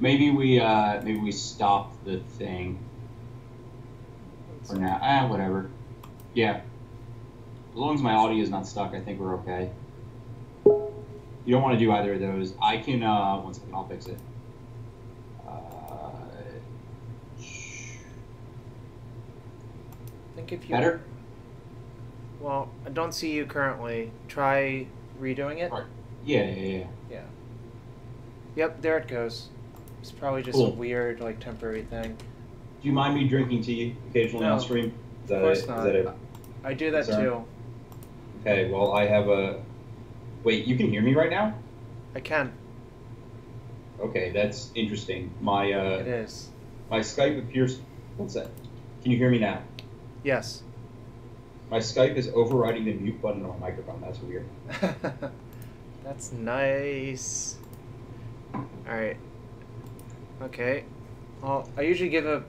maybe we stop the thing for now. Whatever. Yeah, as long as my audio is not stuck, I think we're okay. You don't want to do either of those. I can. One second, I'll fix it. I think if you... Better? Well, I don't see you currently. Try redoing it. Right. Yeah. Yeah. Yep, there it goes. It's probably just a weird, like, temporary thing. Do you mind me drinking tea occasionally on stream? Of course not. I do that too. Okay, well, I have a... Wait, you can hear me right now? I can. Okay, that's interesting. It is. My Skype appears... What's that? Can you hear me now? Yes. My Skype is overriding the mute button on my microphone. That's weird. That's nice. Alright. Okay. Well, I usually give a...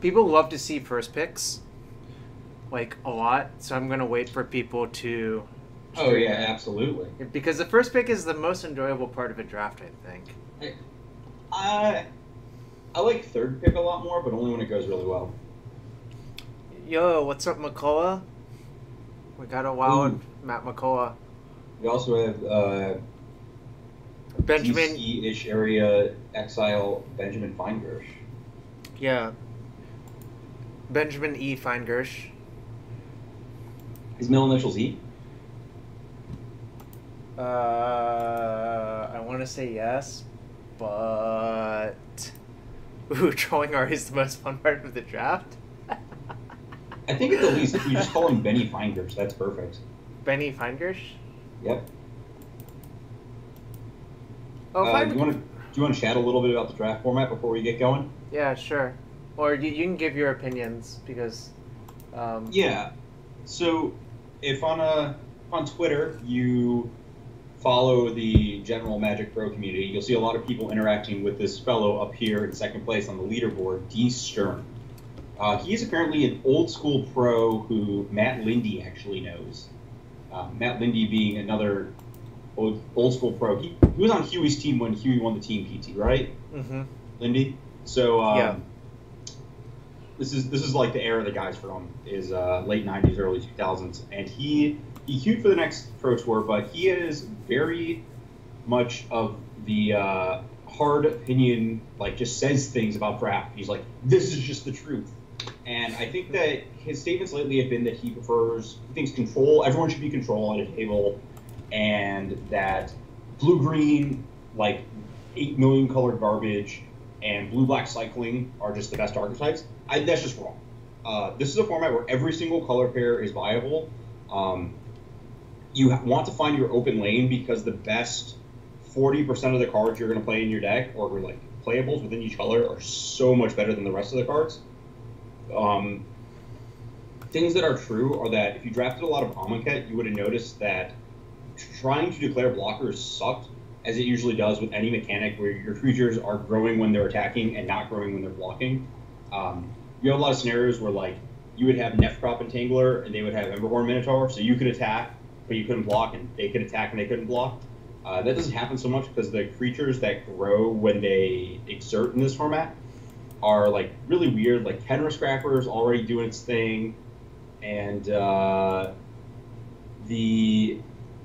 People love to see first picks. Like, a lot. So I'm going to wait for people to... Oh, yeah, absolutely. Because the first pick is the most enjoyable part of a draft, I think. I like third pick a lot more, but only when it goes really well. Yo, what's up, McCullough? We got a wild Matt McCullough. We also have Benjamin... DC-ish area exile Benjamin Feingersh. Yeah. Benjamin E. Feingersh. His middle initials E? I want to say yes, but... Ooh, trolling Ari is the most fun part of the draft? I think at the least, if you just call him Benny Feingersh, that's perfect. Benny Feingersh? Yep. Oh, do you want to chat a little bit about the draft format before we get going? Yeah, sure. Or you can give your opinions, because... Yeah. So, if on Twitter you follow the general Magic Pro community, you'll see a lot of people interacting with this fellow up here in second place on the leaderboard, D. Stern. He is apparently an old school pro who Matt Lindy actually knows. Matt Lindy being another old school pro. He was on Huey's team when Huey won the Team PT, right? Mm-hmm. Lindy. So yeah. This is like the era the guys from is late 90s, early 2000s, and he queued for the next pro tour, but he is very much of the hard opinion, like just says things about draft. He's like, this is just the truth. And I think that his statements lately have been that he thinks everyone should be control at a table, and that blue-green, like 8 million colored garbage, and blue-black cycling are just the best archetypes. That's just wrong. This is a format where every single color pair is viable. You want to find your open lane because the best 40% of the cards you're going to play in your deck, or like playables within each color, are so much better than the rest of the cards. Things that are true are that if you drafted a lot of Amonkhet, you would have noticed that trying to declare blockers sucked, as it usually does with any mechanic where your creatures are growing when they're attacking and not growing when they're blocking. You have a lot of scenarios where like you would have Nephcrop Entangler and they would have Emberhorn Minotaur, so you could attack, but you couldn't block, and they could attack and they couldn't block. That doesn't happen so much because the creatures that grow when they exert in this format are like really weird. Like Kenra Scrapper is already doing its thing, and the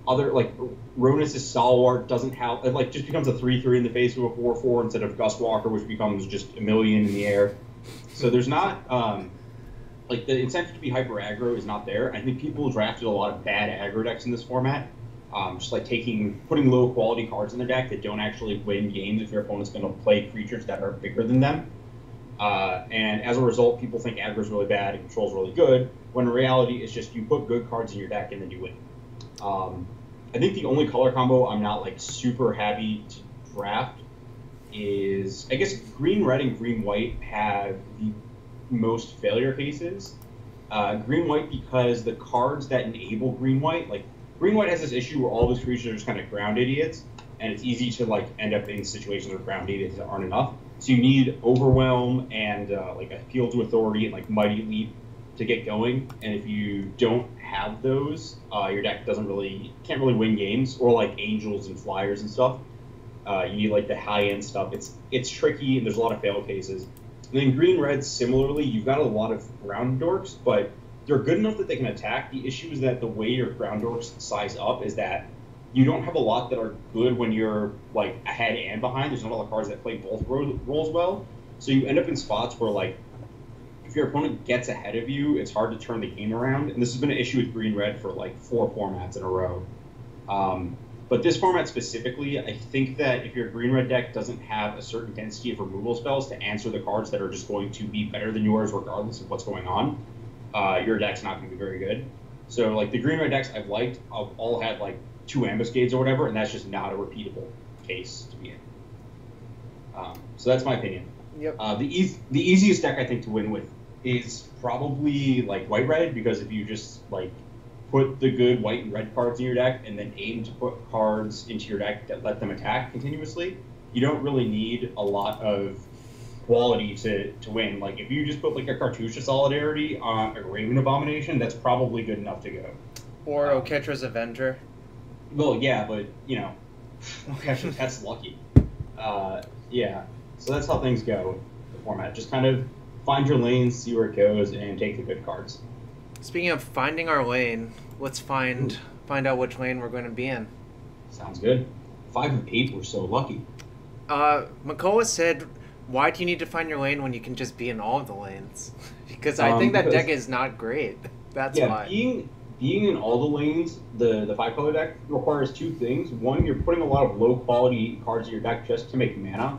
other like Ronus' Stalwart doesn't have, it like just becomes a 3/3 in the face of a 4/4 instead of Gustwalker, which becomes just a million in the air. So there's not like the incentive to be hyper aggro is not there. I think people drafted a lot of bad aggro decks in this format. Just like putting low quality cards in the deck that don't actually win games if your opponent's going to play creatures that are bigger than them. And as a result, people think aggro is really bad and control is really good, when in reality it's just you put good cards in your deck and then you win. I think the only color combo I'm not like super happy to draft is, I guess, green, red, and green, white have the most failure cases. Green, white because the cards that enable green, white, like green, white has this issue where all those creatures are just kind of ground idiots, and it's easy to like end up in situations where ground idiots aren't enough. So you need Overwhelm and like Appeal to Authority and like Mighty Leap to get going. And if you don't have those, your deck can't really win games, or like Angels and Flyers and stuff. You need like the high end stuff. It's tricky and there's a lot of fail cases. And then green red, similarly, you've got a lot of ground dorks, but they're good enough that they can attack. The issue is that the way your ground dorks size up is that you don't have a lot that are good when you're like ahead and behind. There's not a lot of cards that play both roles well. So you end up in spots where like if your opponent gets ahead of you, it's hard to turn the game around. And this has been an issue with green red for like 4 formats in a row. But this format specifically, I think that if your green red deck doesn't have a certain density of removal spells to answer the cards that are just going to be better than yours regardless of what's going on, your deck's not going to be very good. So like the green red decks I've liked, I've all had like 2 ambuscades or whatever, and that's just not a repeatable case to be in. So that's my opinion. Yep. The easiest deck I think to win with is probably like white red, because if you just like put the good white and red cards in your deck and then aim to put cards into your deck that let them attack continuously, you don't really need a lot of quality to win. Like if you just put like a Cartouche of Solidarity on a Raven Abomination, that's probably good enough to go. Or Oketra's Avenger. Well, yeah, but you know, actually that's lucky. Yeah, so that's how things go. The format, just kind of find your lane, see where it goes, and take the good cards. Speaking of finding our lane, let's find out which lane we're going to be in. Sounds good. 5 of 8, we're so lucky. Makoa said, why do you need to find your lane when you can just be in all of the lanes? Because I think that deck is not great. That's why. Being in all the lanes, the 5-color deck requires 2 things. One, you're putting a lot of low-quality cards in your deck just to make mana.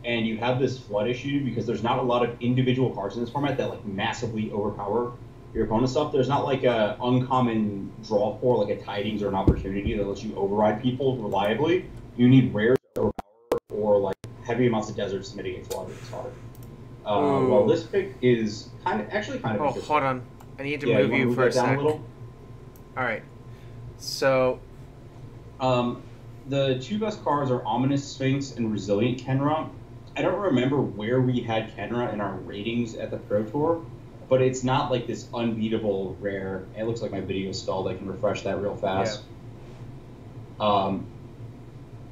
And you have this flood issue because there's not a lot of individual cards in this format that like massively overpower your opponent's stuff. There's not like a uncommon draw for like a Tidings or an Opportunity that lets you override people reliably. You need rares to overpower or like heavy amounts of deserts to mitigate flood. It's hard. Well, this pick is kind of interesting. Hold on. I need to move you for a sec. All right. So, the 2 best cards are Ominous Sphinx and Resilient Kenra. I don't remember where we had Kenra in our ratings at the Pro Tour, but it's not like this unbeatable rare. It looks like my video stalled. I can refresh that real fast. Yeah.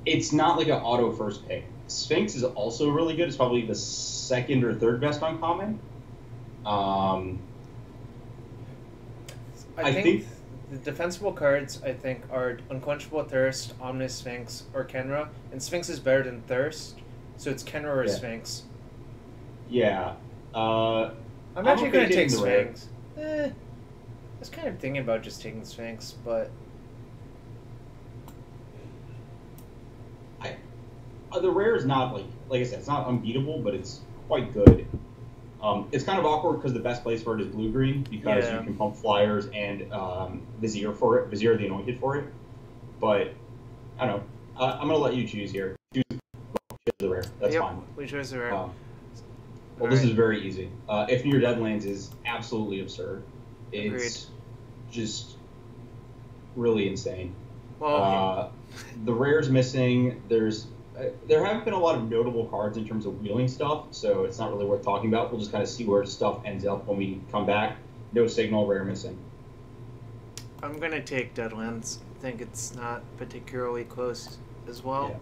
It's not like an auto first pick. Sphinx is also really good. It's probably the 2nd or 3rd best uncommon. I think the defensible cards, I think, are Unquenchable Thirst, Omnis Sphinx, or Kenra. And Sphinx is better than Thirst, so it's Kenra or Sphinx. Yeah. I'm actually going to take Sphinx. I was kind of thinking about just taking Sphinx, but... the rare is not, like I said, it's not unbeatable, but it's quite good. It's kind of awkward because the best place for it is blue-green, because you can pump flyers and Vizier for it, Vizier the Anointed for it. But, I don't know. I'm going to let you choose here. Choose the rare. That's fine. We chose the rare. Well, this is very easy. If Near Deadlands is absolutely absurd. It's just really insane. Well, the rare's missing. There haven't been a lot of notable cards in terms of wheeling stuff, so it's not really worth talking about. We'll just kind of see where stuff ends up when we come back. No signal, rare missing. I'm going to take Deadlands. I think it's not particularly close as well.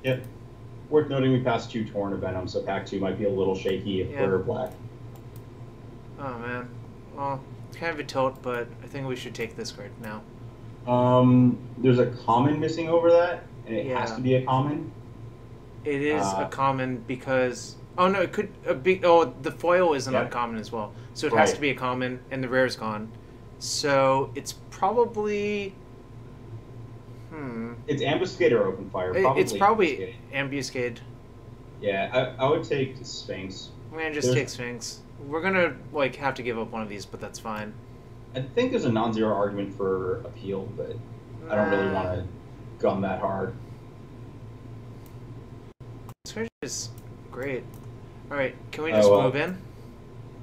Yeah. Yep. Worth noting we passed 2 Torn of Venom, so pack 2 might be a little shaky if we're black. Oh, man. Well, it's kind of a tilt, but I think we should take this card now. There's a common missing over that, and it has to be a common. It is a common because... Oh, no, it could be... Oh, the foil is an uncommon as well. So it has to be a common, and the rare's gone. So it's probably... It's Ambuscade or Open Fire. It's probably Ambuscade. Yeah, I would take Sphinx. I'm going to just take Sphinx. We're going to have to give up one of these, but that's fine. I think there's a non-zero argument for appeal, but I don't really want to gun that hard. This card is great. Alright, can we just move in?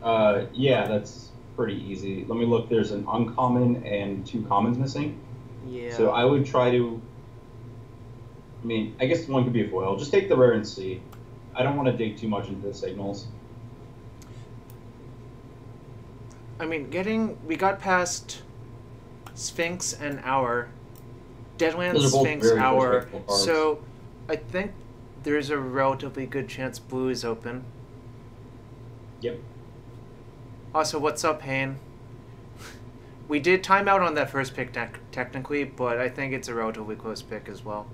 Yeah, that's pretty easy. Let me look. There's an uncommon and 2 commons missing. Yeah. So I would try to... I mean, I guess one could be a foil. Just take the rare and see. I don't want to dig too much into the signals. I mean, we got past Sphinx and Hour. Deadlands, Sphinx, Hour. So I think there's a relatively good chance blue is open. Yep. Also, what's up, Hayne? We did time out on that first pick technically, but I think it's a relatively close pick as well.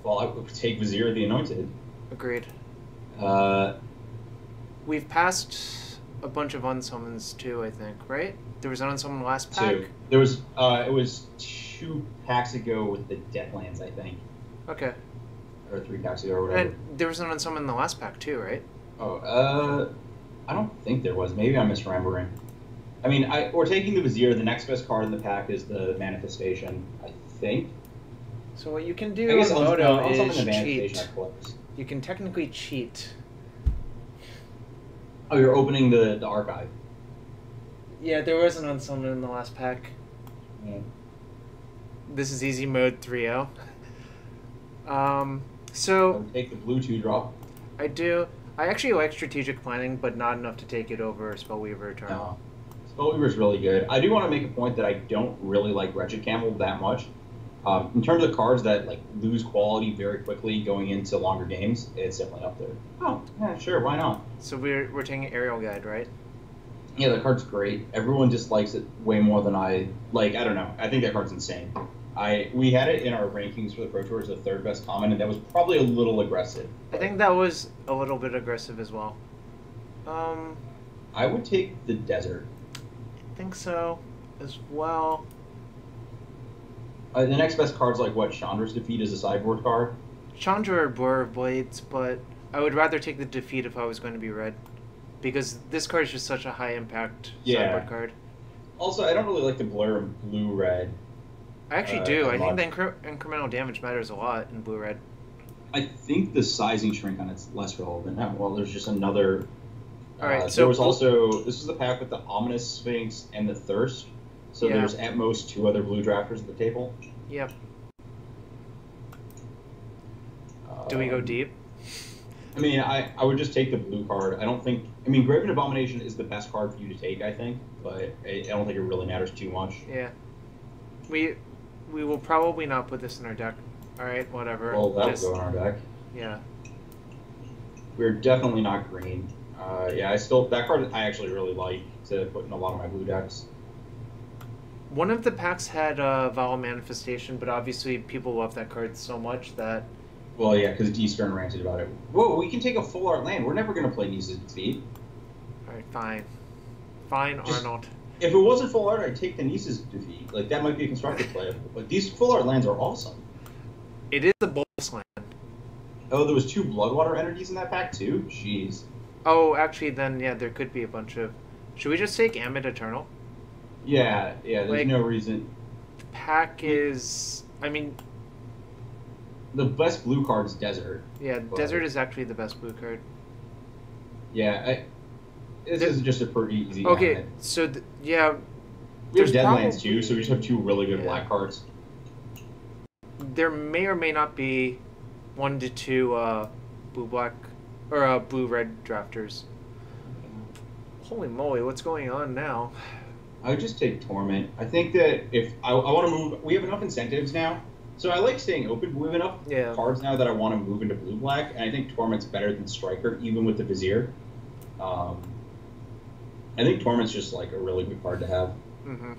Well, I would take Vizier the Anointed. Agreed. Uh, We've passed a bunch of unsummons too, I think, right? There was an unsummon last pack? Two. There was, it was 2 packs ago with the Deathlands, I think. Okay. Or 3 packs ago or whatever. And there was an unsummon in the last pack too, right? Oh, I don't think there was. Maybe I'm misremembering. I mean, we're taking the Vizier. The next best card in the pack is the Manifestation, I think. So what you can do I guess in Moto is is cheat. cheat. You can technically cheat. Oh, you're opening the archive. Yeah, there was an unsummon in the last pack. Yeah. This is easy mode 3-0. So... I would take the blue 2-drop. I do. I actually like strategic planning, but not enough to take it over Spellweaver Eternal. No. Spellweaver is really good. I do want to make a point that I don't really like Wretched Camel that much. In terms of cards that like lose quality very quickly going into longer games, it's definitely up there. Oh, yeah, sure, why not? So we're taking Aerial Guide, right? Yeah, the card's great. Everyone dislikes it way more than I like. I don't know. I think that card's insane. We had it in our rankings for the Pro Tour as the 3rd best common, and that was probably a little aggressive. I think that was a little bit aggressive as well. I would take the Desert. I think so as well. The next best card's like what? Chandra's Defeat is a sideboard card. Chandra or Blur of Blades, but I would rather take the Defeat if I was going to be red. Because this card is just such a high impact sideboard card. Also, I don't really like the Blur in blue-red. I actually do. I think the incremental damage matters a lot in blue-red. I think the sizing shrink on it's less relevant. Oh, well, there's just another... Alright, so... There was also... This is the pack with the Ominous Sphinx and the Thirst. So there's at most 2 other blue drafters at the table. Yep. Do we go deep? I mean, I would just take the blue card. I don't think... I mean, Graven Abomination is the best card for you to take, I think. But I don't think it really matters too much. Yeah. We will probably not put this in our deck. Alright, whatever. Well, that will go in our deck. Yeah. We're definitely not green. Yeah, that card I actually really like to put in a lot of my blue decks. One of the packs had Vowel Manifestation, but obviously people love that card so much that... Well, yeah, because D-Stern ranted about it. Whoa, we can take a full art land. We're never going to play Nisa's Defeat. Alright, fine. Fine, Arnold. If it wasn't full art, I'd take the Nisa's Defeat. Like, that might be a constructive play. But these full art lands are awesome. It is the Bolus land. Oh, there was 2 Bloodwater energies in that pack, too? Jeez. Oh, actually, then, yeah, there could be a bunch of... Should we just take Amit Eternal? Yeah, there's no reason. The pack is... I mean... The best blue card is Desert. Yeah, Desert is actually the best blue card. Yeah, this is just a pretty easy... Okay, so, yeah... We have Deadlands, too, so we just have 2 really good black cards. There may or may not be 1 to 2 blue-black... Or blue-red drafters. Holy moly, what's going on now? I would just take Torment. I think that if I want to move, we have enough incentives now. So I like staying open, but we have enough cards now that I want to move into blue-black, and I think Torment's better than Striker, even with the Vizier. I think Torment's just like a really good card to have. Mm-hmm.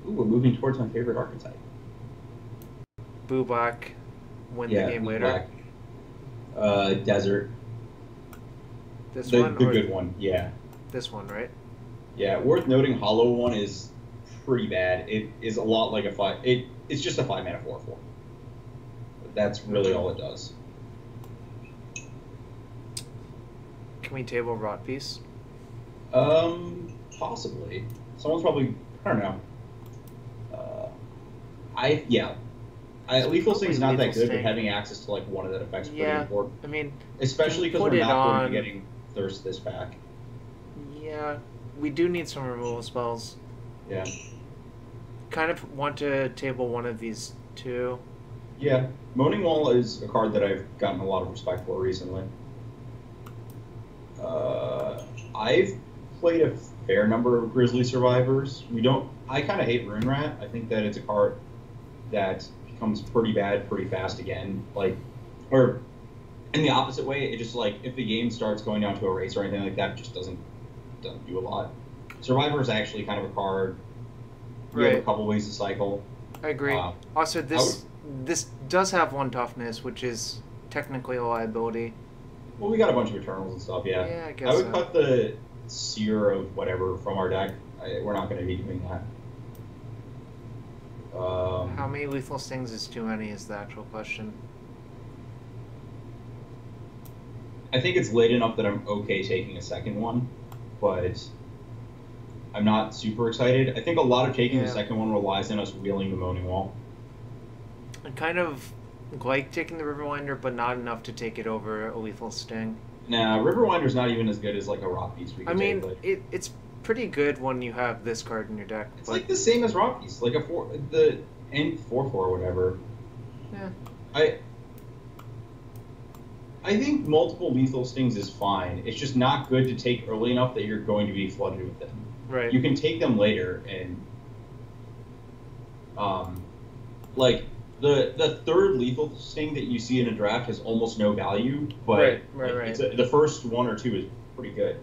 Ooh, we're moving towards my favorite archetype. Blue-black, win the game later. Desert. This the one? The good one, yeah. This one, right? Yeah, worth noting, Hollow one is pretty bad. It is a lot like a 5... It's just a 5-mana 4/4. That's really all it does. Can we table Rot Piece? Possibly. Someone's probably... I don't know. Lethal Sting's not that good, but having access to like one of that effects is pretty important. I mean... Especially because we're not going to be getting Thirst this pack. Yeah, we do need some removal spells. Yeah. Kind of want to table one of these two. Yeah, Moaning Wall is a card that I've gotten a lot of respect for recently. I've played a fair number of Grizzly Survivors. I kind of hate Rune Rat. I think that it's a card that becomes pretty bad pretty fast again. Like, or in the opposite way, it just like if the game starts going down to a race or anything like that, it just doesn't do a lot. Survivor is actually kind of a card. We have a couple ways to cycle. I agree. Also, this does have one toughness, which is technically a liability. Well, we got a bunch of Eternals and stuff, yeah. Yeah, I guess I would cut the Seer of whatever from our deck. We're not going to be doing that. How many Lethal Stings is too many is the actual question. I think it's late enough that I'm okay taking a second one, but I'm not super excited. I think a lot of taking the second one relies on us wheeling the Moaning Wall. I kind of like taking the Riverwinder, but not enough to take it over a Lethal Sting. Nah, Riverwinder's not even as good as like a Rock Piece. It's pretty good when you have this card in your deck. It's like the same as Rock Piece, like the N 4/4 or whatever. Yeah. I think multiple Lethal Stings is fine. It's just not good to take early enough that you're going to be flooded with them. Right. You can take them later, and like the third Lethal Sting that you see in a draft has almost no value, but right. The first one or two is pretty good.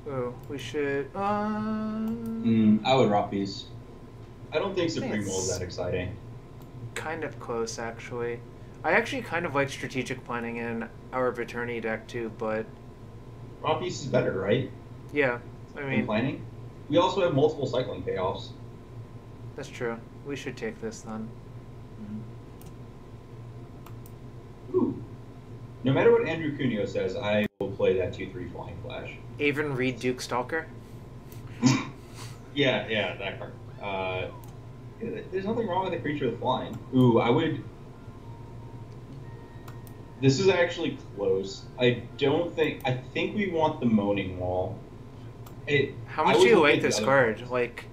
Oh, we should. I would Rock Piece. I don't think Supreme Will is that exciting. Kind of close, actually. I actually kind of like strategic planning in Hour of Eternity deck too, but Rock Piece is better, right? Yeah, I mean planning. We also have multiple cycling payoffs. That's true. We should take this then. Ooh. No matter what Andrew Cuneo says, I will play that 2/3 Flying Flash. Avon Reed Duke Stalker? yeah, that card. There's nothing wrong with a creature with flying. Ooh, I would... This is actually close. I think we want the Moaning Wall. How much do you like this card? Like,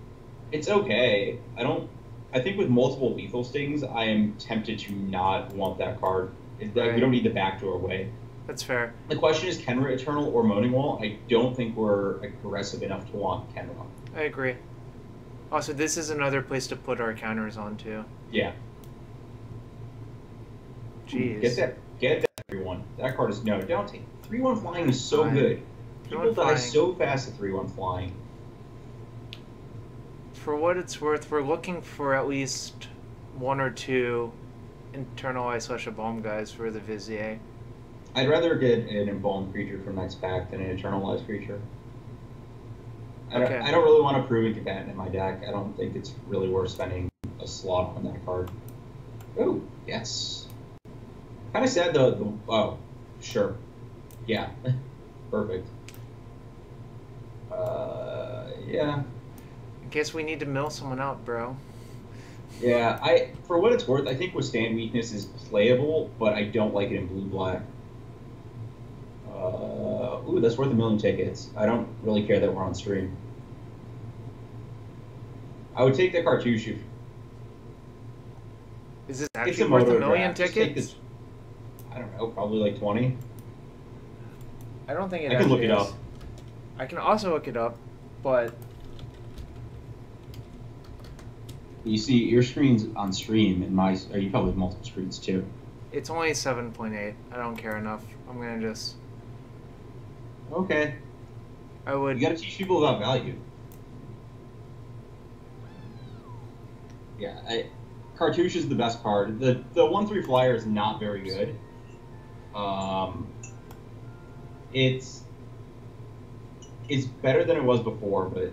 it's okay. I think with multiple Lethal Stings, I am tempted to not want that card. We don't need the backdoor way. That's fair. The question is Kenra Eternal or Moaning Wall. I don't think we're aggressive enough to want Kenra. I agree. Also, this is another place to put our counters on too. Yeah. Jeez. Get that 3/1. That card is don't take 3/1 flying is so good. People die so fast at 3/1 flying. For what it's worth, we're looking for at least one or two Internalize/Embalm guys for the Vizier. I'd rather get an Embalmed creature from next pack than an Internalized creature. I don't really want a Proven Combatant in my deck. I don't think it's really worth spending a slot on that card. Oh, yes. Kind of sad oh, sure. Yeah. Perfect. Yeah. I guess we need to mill someone out, bro. Yeah, for what it's worth, I think Withstand Weakness is playable, but I don't like it in blue-black. Ooh, that's worth 1 million tickets. I don't really care that we're on stream. I would take the cartouche if... Is this actually worth 1 million tickets? I don't know, probably like 20. I don't think it I can look it up. I can also look it up, but... You see, your screen's on stream, and you probably have multiple screens too. It's only 7.8. I don't care enough. I'm gonna just... Okay. I would... You gotta teach people about value. Yeah, Cartouche is the best card. The 1/3 flyer is not very good. It's better than it was before, but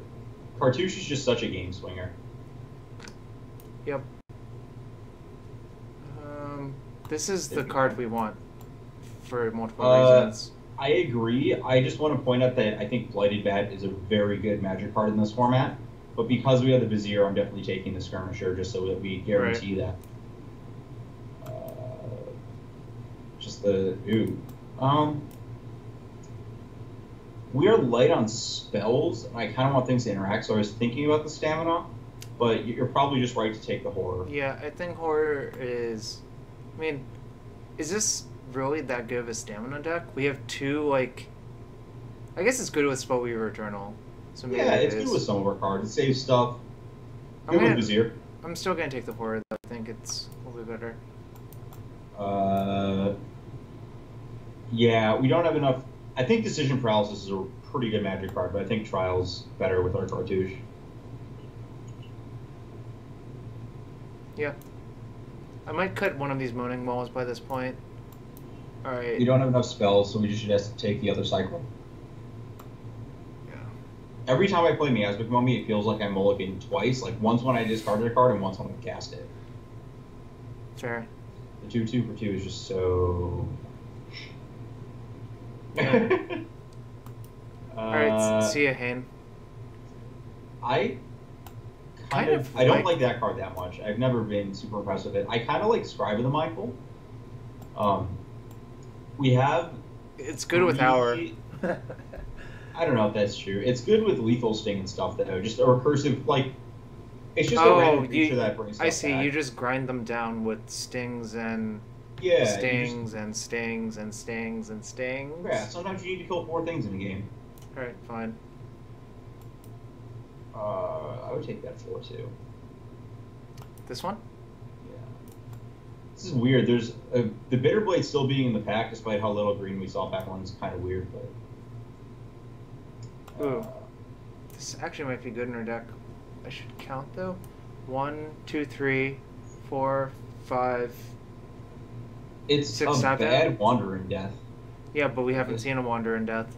Cartouche is just such a game swinger. Yep. This is the card we want for multiple reasons. I agree. I just want to point out that I think Blighted Bat is a very good Magic card in this format. But because we have the Vizier, I'm definitely taking the Skirmisher just so that we guarantee that. Just the... Ooh. We are light on spells, and I kind of want things to interact, so I was thinking about the Stamina. But you're probably just right to take the Horror. Yeah, I think Horror is... I mean, is this really that good of a Stamina deck? We have two, like... I guess it's good with Spellweaver Eternal. So maybe Yeah, it it's good is. with some of our cards. It saves stuff. I'm Good with gonna. Vizier. I'm still gonna take the horror though. I think it's a little bit better. Yeah, we don't have enough. I think Decision Paralysis is a pretty good Magic card, but I think Trial's better with our cartouche. Yeah. I might cut one of these Moaning Walls by this point. Alright. We don't have enough spells, so we just have to take the other cycle. Yeah. Every time I play Miasmic Mummy, it feels like I mulligan twice. Like once when I discarded a card and once when I cast it. Fair. The 2/2 for 2 is just so. Alright, see ya, Hane. I don't like that card that much. I've never been super impressed with it. I kind of like Scribe of the Mindful. We have. It's good with Hour. I don't know if that's true. It's good with Lethal Sting and stuff though. Just a recursive like. It's just a random creature that brings stuff I see. back. You just grind them down with stings and stings and stings and stings and stings. Yeah. Sometimes you need to kill 4 things in a game. All right, fine. I would take that 4 too. This one? Yeah. This is weird. There's the Bitterblade still being in the pack, despite how little green we saw back on. Is kind of weird, but. Ooh. This actually might be good in our deck. I should count though. 1, 2, 3, 4, 5. It's 6, a 7. bad Wanderer in Death. Yeah, but we haven't seen a Wanderer in Death.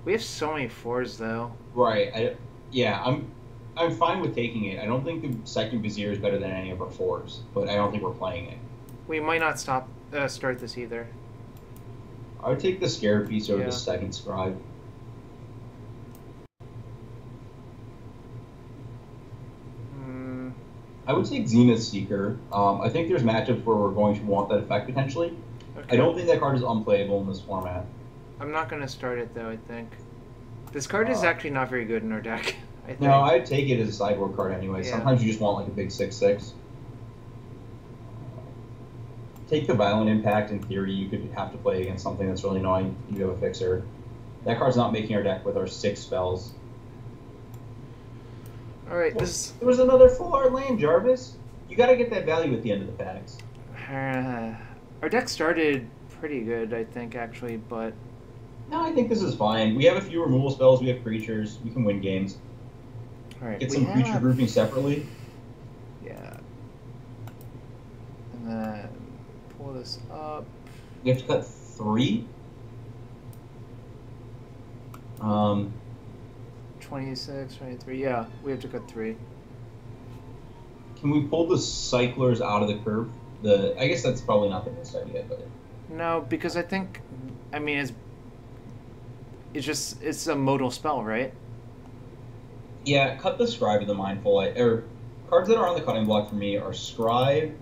We have so many 4s though. Right. I'm fine with taking it. I don't think the second Vizier is better than any of our 4s, but I don't think we're playing it. We might not start this either. I would take the Scarab piece over Yeah. the second Scribe. I would take Zenith Seeker. I think there's matchups where we're going to want that effect potentially. Okay. I don't think that card is unplayable in this format. I'm not going to start it though, I think. This card is actually not very good in our deck, I think. No, I'd take it as a sideboard card anyway. Yeah. Sometimes you just want like a big 6/6. Take the Violent Impact. In theory, you could have to play against something that's really annoying. You have a fixer. That card's not making our deck with our 6 spells. Alright, There was another full-art land, Jarvis. You gotta get that value at the end of the packs. Our deck started pretty good, I think, actually, but... No, I think this is fine. We have a few removal spells. We have creatures. We can win games. Alright, Get some creature grouping separately. Yeah. And then pull this up. We have to cut 3. 26, 23. Yeah, we have to cut 3. Can we pull the Cyclers out of the curve? I guess that's probably not the best idea, but... No, because I think... I mean, it's a modal spell, right? Yeah, cut the Scribe of the Mindful. Or cards that are on the cutting block for me are Scribe.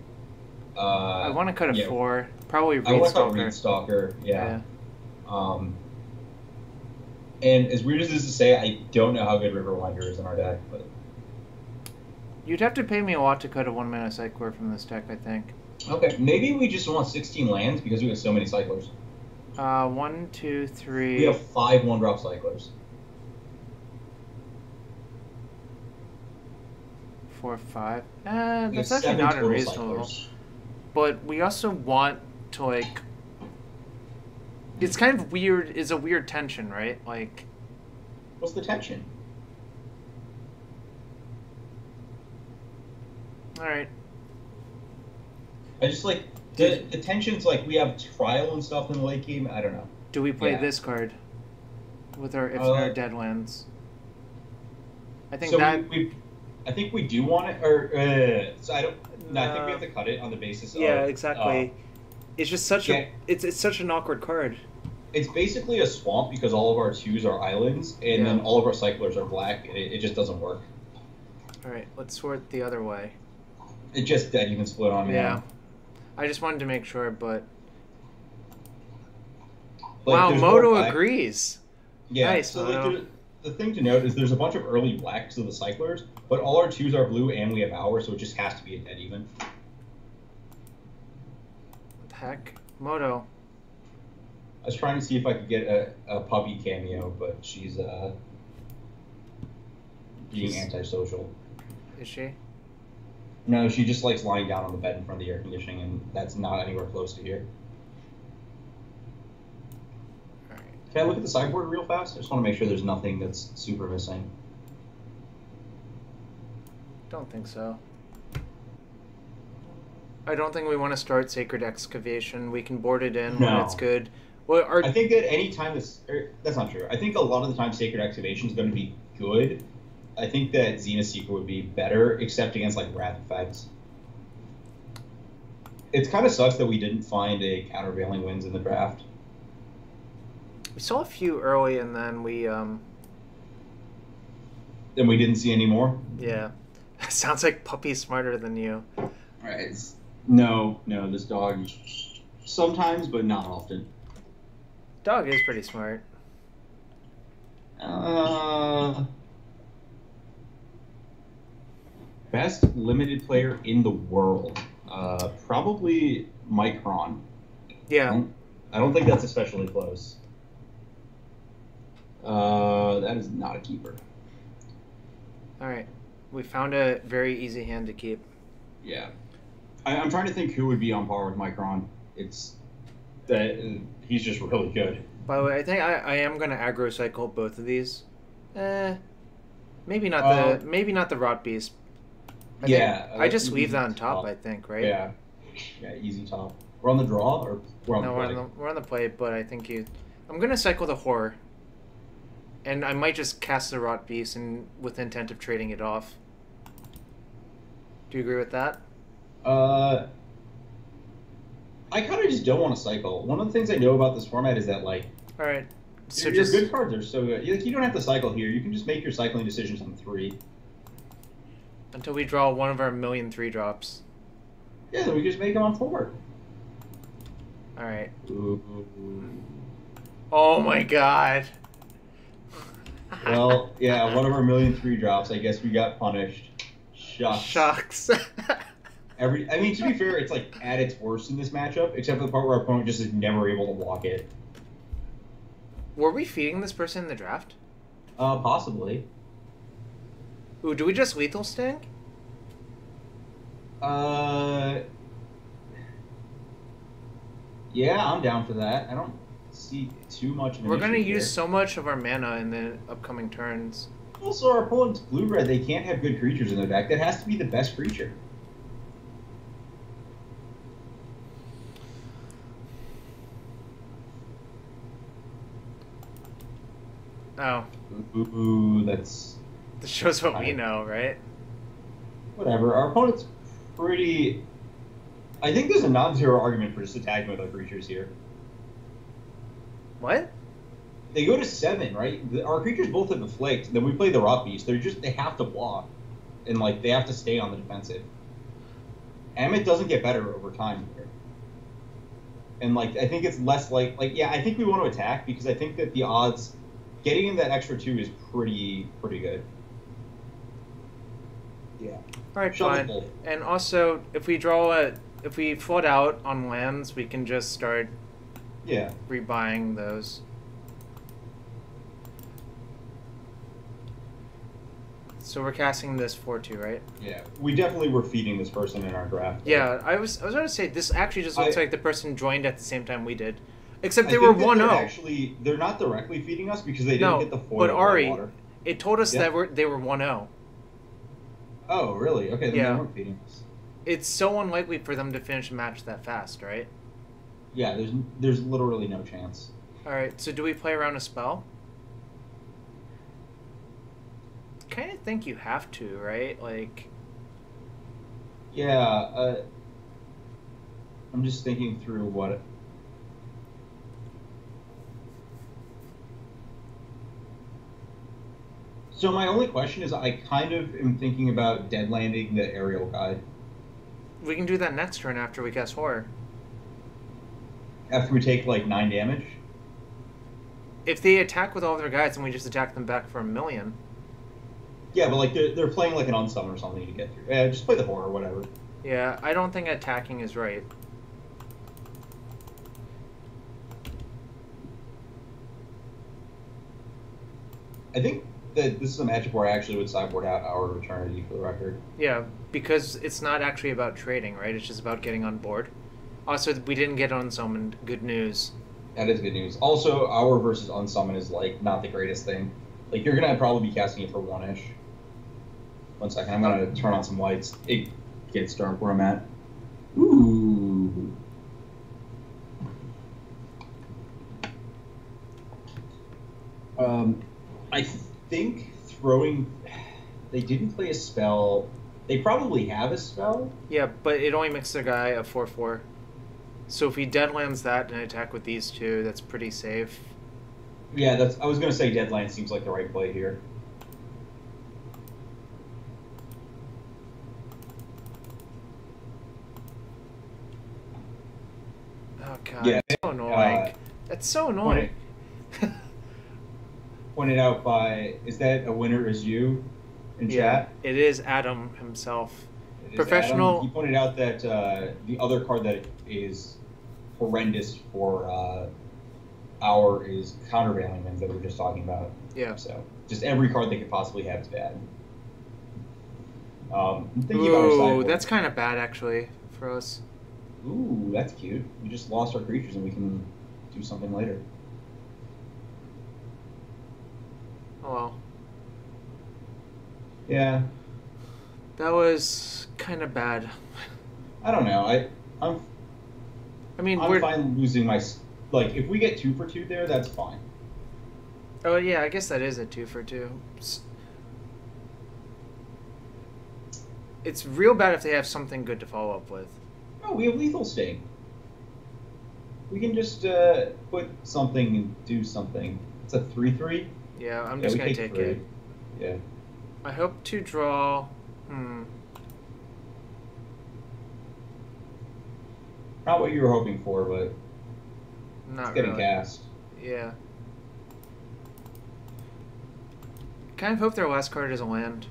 I want to cut a 4. Probably I want to cut Reedstalker. Reedstalker, yeah. And as weird as this is to say, I don't know how good Riverwinder is in our deck, but... You'd have to pay me a lot to cut a 1-mana Cycler from this deck, I think. Okay, maybe we just want 16 lands because we have so many Cyclers. 1, 2, 3... We have 5 1-drop Cyclers. 4, 5. That's actually 7 not total unreasonable. Cyclers. But we also want to, like... It's kind of weird. It's a weird tension, right? Like... What's the tension? Alright. I just like... The tension's like we have Trial and stuff in the late game. I don't know. Do we play this card? With our Deadlands? I think so that... I think we do want it, or... so I don't... No, I think we have to cut it on the basis of... Yeah, exactly. It's just such a... It's such an awkward card. It's basically a swamp because all of our 2s are islands, and then all of our Cyclers are black, and it just doesn't work. Alright, let's sort the other way. It just dead even split on me. Yeah. I just wanted to make sure, but... Like, wow, Moto agrees. Yeah, nice, so Moto. like, the thing to note is there's a bunch of early blacks of the Cyclers, but all our 2s are blue, and we have Hour, so it just has to be a dead even. What the heck? Moto. I was trying to see if I could get a puppy cameo, but she's being antisocial. Is she? No, she just likes lying down on the bed in front of the air conditioning, and that's not anywhere close to here. Alright. Can I look at the sideboard real fast? I just want to make sure there's nothing that's super missing. Don't think so. I don't think we want to start Sacred Excavation. We can board it in when it's good. Well, I think that any time that's not true. I think a lot of the time Sacred Excavation is going to be good. I think that Xena Seeker would be better, except against like Wrath effects. It kind of sucks that we didn't find a countervailing winds in the draft. We saw a few early, and then we Then we didn't see any more. Yeah, sounds like Puppy's smarter than you. Right. No, this dog sometimes, but not often. Dog is pretty smart. Best limited player in the world, probably Micron. Yeah. I don't think that's especially close. That is not a keeper. All right, we found a very easy hand to keep. Yeah, I'm trying to think who would be on par with Micron. It's that he's just really good. By the way, I think I am gonna aggro cycle both of these. Maybe not the Rot Beast. I just leave that on top. I think, right? Yeah, easy top. We're on the draw, or we're on the play? We're on the play, but I think I'm gonna cycle the Horror, and I might just cast the Rot Beast and with intent of trading it off. Do you agree with that? I kind of just don't want to cycle. One of the things I know about this format is that, like, all right, so your good cards are so good. You don't have to cycle here. You can just make your cycling decisions on 3. Until we draw one of our million 3-drops. Yeah, then we just make them on 4. All right. Ooh. Oh my god. Well, yeah, one of our million 3-drops. I guess we got punished. Shucks. I mean, to be fair, it's like at its worst in this matchup, except for the part where our opponent just is never able to block it. Were we feeding this person in the draft? Possibly. Ooh, do we just Lethal Sting? Yeah, I'm down for that. I don't see too much of an We're going to issue use here. so much of our mana in the upcoming turns. Also, our opponent's blue-red. They can't have good creatures in their deck. That has to be the best creature. Oh. Ooh, that's... This shows what we know, right? Whatever. Our opponent's pretty... I think there's a non-zero argument for just attacking with our creatures here. What? They go to 7, right? Our creatures both have Afflict. Then we play the Rot Beast. They have to block. And, like, they have to stay on the defensive. Amit doesn't get better over time here. And, like, I think it's less yeah, I think we want to attack because I think that the odds... Getting in that extra 2 is pretty good. Yeah. Alright, fine. And also, if we flood out on lands, we can just start rebuying those. So we're casting this 4-2, right? Yeah. We definitely were feeding this person in our draft. Yeah, I was going to say, this actually just looks like the person joined at the same time we did. Except they were 1-0. Actually, they're not directly feeding us because they didn't get the foil. But Ari, it told us that they were 1-0. Oh, really? Okay, then they weren't feeding us. It's so unlikely for them to finish a match that fast, right? Yeah, there's literally no chance. All right, so do we play around a spell? Kind of think you have to, right? Like. Yeah. I'm just thinking through what. So my only question is, I kind of am thinking about dead landing the aerial guide. We can do that next turn after we cast Horror. After we take, like, 9 damage? If they attack with all their guides, then we just attack them back for 1,000,000. Yeah, but, like, they're playing, like, an unsummon or something to get through. Yeah, just play the Horror, whatever. Yeah, I don't think attacking is right. I think that this is a matchup where I actually would sideboard out Hour of Eternity for the record. Yeah, because it's not actually about trading, right? It's just about getting on board. Also, we didn't get unsummoned. Good news. That is good news. Also, Hour versus Unsummon is like not the greatest thing. Like you're gonna probably be casting it for 1-ish. 1 second, I'm gonna turn on some lights. It gets dark where I'm at. Ooh. I think throwing. They didn't play a spell. They probably have a spell. Yeah, but it only makes the guy a 4/4. So if he deadlands that and attack with these two, that's pretty safe. Yeah, I was gonna say Deadland seems like the right play here. Oh god, Yeah, that's so annoying. That's so annoying. Pointed out by, is that a winner is you in chat? It is Adam himself. It is Professional. Adam. He pointed out that the other card that is horrendous for Hour is Countervailing Winds that we were just talking about. Yeah. So just every card they could possibly have is bad. I'm thinking about our sideboard. That's kind of bad actually for us. Ooh, that's cute. We just lost our creatures and we can do something later. Oh well. Yeah. That was kind of bad. I don't know. I'm we're fine losing my. Like, if we get 2 for 2 there, that's fine. Oh yeah, I guess that is a 2 for 2. It's real bad if they have something good to follow up with. No, we have Lethal Sting. We can just put something and do something. It's a 3/3. Yeah, I'm just gonna take it. Yeah. I hope to draw. Not what you were hoping for, but Not it's getting really. cast. Yeah. Kind of hope their last card is a land.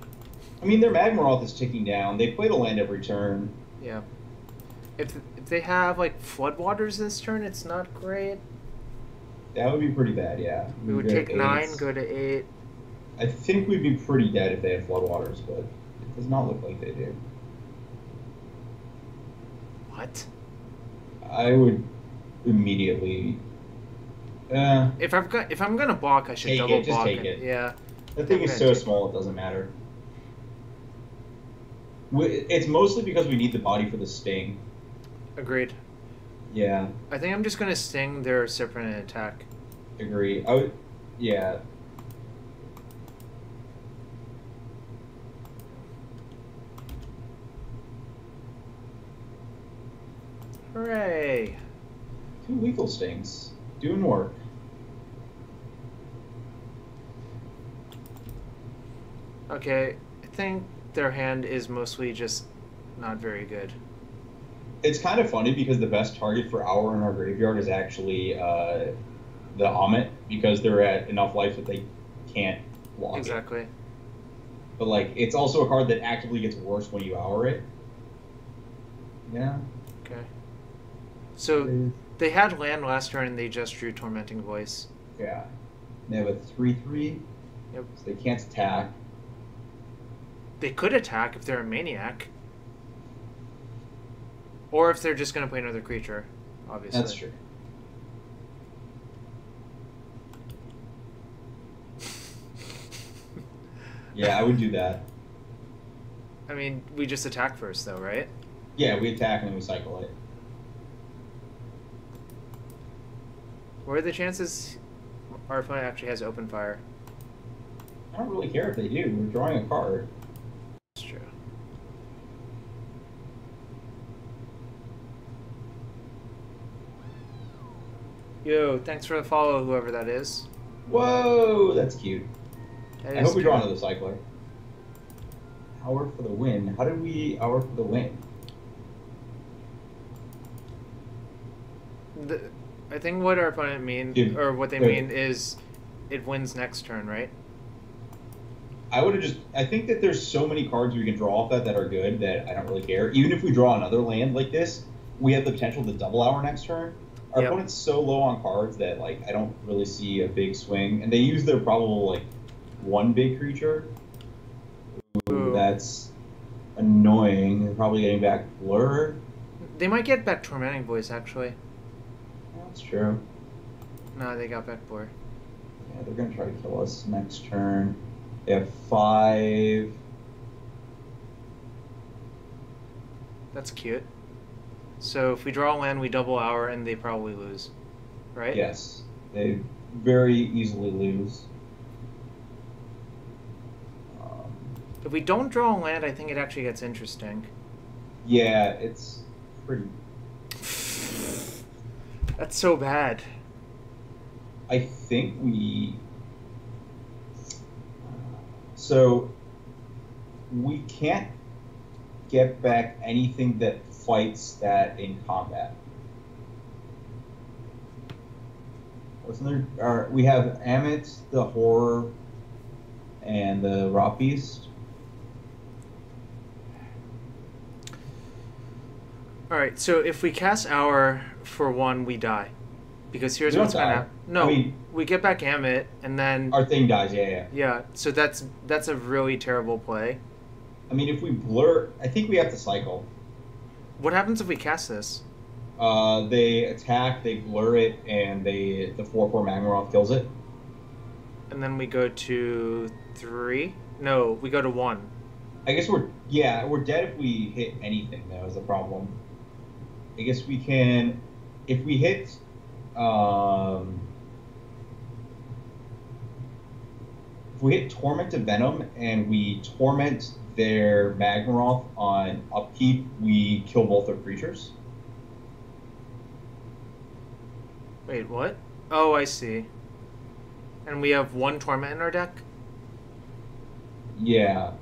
I mean, their Magmaroth is ticking down. They played a land every turn. Yeah. If they have like Floodwaters this turn, it's not great. That would be pretty bad, yeah. We would take 9, go to 8. I think we'd be pretty dead if they had Floodwaters, but it does not look like they do. What? I would immediately. If I'm gonna block, I should Take double it, just block take it. it. Yeah. That thing is so small, it doesn't matter. It's mostly because we need the body for the sting. Agreed. Yeah. I think I'm just gonna sting their Serpent and attack. Agree. I would. Yeah. Hooray! 2 lethal stings. Doing work. Okay, I think their hand is mostly just not very good. It's kind of funny because the best target for Hour in our graveyard is actually the Amonkhet, because they're at enough life that they can't block it. Exactly. But like, it's also a card that actively gets worse when you Hour it. Yeah. Okay. So they had land last turn and they just drew Tormenting Voice. Yeah. They have a 3/3. Yep. So they can't attack. They could attack if they're a Maniac. Or if they're just going to play another creature, obviously. That's true. Yeah, I would do that. I mean, we just attack first, though, right? Yeah, we attack and then we cycle it. What are the chances our opponent actually has open fire? I don't really care if they do. We're drawing a card. That's true. Yo, thanks for the follow, whoever that is. Whoa, that's cute. That I is hope we draw cute. another cycler. Hour for the win. How did we Hour for the win? I think what our opponent or what they mean is it wins next turn, right? I would have just. I think that there's so many cards we can draw off that are good that I don't really care. Even if we draw another land like this, we have the potential to double Hour next turn. Our opponent's so low on cards that like I don't really see a big swing, and they use their probable like one big creature. Ooh, Ooh. that's annoying. They're probably getting back Blur. They might get back Tormenting Voice, actually. That's true. No, they got back Blur. Yeah, they're going to try to kill us next turn. They have 5. That's cute. So if we draw a land, we double our, and they probably lose. Right? Yes. They very easily lose. If we don't draw a land, I think it actually gets interesting. Yeah, it's pretty... That's so bad. I think we... So, we can't get back anything that fights that in combat. Wasn't there? We have Amonkhet, the Horror, and the Rot Beast. Alright, so if we cast Hour for 1, we die. Because here's what's going to happen. No, I mean, we get back Amonkhet, and then... Our thing dies, yeah. Yeah, so that's a really terrible play. I mean, if we blur... I think we have to cycle. What happens if we cast this? They attack, they blur it, and the 4/4 Magmaroth kills it. And then we go to 3? No, we go to 1. I guess we're dead if we hit anything, though, is the problem. I guess we can... If we hit... if we hit Torment of Venom and we torment their Magmaroth on upkeep, we kill both their creatures. Wait, what? Oh, I see. And we have 1 Torment in our deck? Yeah.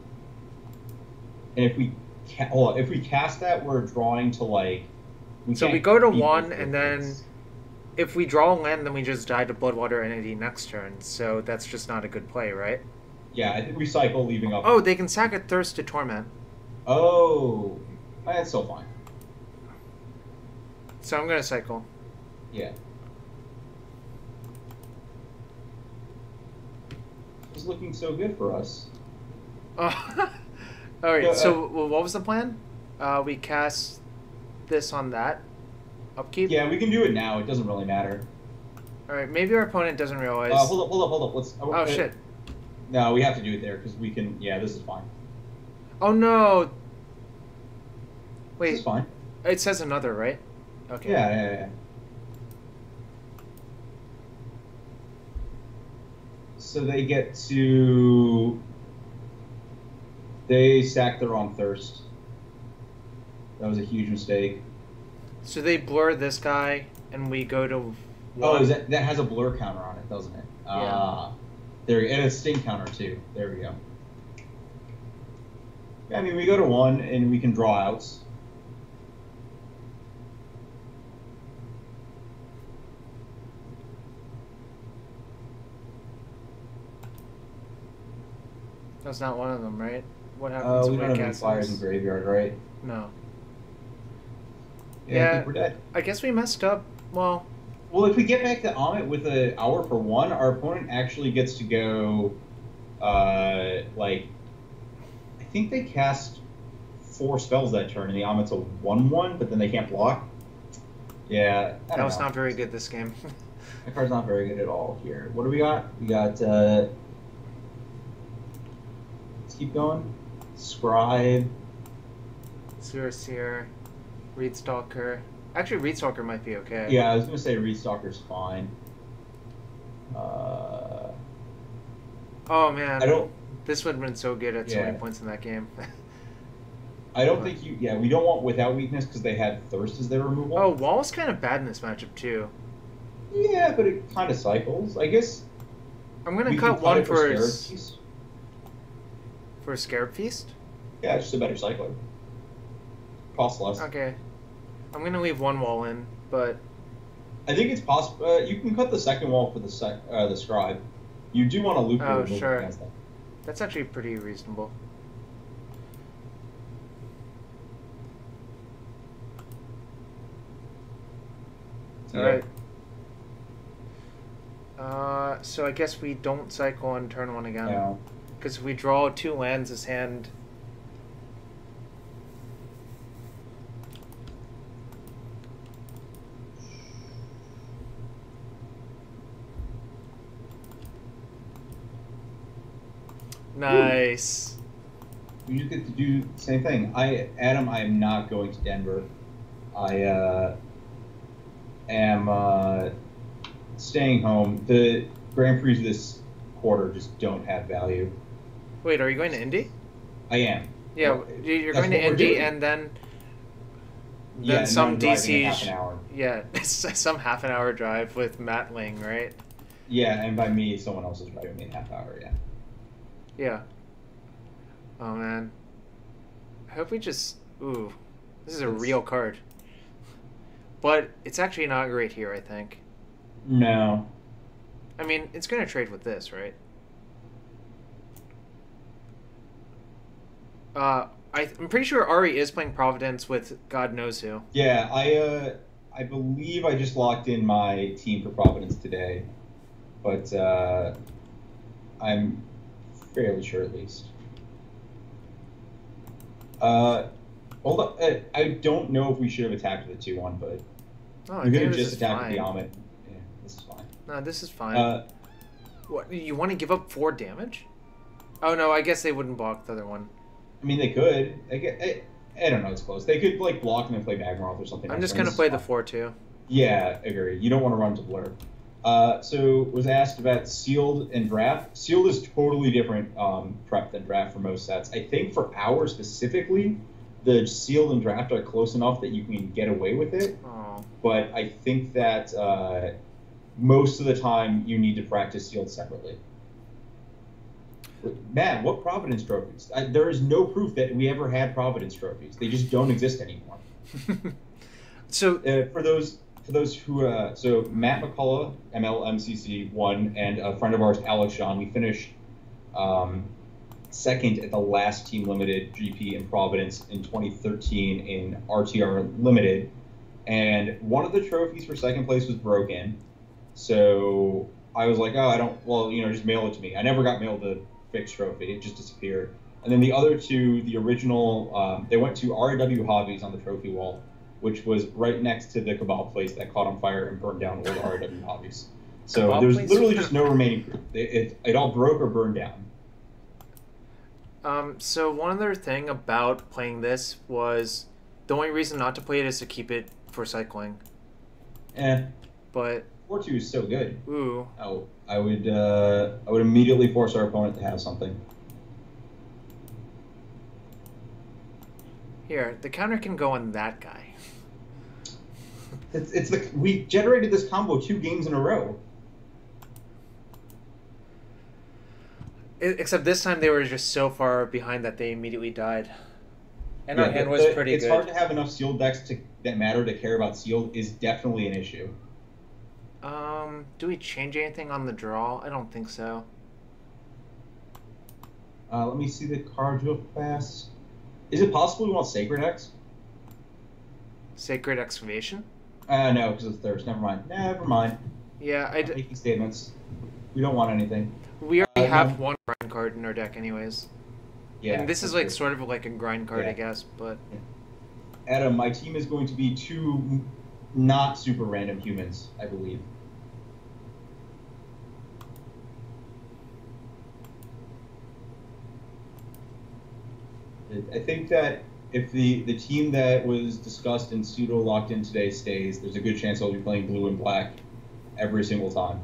And if we cast that, we're drawing to, like... So we go to 1, and then... If we draw a land, then we just die to Bloodwater Entity next turn, so that's just not a good play, right? Yeah, I think we cycle, leaving up... Oh, they can sack a Thirst to Torment. Oh, that's so fine. So I'm going to cycle. Yeah. It's looking so good for us. Oh. Alright, so what was the plan? We cast this on that. Upkeep? Yeah, we can do it now. It doesn't really matter. Alright, maybe our opponent doesn't realize... Hold up. Let's... Oh, shit. No, we have to do it there, because we can... Yeah, this is fine. Oh, no! Wait. This is fine. It says another, right? Okay. Yeah. So they get to... They sack their own Thirst. That was a huge mistake. So they blur this guy, and we go to 1. Oh, that has a blur counter on it, doesn't it? Yeah. And a sting counter, too. There we go. Yeah, I mean, we go to 1, and we can draw outs. That's not one of them, right? What happens we when don't we have any cast fires this? in graveyard, right? No. Yeah, I think we're dead. I guess we messed up. Well, if we get back to Amonkhet with an Hour for 1, our opponent actually gets to go, I think they cast 4 spells that turn, and the Amonkhet's a 1/1, but then they can't block. Yeah, that was not very good this game. That card's not very good at all here. What do we got? We got, let's keep going. Scribe. Seer, Reedstalker. Actually, Reedstalker might be okay. Yeah, I was going to say Reedstalker's fine. Oh, man. I don't... This would have been so good at so many points in that game. I don't think you... Yeah, we don't want Without Weakness because they had Thirst as their removal. Oh, Wall's kind of bad in this matchup, too. Yeah, but it kind of cycles. I guess... I'm going to cut 1 for Scarab Feast. For a Scarab Feast? Yeah, it's just a better cycler. Costs less. Okay. I'm going to leave 1 wall in, but... I think it's possible... you can cut the second wall for the Scribe. You do want to loop your removal against that. That's actually pretty reasonable. Yeah. Alright. So I guess we don't cycle on turn 1 again. No. Because if we draw 2 lands, his hand... Nice. You just get to do the same thing. Adam, I am not going to Denver. I am staying home. The Grand Prix this quarter just don't have value. Wait, are you going to Indy? I am. Yeah, Well, you're going to Indy and then some DC. Half an hour. Yeah, some half an hour drive with Matt Ling, right? Yeah, and by me, someone else is driving me in half hour. Yeah. Yeah. Oh man. I hope we just. Ooh, this is a real card. But it's actually not great here, I think. No. I mean, it's going to trade with this, right? I'm pretty sure Ari is playing Providence with God knows who. Yeah, I believe I just locked in my team for Providence today, but I'm fairly sure at least. Hold up. I don't know if we should have attacked with a 2-1, but we're going to just attack with the Amonkhet. Yeah, this is fine. No, this is fine. What, you want to give up 4 damage? Oh, no, I guess they wouldn't block the other one. I mean, they could. I don't know, it's close. They could, like, block and then play Magmaroth or something. I'm just going to play the 4-2. Yeah, I agree. You don't want to run to Blur. So was asked about sealed and draft. Sealed is totally different prep than draft for most sets. I think for ours specifically, the sealed and draft are close enough that you can get away with it. Oh. But I think that most of the time you need to practice sealed separately. Man, what Providence trophies? There is no proof that we ever had Providence trophies. They just don't exist anymore. So for those who so Matt McCullough, MLMCC won, and a friend of ours, Alex Sean, we finished second at the last Team Limited GP in Providence in 2013 in RTR Limited, and one of the trophies for second place was broken. So I was like, just mail it to me. I never got mailed the fixed trophy; it just disappeared. And then the other two, the original, they went to RW Hobbies on the trophy wall, which was right next to the Kebab place that caught on fire and burned down old RW Hobbies. So Kebab there's place? literally just no remaining proof. It all broke or burned down. So one other thing about playing this was the only reason not to play it is to keep it for cycling. But 4-2 is so good. Ooh. I would immediately force our opponent to have something. Here, the counter can go on that guy. We generated this combo 2 games in a row. Except this time they were just so far behind that they immediately died. And our hand was pretty good. It's hard to have enough sealed decks that matter to care about sealed is definitely an issue. Do we change anything on the draw? I don't think so. Let me see the cards real fast. Is it possible we want Sacred X? Sacred Excavation? No, because of Thirst. Never mind. Yeah, making statements. We don't want anything. We already have one grind card in our deck anyways. Yeah. And this is like sort of like a grind card, I guess, but... Adam, my team is going to be 2 not super random humans, I believe. I think that if the team that was discussed and pseudo locked in today stays, there's a good chance I'll be playing blue and black every single time.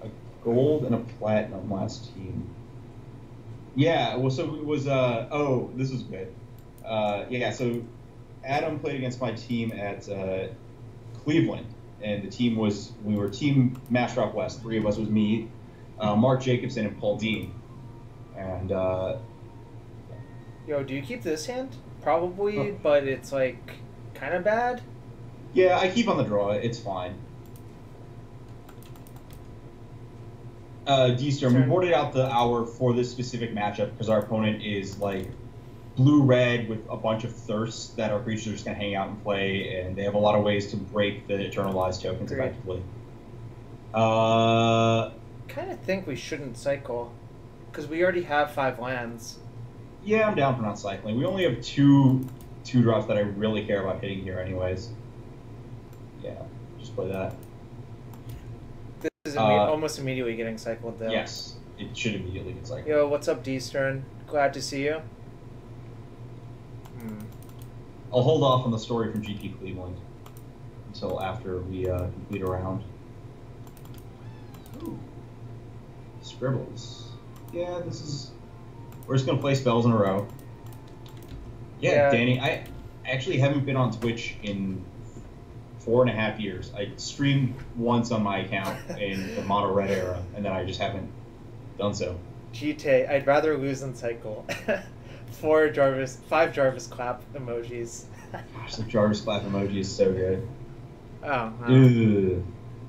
A gold and a platinum last team. Yeah, well, so it was, this was good. So Adam played against my team at Cleveland, and the team we were Team Mashdrop West. 3 of us was me, Mark Jacobson, and Paul Dean. And, Yo, do you keep this hand? Probably, but it's, like, kind of bad? Yeah, I keep on the draw. It's fine. D-Storm, we boarded out the hour for this specific matchup because our opponent is, like, blue-red with a bunch of thirsts that our creatures are just going to hang out and play, and they have a lot of ways to break the Eternalized tokens effectively. Kind of think we shouldn't cycle, because we already have 5 lands. Yeah, I'm down for not cycling. We only have two drops that I really care about hitting here anyways. Yeah, just play that. This is almost immediately getting cycled, though. Yes, it should immediately get cycled. Yo, what's up, D-Stern? Glad to see you. I'll hold off on the story from GP Cleveland until after we complete a round. Ooh. Scribbles. Yeah, this is... We're just going to play spells in a row. Yeah, Danny, I actually haven't been on Twitch in 4.5 years. I streamed once on my account in the Mono Red era, and then I just haven't done so. GTA, I'd rather lose than cycle. 5 Jarvis clap emojis. Gosh, the Jarvis clap emoji is so good. Oh. Ugh.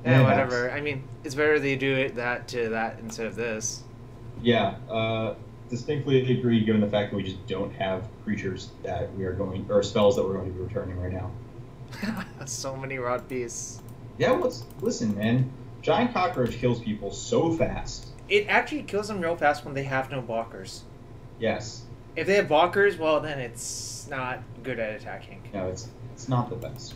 Yeah, whatever. I mean, it's better they do that to that instead of this. Yeah, distinctly agree given the fact that we just don't have creatures that we are going, or spells that we're going to be returning right now. So many rot beasts. Yeah, listen, man. Giant Cockroach kills people so fast. It actually kills them real fast when they have no blockers. Yes. If they have blockers, well, then it's not good at attacking. No, it's not the best.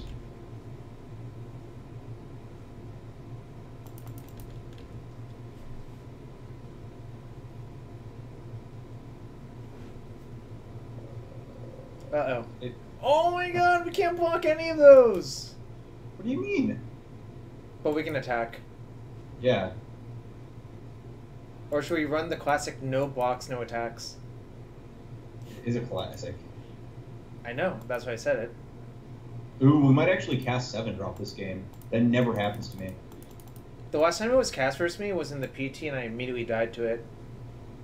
Uh-oh. Oh my god, we can't block any of those! What do you mean? But we can attack. Yeah. Or should we run the classic no blocks, no attacks? It is a classic. I know, that's why I said it. Ooh, we might actually cast 7-drop this game. That never happens to me. The last time it was cast versus me was in the PT and I immediately died to it.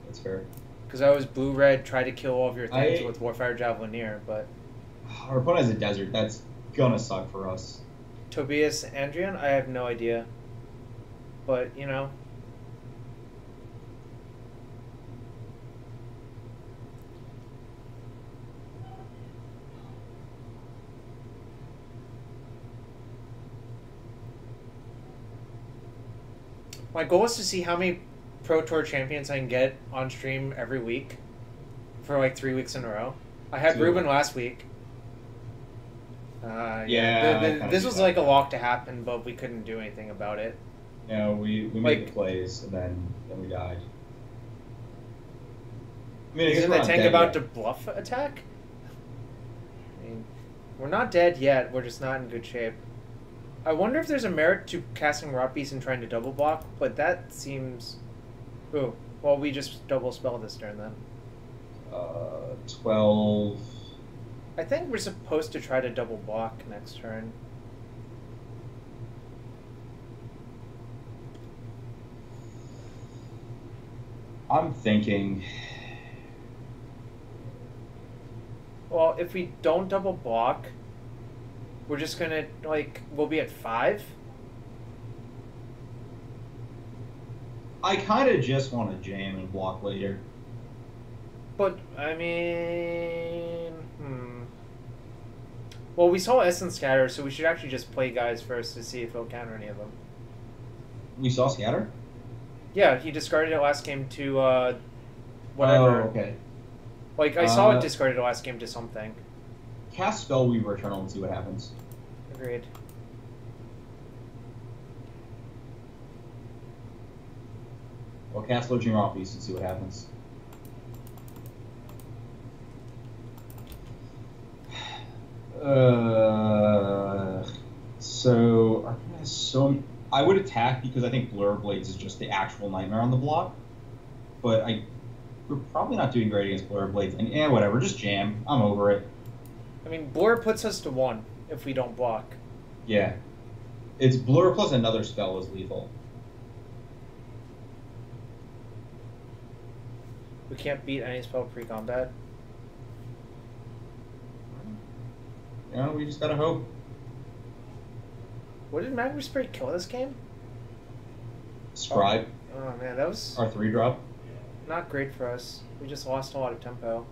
That's fair. Because I was blue-red, tried to kill all of your things with Warfire Javelineer, but... Our opponent has a desert. That's gonna suck for us. Tobias Andrian? I have no idea. But, you know... My goal is to see how many Pro Tour champions I can get on stream every week for like 3 weeks in a row. I had Ruben last week. This was like a lock to happen, but we couldn't do anything about it. Yeah, we made the plays and then we died. I mean, isn't the tank about to bluff attack? I mean, we're not dead yet. We're just not in good shape. I wonder if there's a merit to casting Rot Beast and trying to double block, but that seems... Ooh, well, we just double spell this turn then. 12... I think we're supposed to try to double block next turn. I'm thinking... Well, if we don't double block... We're just gonna, like, we'll be at 5? I kind of just want to jam and block later. But, I mean... Well, we saw Essence Scatter, so we should actually just play guys first to see if he'll counter any of them. We saw Scatter? Yeah, he discarded it last game to, whatever. Oh, okay. Like, I saw it discarded it last game to something. Cast Spellweaver Eternal and see what happens. Agreed. Or cast Lurching Rot Beast and see what happens. So our opponent has so... I would attack because I think Blur Blades is just the actual nightmare on the block. But we're probably not doing great against Blur Blades. And whatever, just jam. I'm over it. I mean, Blur puts us to 1 if we don't block. Yeah. It's Blur plus another spell is lethal. We can't beat any spell pre-combat. Yeah, we just gotta hope. What did Magma Spray kill this game? Scribe. Oh man, that was... Our 3-drop. Not great for us. We just lost a lot of tempo.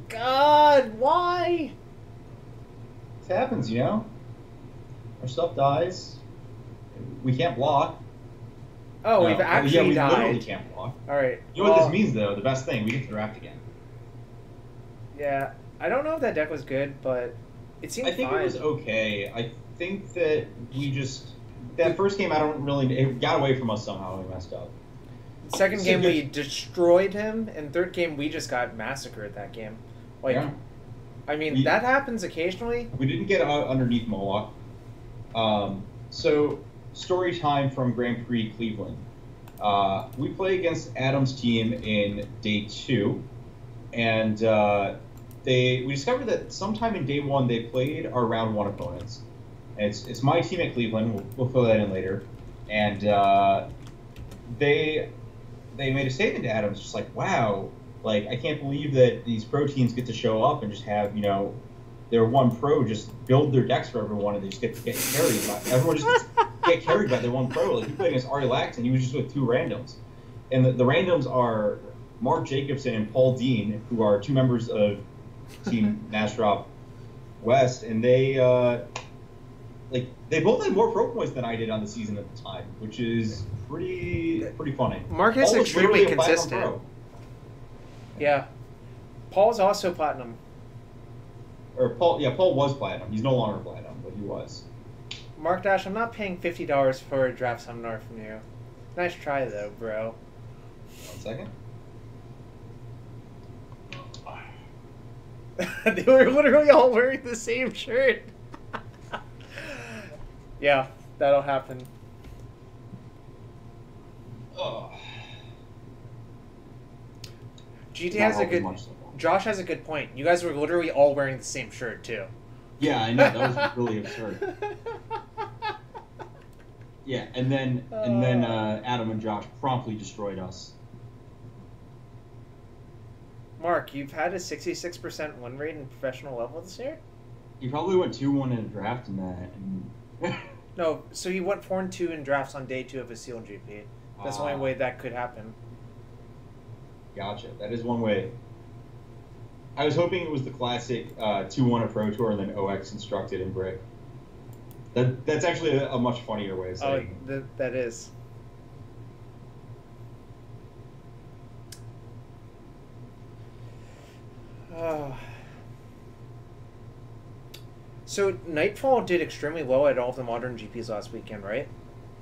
God, why? It happens, you know? Our stuff dies. We can't block. Oh, No. we've actually we died. literally can't block. Alright. You know what this means, though? The best thing, we get to draft again. Yeah, I don't know if that deck was good, but it seemed I think fine. it was okay. I think that we just... That first game, I don't really... It got away from us somehow and we messed up. Second game, we destroyed him, and third game, we just got massacred that game. Like, Yeah. I mean, that happens occasionally. We didn't get underneath Moloch. So, story time from Grand Prix Cleveland. We play against Adam's team in day 2, and we discovered that sometime in day 1 they played our round 1 opponents. And it's my team at Cleveland. We'll fill that in later, and they made a statement to Adams, just like, wow, like, I can't believe that these pro teams get to show up and just have, you know, their one pro just build their decks for everyone, and they just get carried. Everyone just gets get carried by their one pro. Like, he played against Ari Lax, and he was just with 2 randoms. And the randoms are Mark Jacobson and Paul Dean, who are 2 members of Team Nastrop West, and they both had more pro points than I did on the season at the time, which is pretty funny. Mark is extremely consistent. Yeah. Paul's also platinum. Or Paul was platinum. He's no longer platinum, but he was. Mark Dash, I'm not paying $50 for a draft seminar from you. Nice try, though, bro. 1 second. They were literally all wearing the same shirt. Yeah, that'll happen. Oh. GT has a good... Josh has a good point. You guys were literally all wearing the same shirt, too. Yeah, I know. That was really absurd. Yeah, and then Adam and Josh promptly destroyed us. Mark, you've had a 66% win rate in professional level this year? He probably went 2-1 in a draft in that. And... No, so he went 4-2 in drafts on day 2 of his Seal GP. That's the only way that could happen. Gotcha. That is one way. I was hoping it was the classic 2-1 a Pro Tour and then OX instructed in Brick. That's actually a much funnier way of saying it. Oh, that is. So Nightfall did extremely well at all of the modern GPs last weekend, right?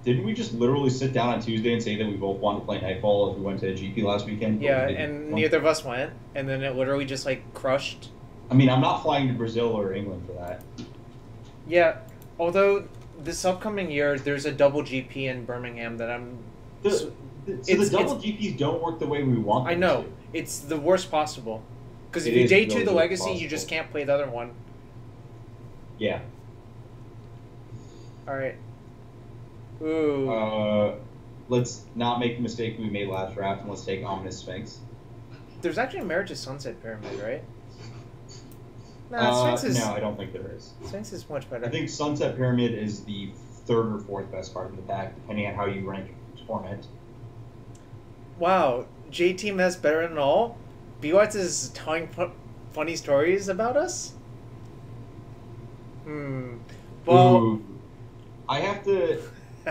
Didn't we just literally sit down on Tuesday and say that we both wanted to play Nightfall if we went to a GP last weekend? Yeah, and neither of us went, and then it literally just, like, crushed. I mean, I'm not flying to Brazil or England for that. Yeah, although this upcoming year, there's a double GP in Birmingham that I'm... the double GPs don't work the way we want them I know. to. It's the worst possible. Because if you day 2 the Legacy, you just can't play the other one. Yeah. Alright. Ooh. Let's not make the mistake we made last draft, and let's take Ominous Sphinx. There's actually a merit to Sunset Pyramid, right? Nah, Sphinx is... No, I don't think there is. Sphinx is much better. I think Sunset Pyramid is the 3rd or 4th best card in the pack, depending on how you rank Torment. Wow, J-Team has better than all? BWatts is telling funny stories about us? Well... Ooh. I have to...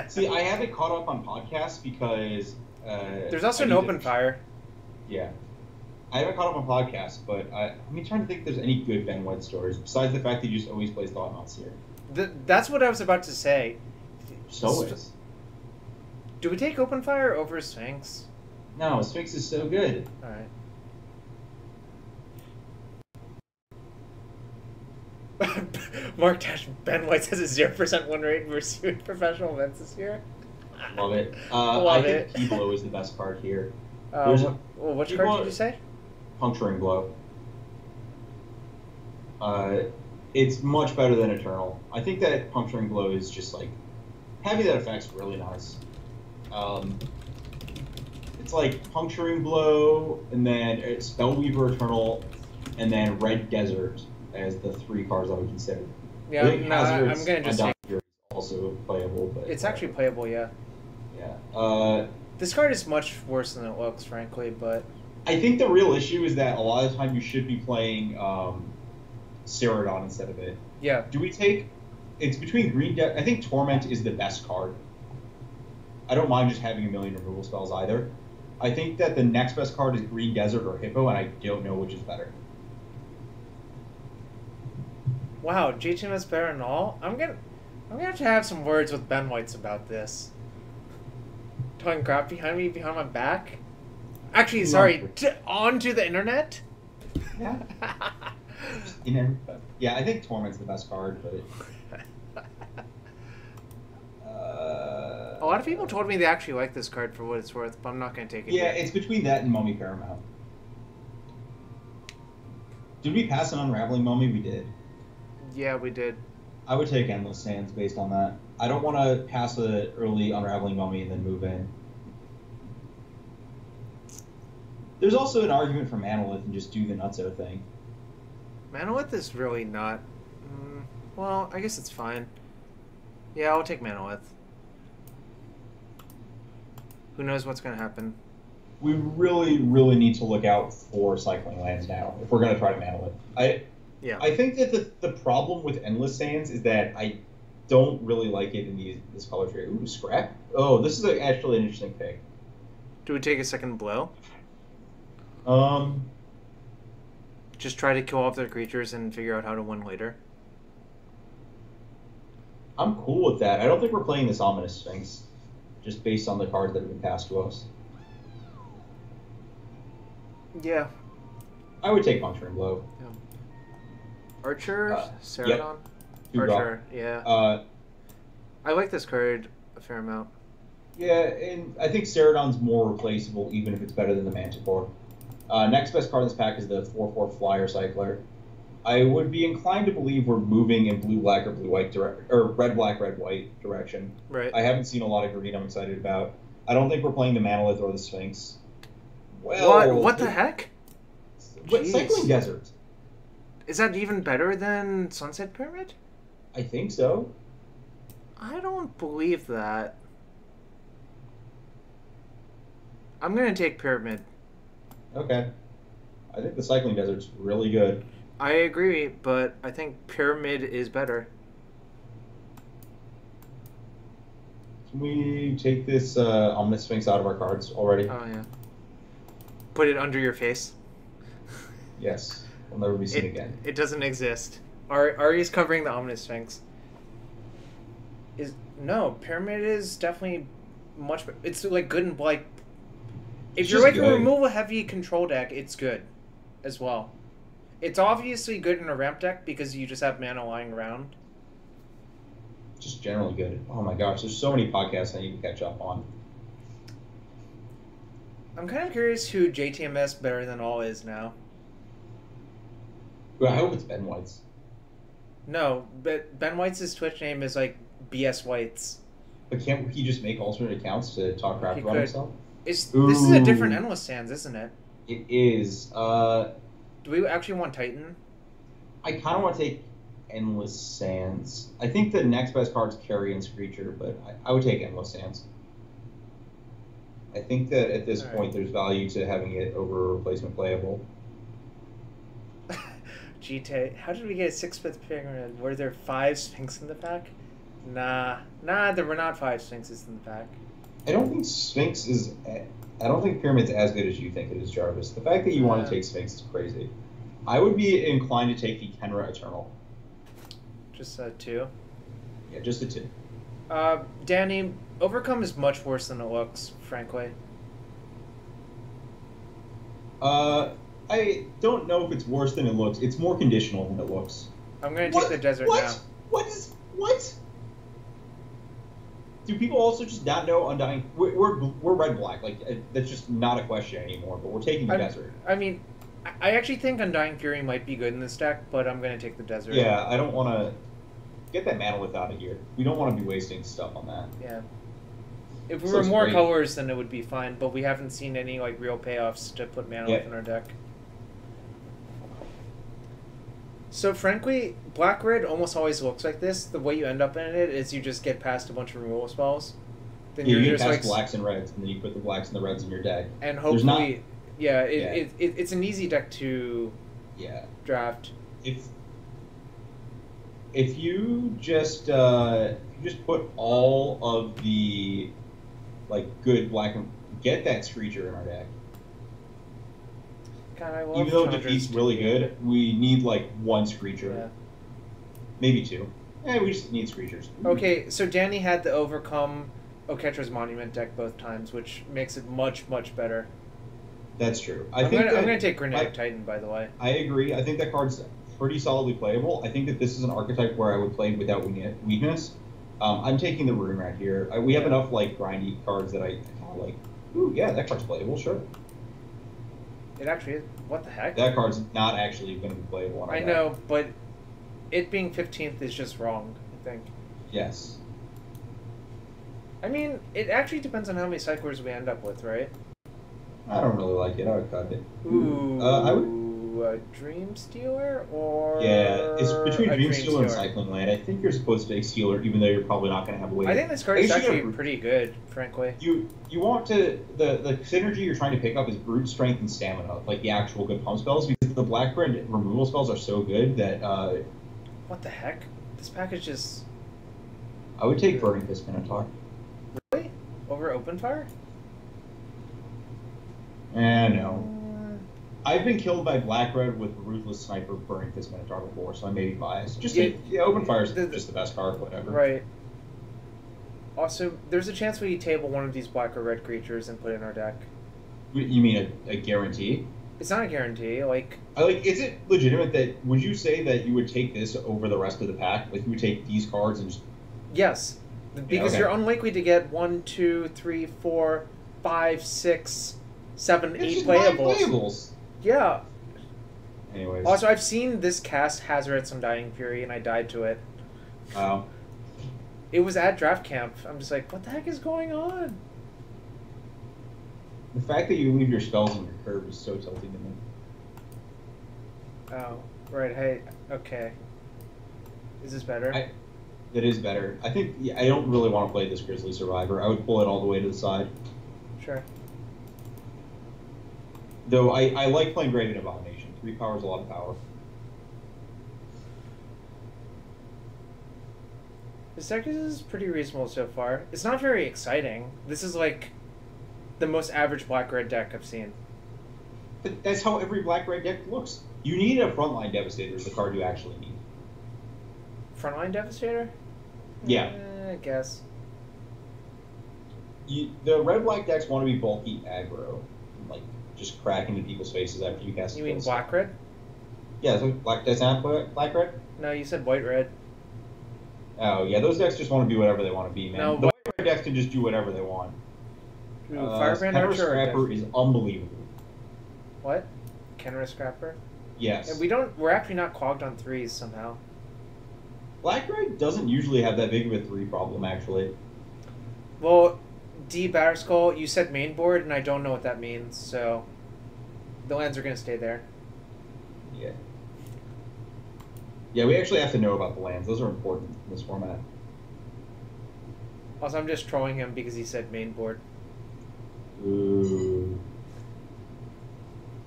See, I haven't caught up on podcasts because... there's also an open fire. Yeah. I haven't caught up on podcasts, but I'm trying to think if there's any good Ben White stories, besides the fact that he just always plays Thought-Knots here. That's what I was about to say. So is. Do we take open fire over Sphinx? No, Sphinx is so good. Alright. Mark Dash, Ben White has a 0% win rate versus professional events this year. Love it. Love I think Key-Blow is the best card here. Which card did you say? Puncturing Blow. It's much better than Eternal. I think that Puncturing Blow is just like... having that effect's really nice. It's like Puncturing Blow, and then Spellweaver Eternal, and then Red Desert as the 3 cards I would consider. Yeah, I'm gonna just say is also playable, but it's actually playable. Yeah. Yeah. This card is much worse than it looks, frankly, but I think the real issue is that a lot of the time you should be playing Ceradon instead of it. Yeah. Do we take... It's between Green... I think Torment is the best card. I don't mind just having a million removal spells either. I think that the next best card is Green Desert or Hippo, and I don't know which is better. Wow, GTM is better than all? I'm gonna have to have some words with Ben Whites about this. Talking crap behind me, behind my back? Actually, sorry, onto the internet? Yeah. Yeah, I think Torment's the best card, but... A lot of people told me they actually like this card for what it's worth, but I'm not going to take it Yeah, yet. it's between that and Mummy Paramount. Did we pass an Unraveling Mummy? We did. Yeah, we did. I would take Endless Sands based on that. I don't want to pass an early Unraveling Mummy and then move in. There's also an argument for Manolith and just do the Nutso thing. Manolith is really not... well, I guess it's fine. Yeah, I'll take Manolith. Who knows what's going to happen? We really, really need to look out for cycling lands now if we're going to try to Manolith. I think that the problem with Endless Sands is that I don't really like it in this color tree. Ooh, Scrap? Oh, this is actually an interesting pick. Do we take a second blow? Um... Just try to kill off their creatures and figure out how to win later? I'm cool with that. I don't think we're playing this Ominous Sphinx, just based on the cards that have been passed to us. Yeah. I would take Puncturing Blow. Yeah. Archer? Ceradon? Yep. Archer, yeah. I like this card a fair amount. Yeah, and I think Ceradon's more replaceable, even if it's better than the Manticore. Next best card in this pack is the 4/4 Flyer Cycler. I would be inclined to believe we're moving in blue-black or blue-white or red-black, red-white direction. Right. I haven't seen a lot of green I'm excited about. I don't think we're playing the Manolith or the Sphinx. Well, what the heck? What, Cycling Desert? Is that even better than Sunset Pyramid? I think so. I don't believe that. I'm going to take Pyramid. Okay. I think the Cycling Desert's really good. I agree, but I think Pyramid is better. Can we take this Ominous Sphinx out of our cards already? Oh, yeah. Put it under your face. Yes. We'll never be seen again. It doesn't exist. Ari's covering the Ominous Sphinx. No, Pyramid is definitely much better. It's like good and like... If you're like a removal-heavy control deck, it's good as well. It's obviously good in a ramp deck because you just have mana lying around. Just generally good. Oh my gosh, there's so many podcasts I need to catch up on. I'm kind of curious who JTMS Better Than All is now. Well, I hope it's Ben White's. No, but Ben White's Twitch name is like BS Whites. But can't he just make alternate accounts to talk crap about himself? This is a different Endless Sands, isn't it? It is. Do we actually want Titan? I kind of want to take Endless Sands. I think the next best card's Carrion Screecher, but I would take Endless Sands. I think that at this point there's value to having it over replacement playable. GTA, how did we get a 6th pyramid? Were there 5 Sphinx in the pack? Nah, there were not 5 Sphinxes in the pack. I don't think Sphinx is... I don't think Pyramid's as good as you think it is, Jarvis. The fact that you want to take Sphinx is crazy. I would be inclined to take the Kenra Eternal. Just 2? Yeah, just a 2. Danny, Overcome is much worse than it looks, frankly. I don't know if it's worse than it looks. It's more conditional than it looks. I'm going to take the desert now. What? Do people also just not know Undying? We're red-black. Like, that's just not a question anymore, but we're taking the desert. I mean, I actually think Undying Fury might be good in this deck, but I'm going to take the desert. Yeah, I don't want to... Get that Manolith out of here. We don't want to be wasting stuff on that. Yeah. If we were more colors, then it would be fine, but we haven't seen any like real payoffs to put Manolith in our deck. So frankly, black-red almost always looks like this. The way you end up in it is you just get past a bunch of removal spells. Then you get past blacks and reds, and then you put the blacks and the reds in your deck. And hopefully Yeah, Yeah. it's an easy deck to Yeah. draft. If you just put all of the like good black and get that Screecher in our deck. God, I love Even though Chandra's defeat's really good, we need like one Screecher. Yeah. Maybe two. Yeah, we just need Screechers. Okay, so Danny had the Overcome Oketra's Monument deck both times, which makes it much, much better. That's true. I'm gonna take Granitic Titan, by the way. I agree. I think that card's pretty solidly playable. I think that this is an archetype where I would play without weakness. I'm taking the Rune Rat here. We have enough like grindy cards that I kind of like. Ooh, yeah, that card's playable. Sure. It actually is. What the heck? That card's not actually going to be playable. I know, but it being 15th is just wrong, I think. Yes. I mean, it actually depends on how many cyclers we end up with, right? I don't really like it. I would cut it. Ooh, I would. A Dream Stealer or Yeah, it's between Dream Stealer and Stealer. Cycling Land. I think you're supposed to take Stealer, even though you're probably not going to have a way. I think this card is actually pretty good, frankly. You want to the synergy you're trying to pick up is brute strength and stamina, like the actual good pump spells, because the black red removal spells are so good that. What the heck? This package is. I would take Burning Fist Minotaur. Really? Over Open Fire? No. I've been killed by Black Red with Ruthless Sniper Burning Fist Minotaur before, so I may be biased. Just Open Fire is just the best card, whatever. Right. Also, there's a chance we table one of these black or red creatures and put it in our deck. You mean a guarantee? It's not a guarantee. Like, is it legitimate that would you say that you would take this over the rest of the pack? Like you would take these cards and just. Yes, because you're unlikely to get 1, 2, 3, 4, 5, 6, 7, 8 playables. Yeah. Anyways. Also, I've seen this cast Hazardous Undying Fury, and I died to it. Wow. It was at draft camp. I'm just like, what the heck is going on? The fact that you leave your spells in your curve is so tilting to me. Oh, right. Hey, okay. Is this better? It is better. I think I don't really want to play this Grizzly Survivor. I would pull it all the way to the side. Sure. Though I like playing Graven Abomination. 3 power is a lot of power. This deck is pretty reasonable so far. It's not very exciting. This is like the most average black-red deck I've seen. But that's how every black-red deck looks. You need a Frontline Devastator is the card you actually need. Frontline Devastator? Yeah. I guess. The red-black decks want to be bulky aggro. Like, just crack into people's faces after you cast. You mean black-red? Yeah, so that's not black-red? No, you said white-red. Oh, yeah, those decks just want to be whatever they want to be, man. No, the white-red decks can just do whatever they want. Firebrand Kenra Archer Scrapper is unbelievable. What? Kenra Scrapper? Yes. And we're actually not clogged on 3s somehow. Black-red doesn't usually have that big of a 3 problem, actually. Well, D. Batterskull, you said main board, and I don't know what that means, so the lands are going to stay there. Yeah. Yeah, we actually have to know about the lands. Those are important in this format. Also, I'm just trolling him because he said main board. Ooh.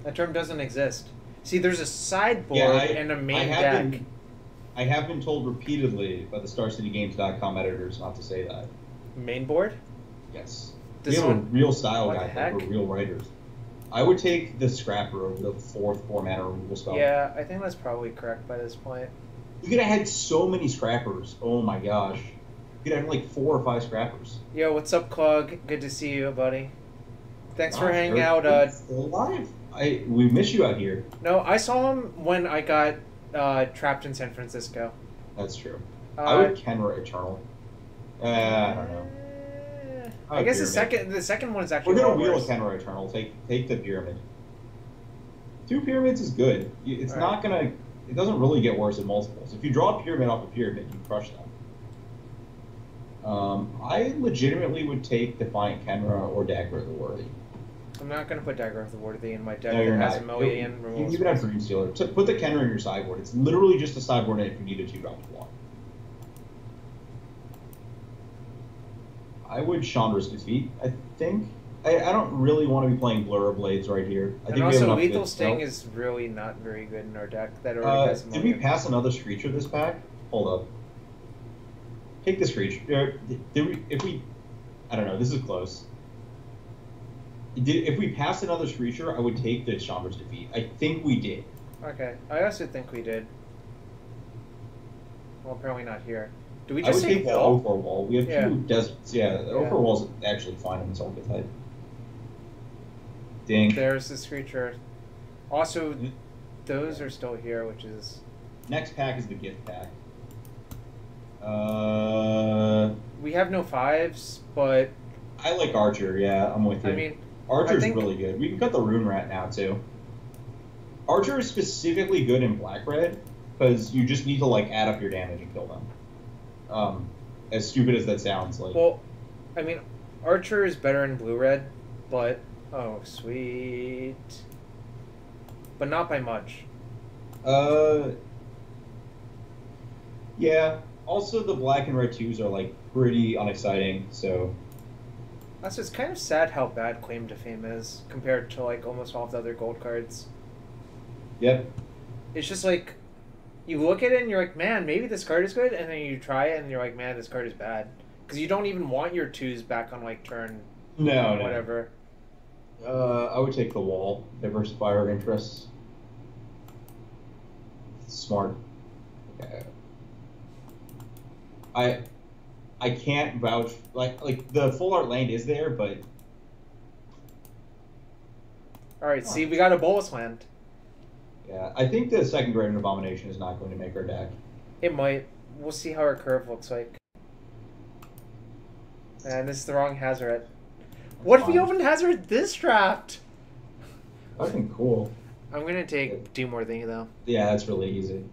That term doesn't exist. See, there's a sideboard and a main deck. I have been told repeatedly by the StarCityGames.com editors not to say that. Main board? Yes. We have a real style guide for real writers. I would take the Scrapper over the 4th 4-mana removal spell. Yeah, I think that's probably correct by this point. You could have had so many Scrappers. Oh my gosh. You could have like 4 or 5 Scrappers. Yo, what's up, Clug? Good to see you, buddy. Thanks for hanging out. Still alive. We miss you out here. No, I saw him when I got trapped in San Francisco. That's true. I would Kenra Eternal. I don't know. I guess the second one is actually. We're gonna wheel a Kenra Eternal. Take the Pyramid. 2 Pyramids is good. It's not gonna. It doesn't really get worse in multiples. If you draw a Pyramid off a Pyramid, you crush them. I legitimately would take Defiant Kenra or Dagger of the Worthy. I'm not going to put Dagger of the Worthy in my deck that has a million removals. You can have Dream Stealer. Put the Kenra in your sideboard. It's literally just a sideboard if you need a 2-drop to block. I would Chandra's Defeat, I think. I don't really want to be playing Blur Blades right here. I And think we have also, enough Lethal good Sting stuff. is really not very good in our deck. That already has Did we Amonkhet. pass another Screecher this pack? Hold up. Take the Screecher. If we, I don't know. This is close. If we passed another Screecher, I would take the Chandra's Defeat. I think we did. Okay, I also think we did. Well, apparently not here. Do we I just would take the wall? O4 wall. We have Yeah. two deserts. Yeah, the O4 wall's actually fine in this Amonkhet type. Ding. There's this creature. Also, those are still here, which is... Next pack is the gift pack. We have no 5s, but... I like Archer, yeah, I'm with you. I mean... Archer's really good. We can cut the Rune Rat now, too. Archer is specifically good in Black-Red, because you just need to, like, add up your damage and kill them. As stupid as that sounds, like... Well, I mean, Archer is better in Blue-Red, but... Oh, sweet. But not by much. Yeah. Also, the Black and Red 2s are, like, pretty unexciting, so... Also, it's kind of sad how bad Claim to Fame is, compared to, like, almost all the other gold cards. Yep. It's just, like... You look at it and you're like, man, maybe this card is good, and then you try it and you're like, man, this card is bad. Because you don't even want your 2s back on, like, turn... No, whatever. I would take the wall. Diversify our interests. Smart. I can't vouch like the full art land is there, but all right. See, we got a bolus land. Yeah, I think the second Graven Abomination is not going to make our deck. It might. We'll see how our curve looks like. And this is the wrong Hazoret. What if we opened Hazoret this draft? Fucking cool. I'm gonna do more than you though. Yeah, that's really easy.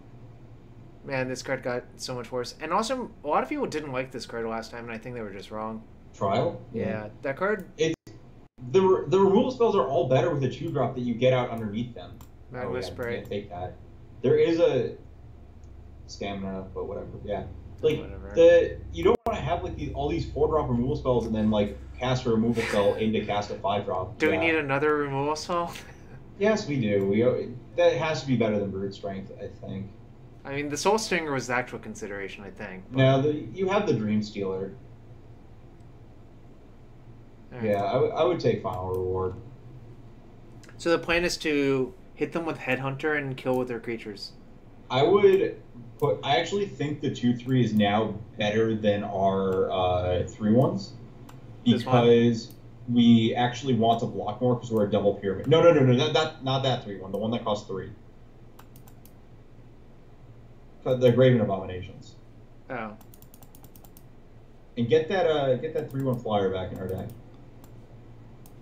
Man, this card got so much worse. And also, a lot of people didn't like this card last time, and I think they were just wrong. Trial? Yeah, that card... The removal spells are all better with a 2-drop that you get out underneath them. Mad Whisper. Yeah, take that. There is a... Stamina, but whatever. Yeah. Like, whatever. You don't want to have, like, all these 4-drop removal spells and then, like, cast a removal spell into cast a 5-drop. Do we need another removal spell? Yes, we do. That has to be better than Brute Strength, I think. I mean, the Soul Stinger was the actual consideration, I think. But... No, you have the Dream Stealer. Right. Yeah, I would take Final Reward. So the plan is to hit them with Headhunter and kill with their creatures. I actually think the 2/3 is now better than our 3/1s because we actually want to block more because we're a double pyramid. No, not that 3/1. The one that costs 3. The Graven Abominations. Oh. And get that 3/1 flyer back in our deck.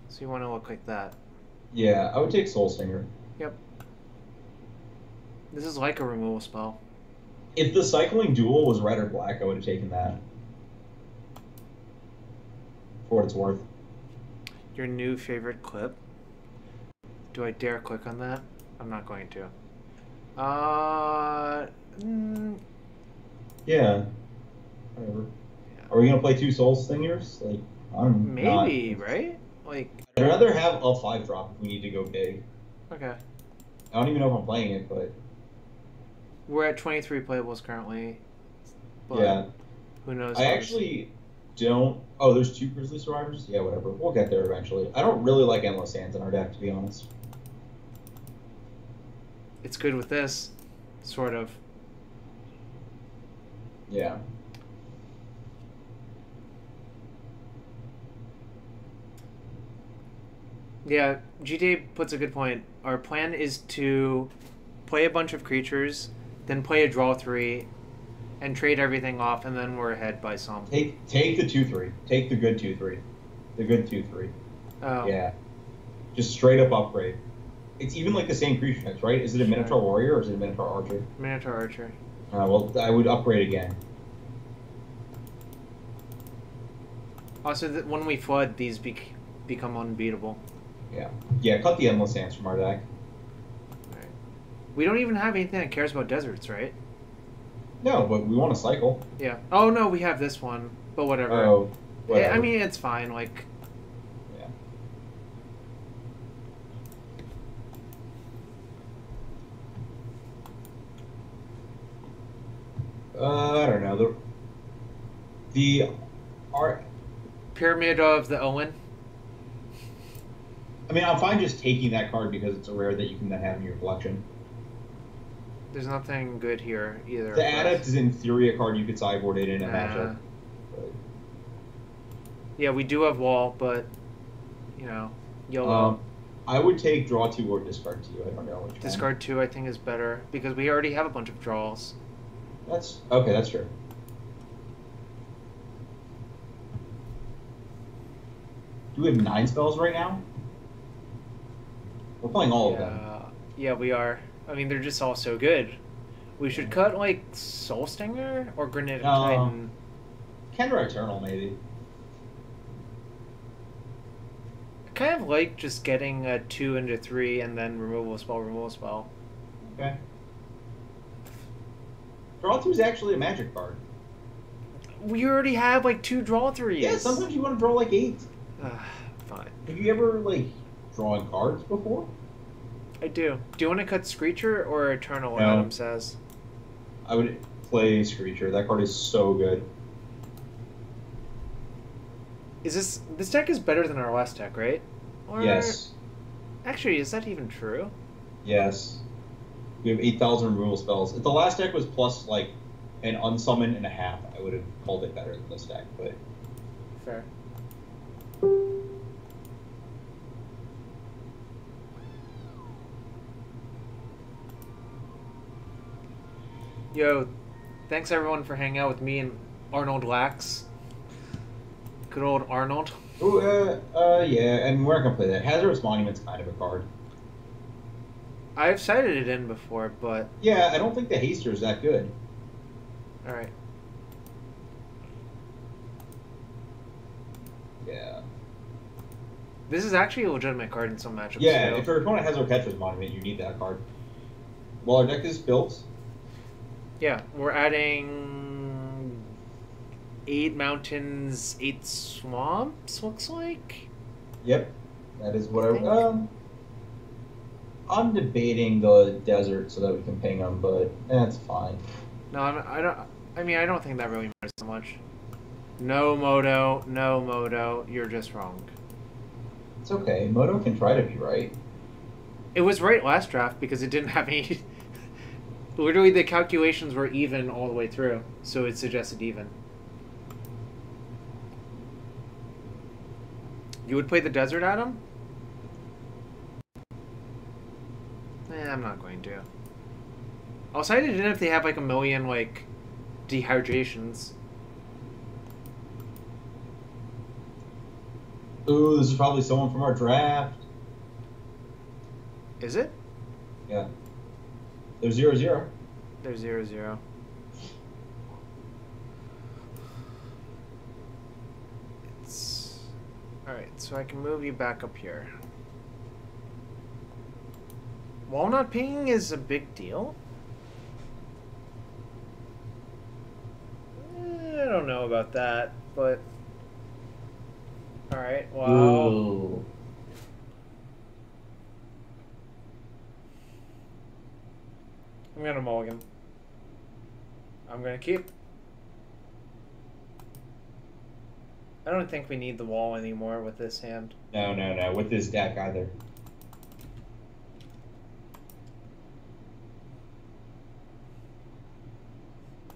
So you want to look like that? Yeah, I would take Soul Stinger. Yep. This is like a removal spell. If the Cycling Duel was red or black, I would have taken that. For what it's worth. Your new favorite clip? Do I dare click on that? I'm not going to. Yeah. Whatever. Yeah. Are we gonna play 2 Soul Stingers? Like, maybe, right? Like, I'd rather have a 5-drop if we need to go big. Okay. I don't even know if I'm playing it, but we're at 23 playables currently. But yeah. Who knows? I actually don't. Oh, there's 2 Grizzly Survivors. Yeah, whatever. We'll get there eventually. I don't really like Endless Hands in our deck, to be honest. It's good with this, sort of. Yeah. Yeah, GTA puts a good point. Our plan is to play a bunch of creatures, then play a draw 3, and trade everything off, and then we're ahead by some. Take the 2/3. Take the good 2/3. The good 2/3. Oh. Yeah. Just straight up upgrade. It's even like the same creature types, right? Is it a Minotaur Warrior or is it a Minotaur Archer? Minotaur Archer. Well, I would upgrade again. Also, when we flood, these become unbeatable. Yeah. Yeah, cut the Endless Sands from our deck. Right. We don't even have anything that cares about deserts, right? No, but we want to cycle. Yeah. Oh, no, we have this one, but whatever. Oh, whatever. I mean, it's fine, like... Yeah. The art. Pyramid of the Owen. I mean, I'm fine just taking that card because it's a rare that you can then have in your collection. There's nothing good here either. The Adept is in theory a card you could sideboard it in a matchup. But... Yeah, we do have wall, but you know, yellow. I would take draw 2 or discard 2. I don't know which Discard 2 I think is better because we already have a bunch of draws. That's okay. That's true. Do we have 9 spells right now? We're playing all of them. Yeah, we are. I mean, they're just all so good. We should cut like Soul Stinger or Granitic Titan. Kendra Eternal maybe. I kind of like just getting a 2 into 3 and then removal spell. Okay. Draw 2 is actually a magic card. We already have like 2 draw 3s. Yeah, sometimes you want to draw like 8. Fine. Have you ever like drawn cards before? I do. Do you want to cut Screecher or Eternal? No. Adam says. I would play Screecher. That card is so good. Is this deck is better than our last deck, right? Or... Yes. Actually, is that even true? Yes. We have 8,000 removal spells. If the last deck was plus like an unsummon and a half, I would have called it better than this deck, but fair. Yo, thanks everyone for hanging out with me and Arnold Lax. Good old Arnold. Ooh, yeah, and we're not gonna play that. Hazardous Monument's kind of a card. I've cited it in before, but... Yeah, I don't think the Haster is that good. Alright. Yeah. This is actually a legitimate card in some matchups. Yeah, too. if your opponent has Orchestra's Monument, you need that card. Well, our deck is built. Yeah, we're adding 8 mountains, 8 swamps, looks like? Yep. That is what I'm debating the desert so that we can ping them, but that's fine. No, I don't think that really matters so much. No Moto, you're just wrong. It's okay. Moto can try to be right. It was right last draft because it didn't have any... Literally, the calculations were even all the way through, so it suggested even. You would play the desert, Adam? I'm not going to. I'll cite it in if they have like a million, like, dehydrations. Ooh, this is probably someone from our draft. Is it? Yeah. They're 0-0. They're 0-0. It's... Alright, so I can move you back up here. Walnut pinging is a big deal? I don't know about that, but... Alright, wow. Ooh. I'm gonna mulligan. I'm gonna keep. I don't think we need the wall anymore with this hand. No. With this deck either.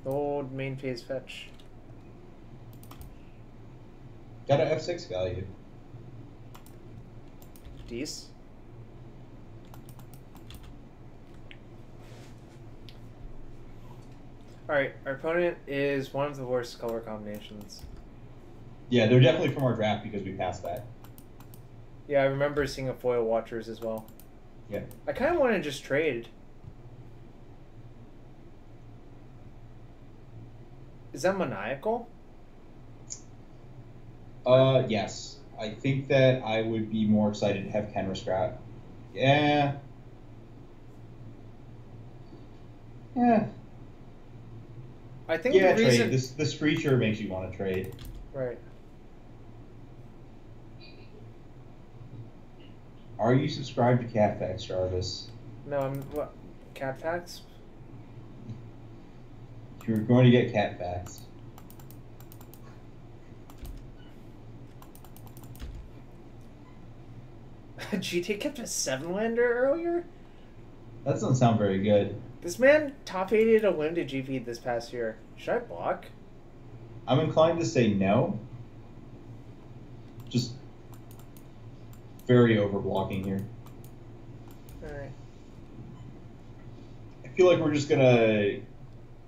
The old main phase fetch. Got an F6 value. Dece. Alright, our opponent is one of the worst color combinations. Yeah, they're definitely from our draft because we passed that. Yeah, I remember seeing a foil Watchers as well. Yeah. I kind of want to just trade. Is that maniacal? Yes. I think that I would be more excited to have Kenra scrap. Yeah. Yeah. I think yeah, the reason... trade. The Screecher makes you want to trade. Right. Are you subscribed to Catfax, Jarvis? No, I'm... What? Catfax? You're going to get Catfax. GT kept a 7-lander earlier? That doesn't sound very good. This man top 8'd a limited GP this past year. Should I block? I'm inclined to say no. Just very overblocking here. Alright. I feel like we're just gonna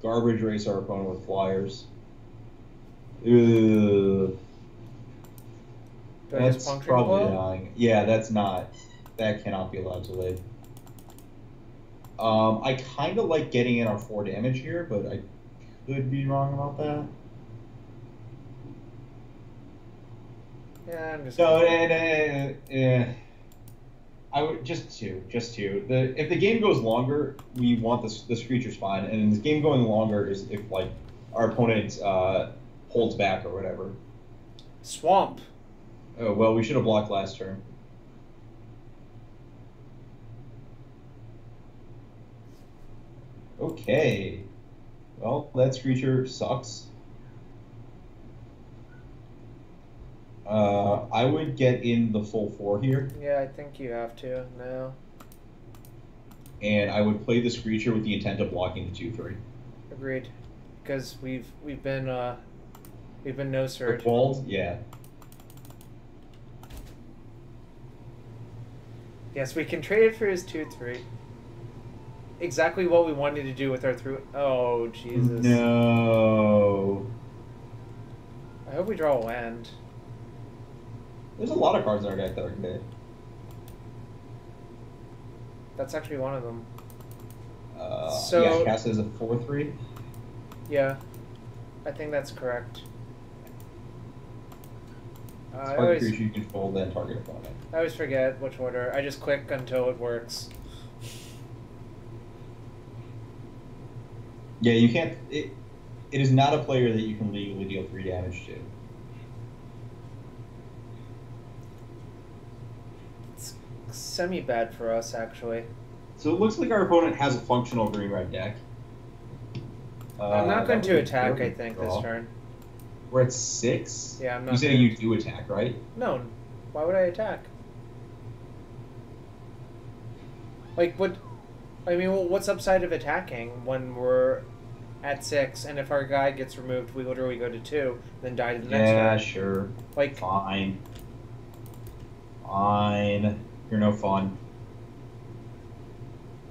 garbage race our opponent with flyers. Ugh. That's probably dying. Yeah, that's not. That cannot be allowed to live. I kind of like getting in our 4 damage here, but I could be wrong about that. Yeah, I'm just. No, I would just two. If the game goes longer, we want this creature's fine, and the game going longer is if like our opponent holds back or whatever. Swamp. Oh well, we should have blocked last turn. Okay. Well, that creature sucks. I would get in the full 4 here. Yeah, I think you have to now. And I would play this creature with the intent of blocking the 2/3. Agreed, because we've been no surge. Walled? Yeah. Yes, we can trade it for his 2/3. Exactly what we wanted to do with our through. Oh Jesus! No. I hope we draw a land. There's a lot of cards in our deck that are good. That's actually one of them. So yeah, cast as a 4/3. Yeah, I think that's correct. Target creature you control, then target opponent. I always forget which order. I just click until it works. Yeah, you can't. It is not a player that you can legally deal 3 damage to. It's semi-bad for us, actually. So it looks like our opponent has a functional green-red deck. I'm not going to attack, I think, this turn. We're at 6? Yeah, I'm not. You saying you do attack, right? No. Why would I attack? Like, what... I mean, well, what's upside of attacking when we're at 6, and if our guy gets removed, we literally go to 2, then die to the next one? Yeah, sure. Like... Fine. Fine. You're no fun.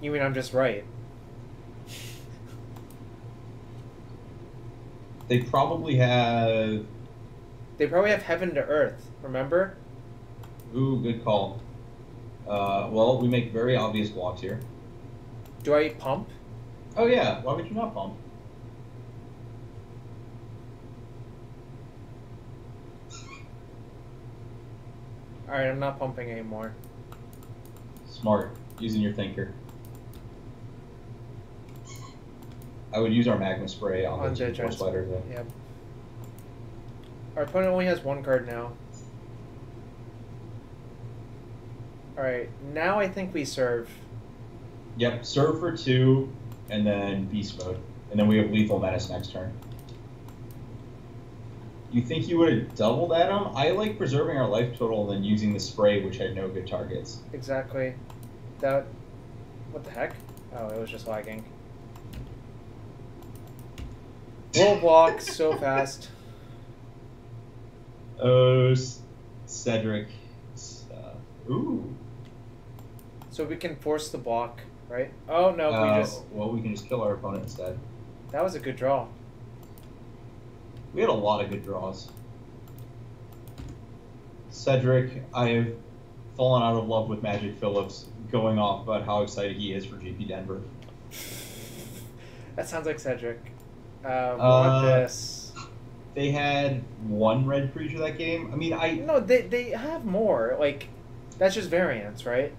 You mean I'm just right? They probably have... They probably have Heaven to Earth, remember? Ooh, good call. Well, we make very obvious blocks here. Do I pump? Oh yeah, why would you not pump? Alright, I'm not pumping anymore. Smart. Using your thinker. I would use our magma spray on the giant spider. Yep. Our opponent only has 1 card now. Alright, now I think we serve. Yep, serve for 2, and then beast mode. And then we have lethal menace next turn. You think you would have doubled at him? I like preserving our life total and then using the spray, which had no good targets. Exactly. That... What the heck? Oh, it was just lagging. Roll block so fast. Oh, Cedric. Ooh. So we can force the block, right? Oh, no, we just... Well, we can just kill our opponent instead. That was a good draw. We had a lot of good draws. Cedric, I have fallen out of love with Magic Phillips, going off about how excited he is for GP Denver. That sounds like Cedric. Want this. They had 1 red creature that game. I mean, No, they have more. Like, that's just variance, right?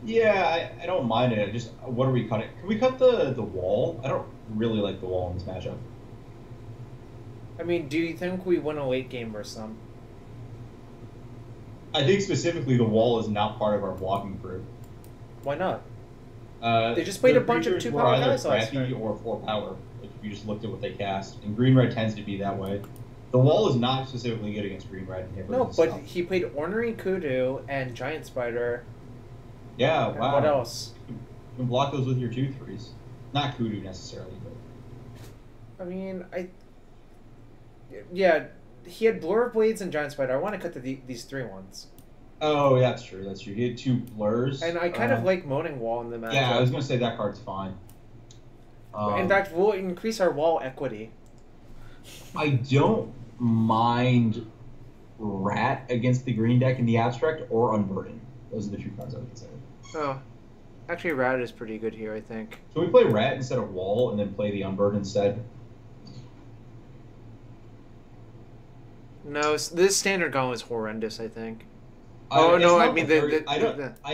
Yeah, I don't mind it. Just, what are we cutting? Can we cut the wall? I don't really like the wall in this matchup. I mean, do you think we win a late game versus them? I think specifically the wall is not part of our blocking group. Why not? They just played a bunch of 2-power guys last turn. Or 4 power. Like, if you just looked at what they cast. And green-red tends to be that way. The wall is not specifically good against green-red inhibitors. No, and but stuff. he played Ornery Kudu and Giant Spider. Yeah, And wow. what else? You can block those with your 2/3s. Not Kudu necessarily, but... I mean, Yeah, he had Blur of Blades and Giant Spider. I want to cut these 3 ones. Oh, yeah, that's true. That's true. He had 2 blurs. And I kind of like Moaning Wall in the matchup. Yeah, I was going to say that card's fine. In fact, we'll increase our wall equity. I don't mind Rat against the green deck in the abstract or Unburden. Those are the 2 cards I would consider. Oh. Actually, Rat is pretty good here, I think. Can we play Rat instead of Wall and then play the Unburden instead? No, this standard gauntlet is horrendous, I think. I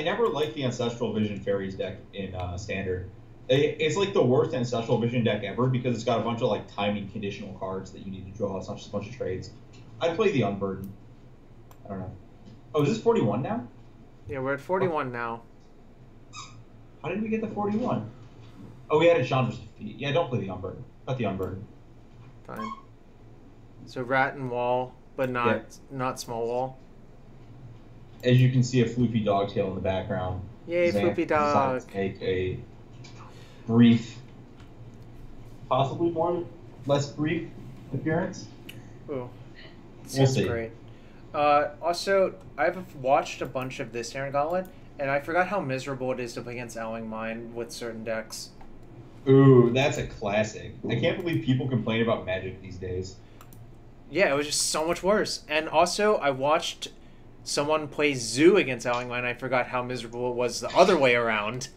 never liked the Ancestral Vision Fairies deck in Standard. It's like the worst Ancestral Vision deck ever because it's got a bunch of like timing conditional cards that you need to draw. It's not just a bunch of trades. I'd play the Unburden. I don't know. Oh, is this 41 now? Yeah, we're at 41 now. How did we get to 41? Oh, we added Chandra's Defeat. Yeah, don't play the Unburden. Cut the Unburden. Fine. So Rat and Wall, but not Small Wall. As you can see, a Floopy Dogtail in the background. Yay, Floopy Dog! Make a brief, possibly less brief appearance. Ooh, We'll see. Great. Also, I've watched a bunch of this Standard Gauntlet, and I forgot how miserable it is to play against Owling Mine with certain decks. Ooh, that's a classic. I can't believe people complain about Magic these days. Yeah, it was just so much worse. And also, I watched someone play Zoo against Owling Mine, and I forgot how miserable it was the other way around.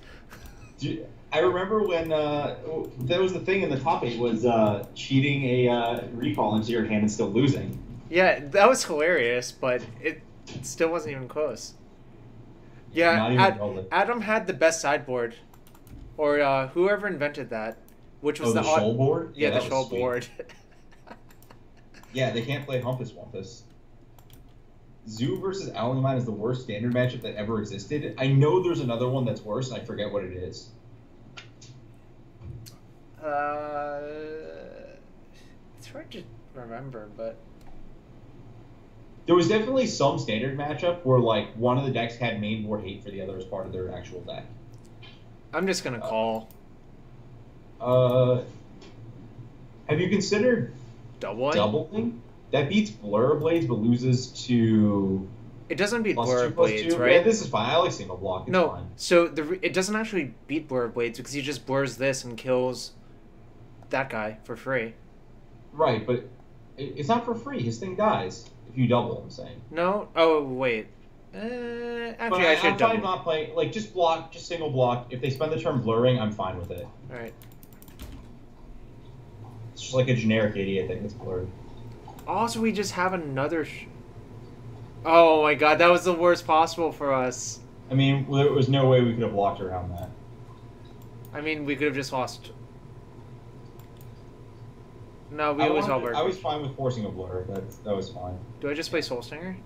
I remember when that was the thing in the top 8 was cheating a recall into your hand and still losing. Yeah, that was hilarious, but it still wasn't even close. Yeah, Adam had the best sideboard, or whoever invented that, which was the shoal board. Yeah, the shoal board. Yeah, they can't play Humpus Wumpus. Zoo versus Owling Mine is the worst standard matchup that ever existed. I know there's another one that's worse, and I forget what it is. It's hard to remember, but there was definitely some standard matchup where like one of the decks had main board hate for the other as part of their actual deck. I'm just gonna call. Have you considered doubling? That beats Blur Blades but loses to. It doesn't beat Blur Blades, right? Yeah, this is fine. I like single block. It's fine. So it doesn't actually beat Blur Blades because he just blurs this and kills that guy for free. Right, but it's not for free. His thing dies if you double. I'm saying. No. Oh wait. Actually, I should double. I'm fine not playing. Like just block, just single block. If they spend the turn blurring, I'm fine with it. All right. It's just like a generic idiot that gets blurred. Also, we just have another. Oh my god, that was the worst possible for us. I mean, there was no way we could have blocked around that. I mean, we could have just lost. No, I was fine with forcing a blur. That was fine. Do I just play Soul Stinger?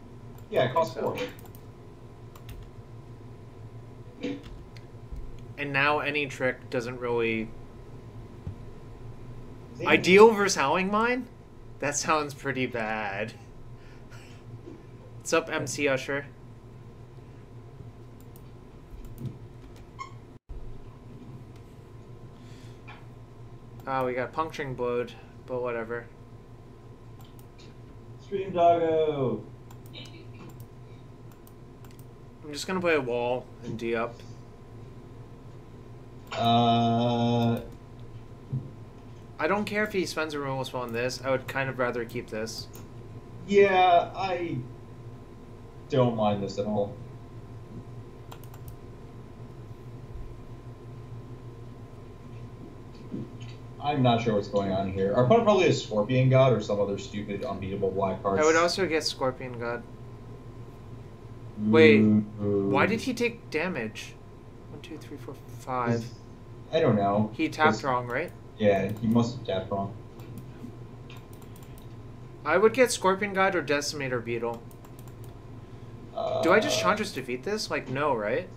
Yeah, it costs 4. And now any trick doesn't really. Ideal versus Howling Mine? That sounds pretty bad. What's up, MC Usher? Oh, we got Puncturing Blowed, but whatever. Stream Doggo! I'm just gonna play a wall and D up. I don't care if he spends a removal spell on this. I would kind of rather keep this. Yeah, I don't mind this at all. I'm not sure what's going on here. Our opponent probably has Scorpion God or some other stupid unbeatable black cards. I would also get Scorpion God. Wait, why did he take damage? 1, 2, 3, 4, 5. I don't know. He tapped wrong, right? Yeah, he must have tapped wrong. I would get Scorpion God or Decimator Beetle. Do I just Chandra's defeat this? Like, no, right?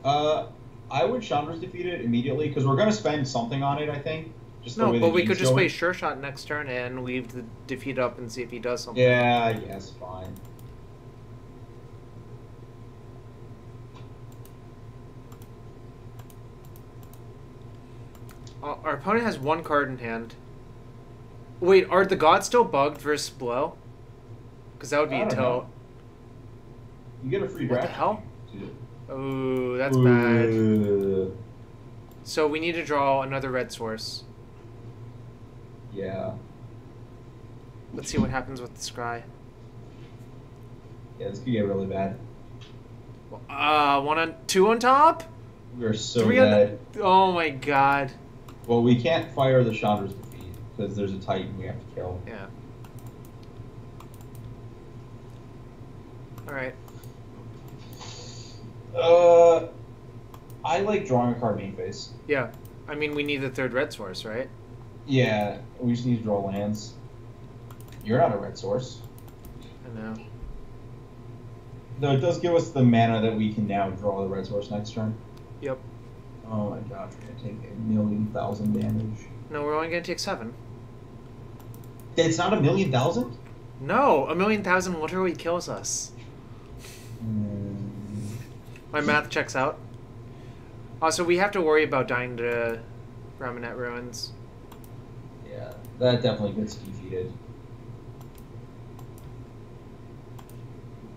I would Chandra's defeat it immediately because we're going to spend something on it, I think. Just the No, way but the we could game's just play going. Sure Shot next turn and leave the defeat up and see if he does something. Yeah, I guess, fine. Our opponent has one card in hand. Wait, are the gods still bugged versus blow? Because that would be I a don't tilt. know. You get a free What draft. the hell? Too. Oh, that's bad. Ooh. So we need to draw another red source. Yeah. Let's see what happens with the scry. Yeah, this could get really bad. Two on top? We're so Three bad. Oh my god. Well, we can't fire the Chandra's defeat because there's a Titan we have to kill. Yeah. Alright. I like drawing a card main phase. Yeah. I mean, we need the third red source, right? Yeah, we just need to draw lands. You're not a red source. I know. Though it does give us the mana that we can now draw the red source next turn. Yep. Oh my gosh, we're gonna take 1,000,000 damage. No, we're only gonna take 7. It's not 1,000,000? No, 1,000,000 literally kills us. My math checks out. Also, we have to worry about dying to Ramonette Ruins. Yeah, that definitely gets defeated.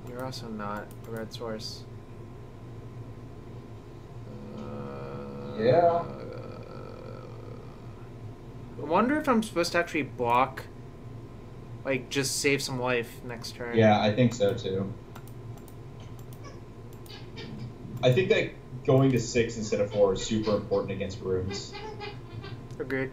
You're also not a red source. Yeah. I wonder if I'm supposed to actually block, like, just save some life next turn. Yeah, I think so too. I think that going to 6 instead of 4 is super important against runes. Agreed.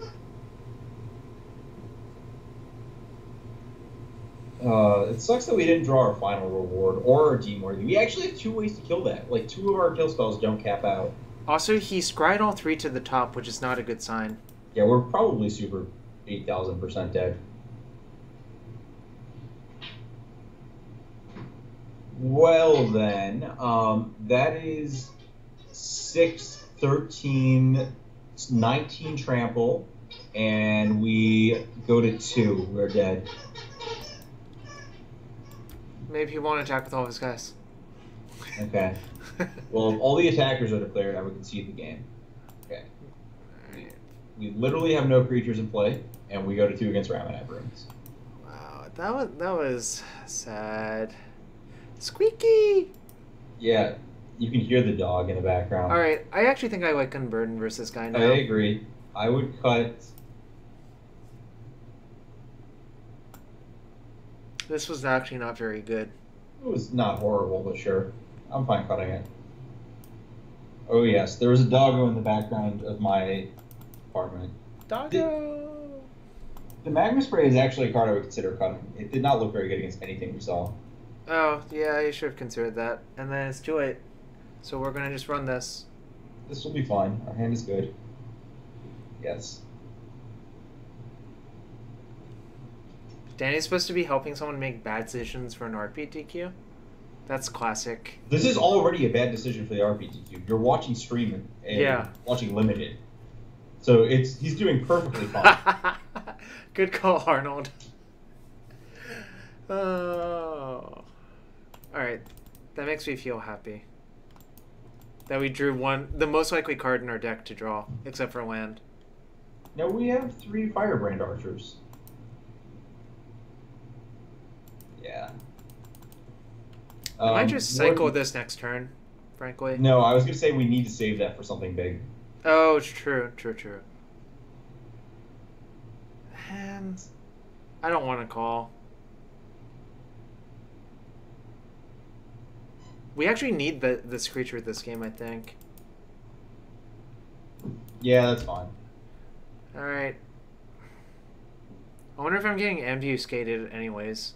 It sucks that we didn't draw our final reward or our Deem Worthy. We actually have 2 ways to kill that. Like, 2 of our kill spells don't cap out. Also, he scryed all 3 to the top, which is not a good sign. Yeah, we're probably super 8,000% dead. Well then, that is 6, 13, 19 trample, and we go to 2. We're dead. Maybe he won't attack with all of his guys. Okay. Well, if all the attackers are declared, I would concede the game. Okay. We literally have no creatures in play, and we go to 2 against Ramonette Ruins. Wow, that was sad. Squeaky! Yeah, you can hear the dog in the background. Alright, I actually think I like Unburden versus this guy now. I agree. I would cut... This was actually not very good. It was not horrible, but sure. I'm fine cutting it. Oh yes, there was a doggo in the background of my apartment. Doggo! The Magma Spray is actually a card I would consider cutting. It did not look very good against anything we saw. Oh, yeah, you should have considered that. And then it's too late. So we're gonna just run this. This will be fine. Our hand is good. Yes. Danny's supposed to be helping someone make bad decisions for an RPTQ? That's classic. This is already a bad decision for the RPTQ. You're watching stream and Yeah. watching limited. So he's doing perfectly fine. Good call, Arnold. Oh. Alright. That makes me feel happy. That we drew the most likely card in our deck to draw, except for land. Now we have 3 Firebrand Archers. Yeah. I might just cycle this next turn, frankly. No, I was going to say we need to save that for something big. Oh, it's true. And I don't want to call. We actually need this creature this game, I think. Yeah, that's fine. Alright. I wonder if I'm getting ambuscated anyways.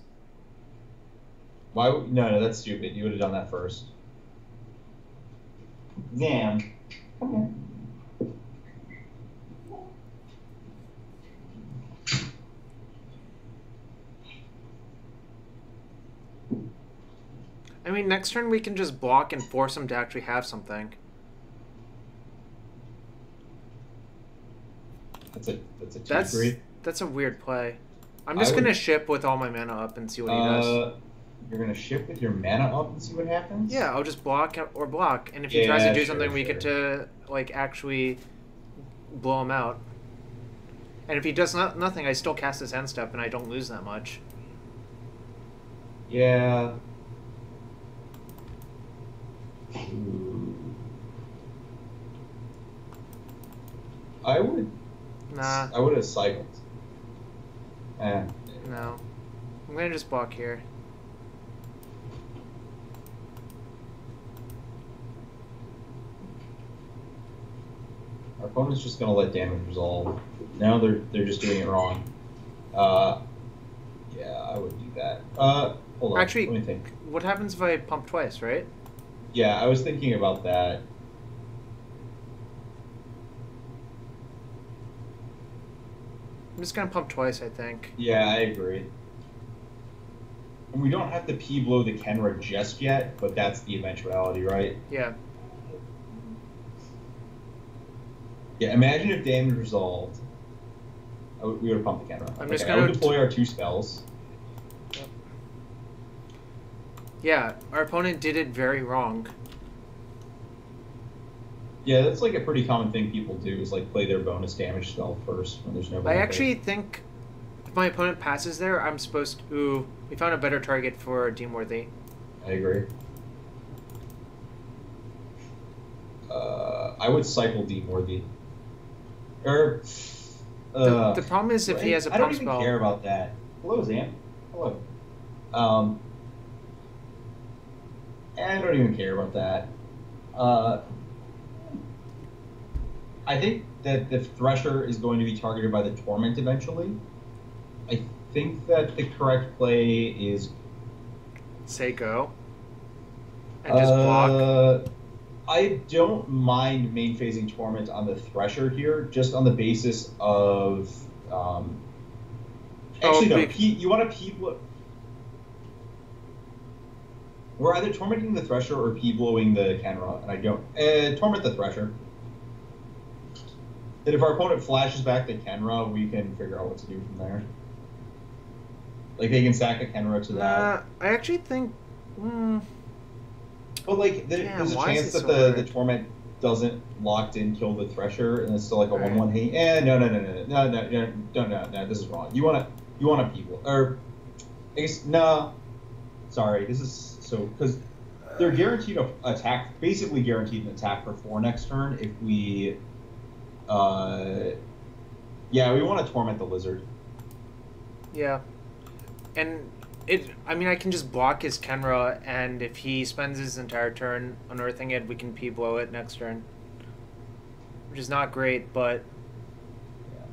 Why? No, that's stupid. You would have done that first. Damn. Come here. I mean, next turn we can just block and force him to actually have something. That's a 2 That's 3. that's a weird play. I'm just gonna ship with all my mana up and see what he does. You're gonna ship with your mana up and see what happens. Yeah, I'll just block or block, and if he tries to do something, we get to like actually blow him out. And if he does nothing, I still cast his end step, and I don't lose that much. Yeah. I would. Nah. I would have cycled. No. I'm gonna just block here. Our opponent's just gonna let damage resolve. Now they're just doing it wrong. Yeah, I would do that. Hold on. Actually, let me think. What happens if I pump twice, right? Yeah, I was thinking about that. I'm just gonna pump twice, I think. Yeah, I agree. And we don't have to P-blow the Kenra just yet, but that's the eventuality, right? Yeah. Yeah, imagine if damage resolved. We would have pumped the Kenra. I'm just gonna I would deploy our 2 spells. Yep. Yeah, our opponent did it very wrong. Yeah, that's like a pretty common thing people do is like play their bonus damage spell first when there's no benefit. I actually think if my opponent passes there, I'm supposed to... Ooh, we found a better target for Deemworthy. I agree. I would cycle Deemworthy. The problem is if he has a pump spell... I don't even care about that. Hello, Zam. Hello. I don't even care about that. I think that the Thresher is going to be targeted by the Torment eventually. I think that the correct play is... Say go. And just block. I don't mind main phasing Torment on the Thresher here, just on the basis of... actually, no. You want to P-blow... We're either Tormenting the Thresher or P-blowing the Kenra, and I don't... Torment the Thresher. And if our opponent flashes back the Kenra, we can figure out what to do from there. Like, they can sack a Kenra to that. I actually think... But, like, there's a chance that the Torment doesn't locked in kill the Thresher, and it's still like a 1-1 hate. No, this is wrong. You want to people... Or, I guess, no. Sorry, this is... So, because they're guaranteed an attack, basically guaranteed an attack for 4 next turn if we... yeah, we want to Torment the Lizard. Yeah. And I mean, I can just block his Kenra, and if he spends his entire turn unearthing it, we can P-blow it next turn. Which is not great, but... Yeah.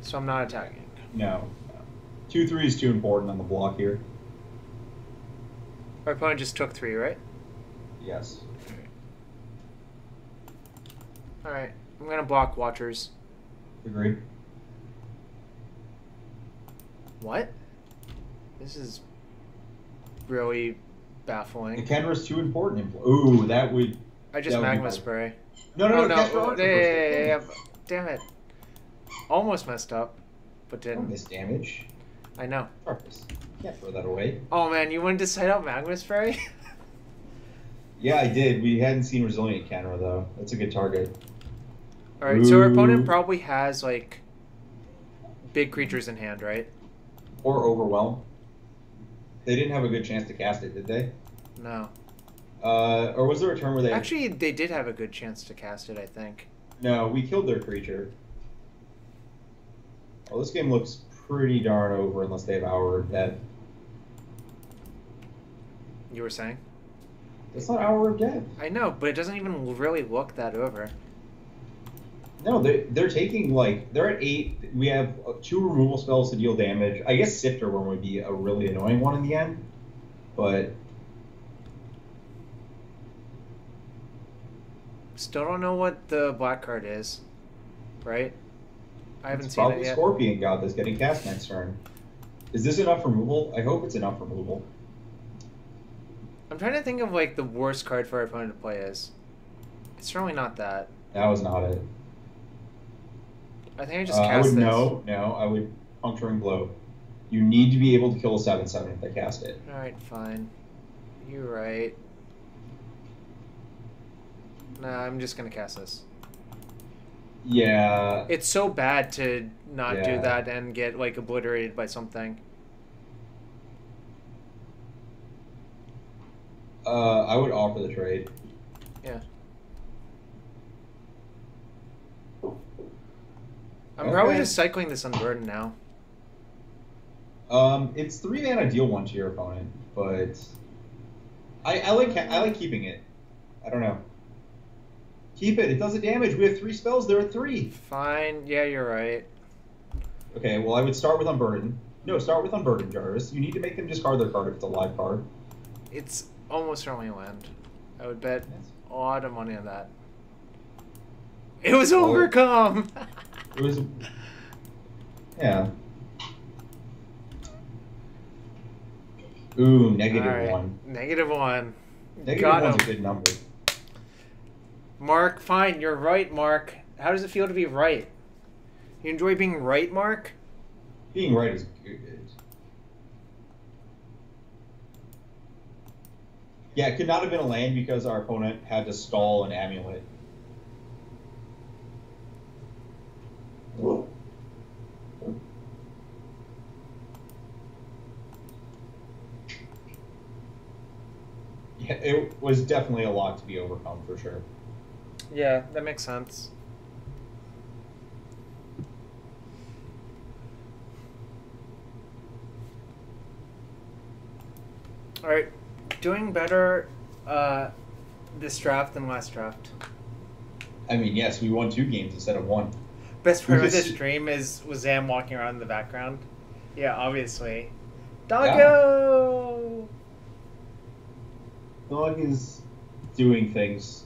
So I'm not attacking. No. 2-3 is too important on the block here. Our opponent just took 3, right? Yes. Alright. I'm gonna block Watchers. Agreed. What? This is really baffling. The Kenra's too important. Ooh, that would... I just Magma Spray. No. Yeah. Damn it. Almost messed up, but didn't. Don't miss damage. I know. Purpose. Can't throw that away. Oh man, you wanted to side out Magma Spray? Yeah, I did. We hadn't seen Resilient Kenra, though. That's a good target. Alright, so our opponent probably has, like, big creatures in hand, right? Or Overwhelm. They didn't have a good chance to cast it, did they? No. Or was there a turn where they... Actually, they did have a good chance to cast it, I think. No, we killed their creature. Well, this game looks pretty darn over unless they have Hour of Death. You were saying? It's not Hour of Death. I know, but it doesn't even really look that over. No, they're taking, like, they're at 8. We have 2 removal spells to deal damage. I guess Sifter Worm would be a really annoying one in the end, but... Still don't know what the black card is, right? I haven't it's seen it probably yet. Scorpion God that's getting cast next turn. Is this enough removal? I hope it's enough removal. I'm trying to think of, like, the worst card for our opponent to play is. It's certainly not that. That was not it. I think I just I cast would this. no. I would puncturing blow. You need to be able to kill a 7/7 if they cast it. All right, fine. You're right. Nah, I'm just gonna cast this. Yeah. It's so bad to not do Yeah. that and get like obliterated by something. I would offer the trade. Yeah. I'm probably just cycling this unburdened now. It's 3 mana, deal 1 to your opponent, but I like keeping it. I don't know. Keep it. It does the damage. We have 3 spells. There are 3. Fine. Yeah, you're right. Okay. Well, I would start with Unburden. No, start with Unburden, Jarvis. You need to make them discard their card if it's a live card. It's almost certainly a land. I would bet a lot of money on that. It was overcome. It was. Yeah. Ooh, -1. -1. -1's a good number. Mark, fine, you're right, Mark. How does it feel to be right? You enjoy being right, Mark? Being right is good. Yeah, it could not have been a land because our opponent had to stall an amulet. Yeah, it was definitely a lot to be overcome for sure. Yeah, that makes sense. Alright, doing better this draft than last draft. I mean, yes, we won 2 games instead of 1. Best part of this stream was Zam walking around in the background. Yeah, obviously. Doggo! Yeah. Dog is doing things.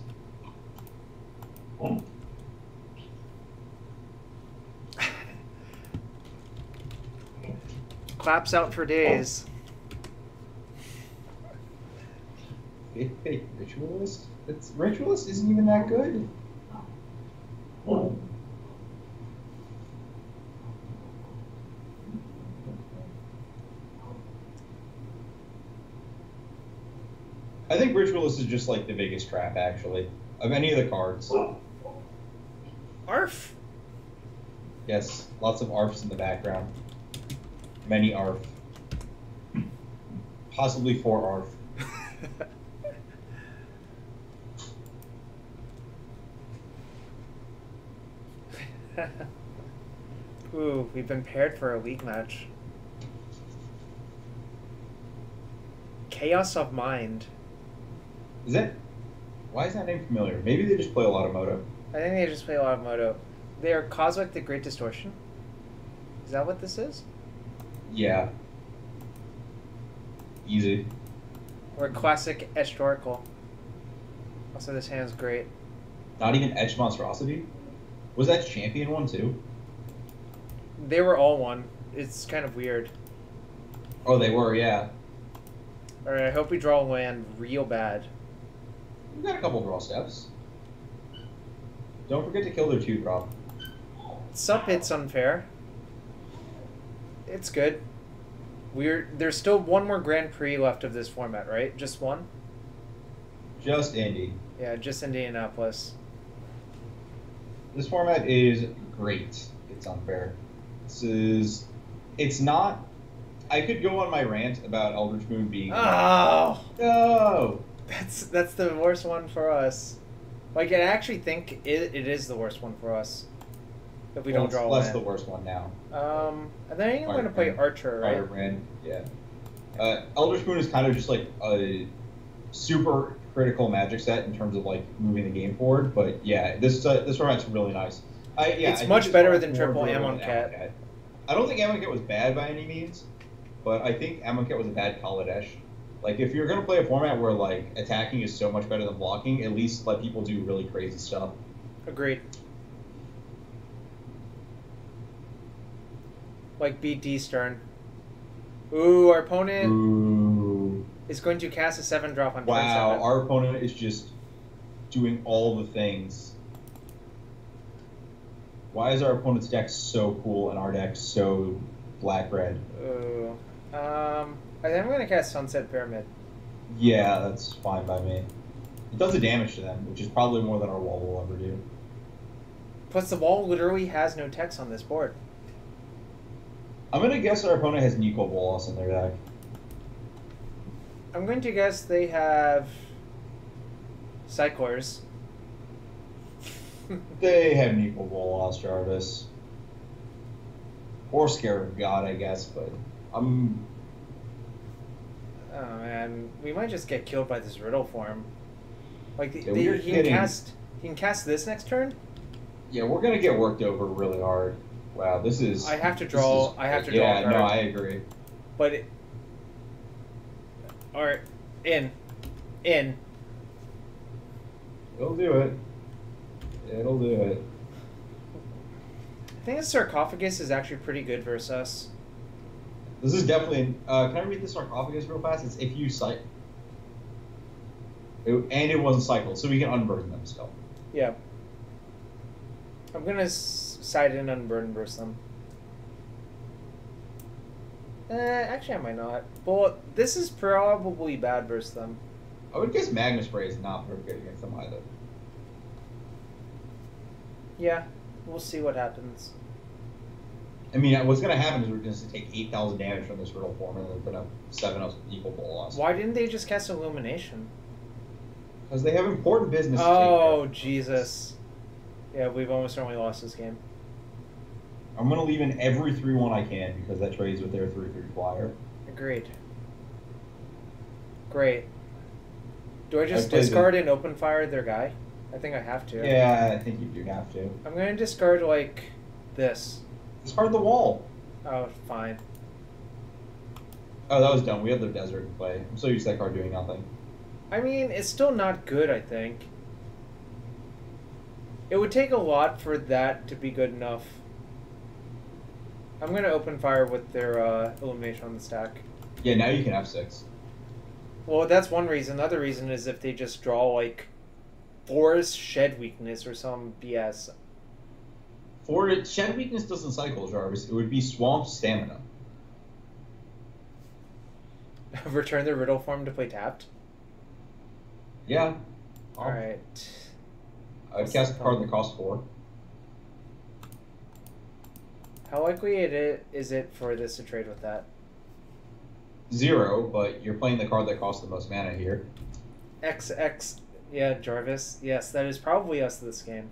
Claps out for days. Hey, Ritualist? Ritualist isn't even that good. I think Ritualist is just like the biggest trap, actually, of any of the cards. Arf! Yes, lots of ARFs in the background. Many ARF. Possibly 4 ARF. Ooh, we've been paired for a league match. Chaos of Mind. Is that... Why is that name familiar? Maybe they just play a lot of Moto. I think they just play a lot of Moto. They are Cosmic the Great Distortion. Is that what this is? Yeah. Easy. Or Classic Historical. Also, this hand is great. Not even Etched Monstrosity? Was that Champion one too? They were all one. It's kind of weird. Oh, they were, yeah. Alright, I hope we draw a land real bad. We've got a couple draw steps. Don't forget to kill their 2-drop. Sup, it's unfair. It's good. There's still one more Grand Prix left of this format, right? Just one? Just Indy. Yeah, just Indianapolis. This format is great. It's unfair. It's not... I could go on my rant about Eldritch Moon being... Oh! No! That's the worst one for us. Like, I actually think it is the worst one for us. If we don't draw a land. That's the worst one now. And then I'm going to play Archer, right? Firebrand, yeah. Eldritch Moon is kind of just like a super critical Magic set in terms of like moving the game forward. But yeah, this format's really nice. It's much better than triple Amonkhet. I don't think Amonkhet was bad by any means, but I think Amonkhet was a bad Kaladesh. Like, if you're going to play a format where, like, attacking is so much better than blocking, at least let people do really crazy stuff. Agreed. Like, beat D-Stern. Ooh, our opponent is going to cast a 7-drop on turn 7. Wow, our opponent is just doing all the things. Why is our opponent's deck so cool and our deck so black-red? Ooh. I think I'm going to cast Sunset Pyramid. Yeah, that's fine by me. It does the damage to them, which is probably more than our wall will ever do. Plus, the wall literally has no text on this board. I'm going to guess our opponent has Nico Bolas in their deck. I'm going to guess they have Cyclers. They have Nico Bolas, Jarvis. Or Scarab God, I guess, but I'm... Oh, man. We might just get killed by this Riddle form. Like, Yeah, he can cast this next turn? Yeah, we're going to get worked over really hard. Wow, this is... I have to draw... I have to draw Yeah, a card. no, I agree. But... Alright. In. It'll do it. It'll do it. I think the Sarcophagus is actually pretty good versus us. This is definitely... can I read the Sarcophagus real fast? It's if you cycle... And it wasn't cycled, so we can unburden them still. Yeah. I'm gonna side in unburden versus them. Actually, I might not. Well, this is probably bad versus them. I would guess Magma Spray is not very good against them either. Yeah, we'll see what happens. I mean, what's going to happen is we're going to take 8,000 damage from this Riddle form, and then put up 7 of equal Bolas. Why didn't they just cast Illumination? Because they have important business to take Oh, care of. Jesus. Yeah, we've almost certainly lost this game. I'm going to leave in every 3-1 I can, because that trades with their 3-3 flyer. Agreed. Great. Do I just discard and open fire their guy? I think I have to. Yeah, I think you do have to. I'm going to discard, like, this. Discard the wall. Oh, fine. Oh, that was dumb. We have the desert in play. I'm so used to that card doing nothing. I mean, it's still not good, I think. It would take a lot for that to be good enough. I'm going to open fire with their Illumination on the stack. Yeah, now you can have 6. Well, that's one reason. Another reason is if they just draw, like, Forest Shed Weakness or some BS. Shed Weakness doesn't cycle, Jarvis. It would be Swamp Stamina. Return the Riddle form to play tapped? Yeah. Alright. I'd cast a card that costs 4. How likely is it for this to trade with that? 0, but you're playing the card that costs the most mana here. XX. Yeah, Jarvis. Yes, that is probably us this game.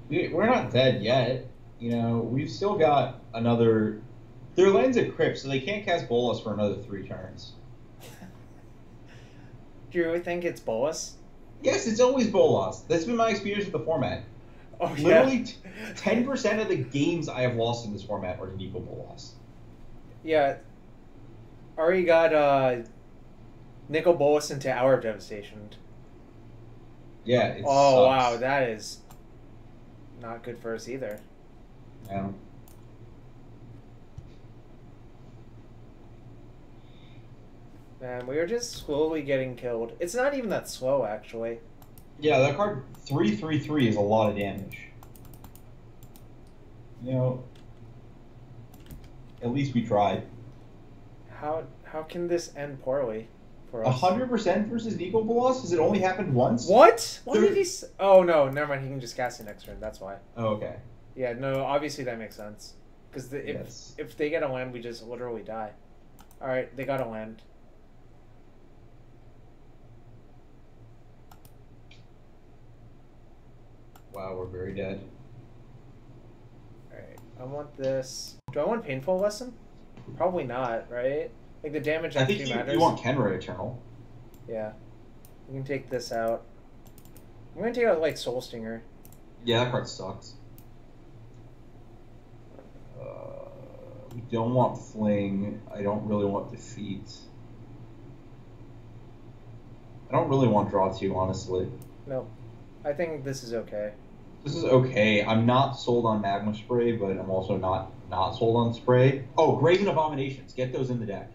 We're not dead yet. You know, we've still got another... Their land's a crypt, so they can't cast Bolas for another 3 turns. Do you really think it's Bolas? Yes, it's always Bolas. That's been my experience with the format. Oh, Literally, 10% of the games I have lost in this format are to Nico Bolas. Yeah. Ari got Nicol Bolas into Hour of Devastation. Yeah, it Oh, sucks. wow, that is not good for us either. Yeah. Man, we are just slowly getting killed. It's not even that slow, actually. Yeah, that card 3/3/3 is a lot of damage. You know, at least we tried. How can this end poorly for us? 100% versus Nico Bolas? Has it only happened once? What? Why did he? Oh no, never mind. He can just cast it next turn. That's why. Oh, okay. Yeah, no. Obviously that makes sense. Because Yes. if they get a land, we just literally die. All right, they got a land. Wow, we're very dead. Alright, I want this. Do I want Painful Lesson? Probably not, right? Like, the damage I actually think matters. you want Kenra Eternal. Yeah. We can take this out. I'm gonna take out, like, Soul Stinger. Yeah, that card sucks. We don't want Fling. I don't really want Defeat. I don't really want Draw 2, honestly. Nope. I think this is okay. This is okay. I'm not sold on Magma Spray, but I'm also not sold on Spray. Oh, Graven Abominations. Get those in the deck.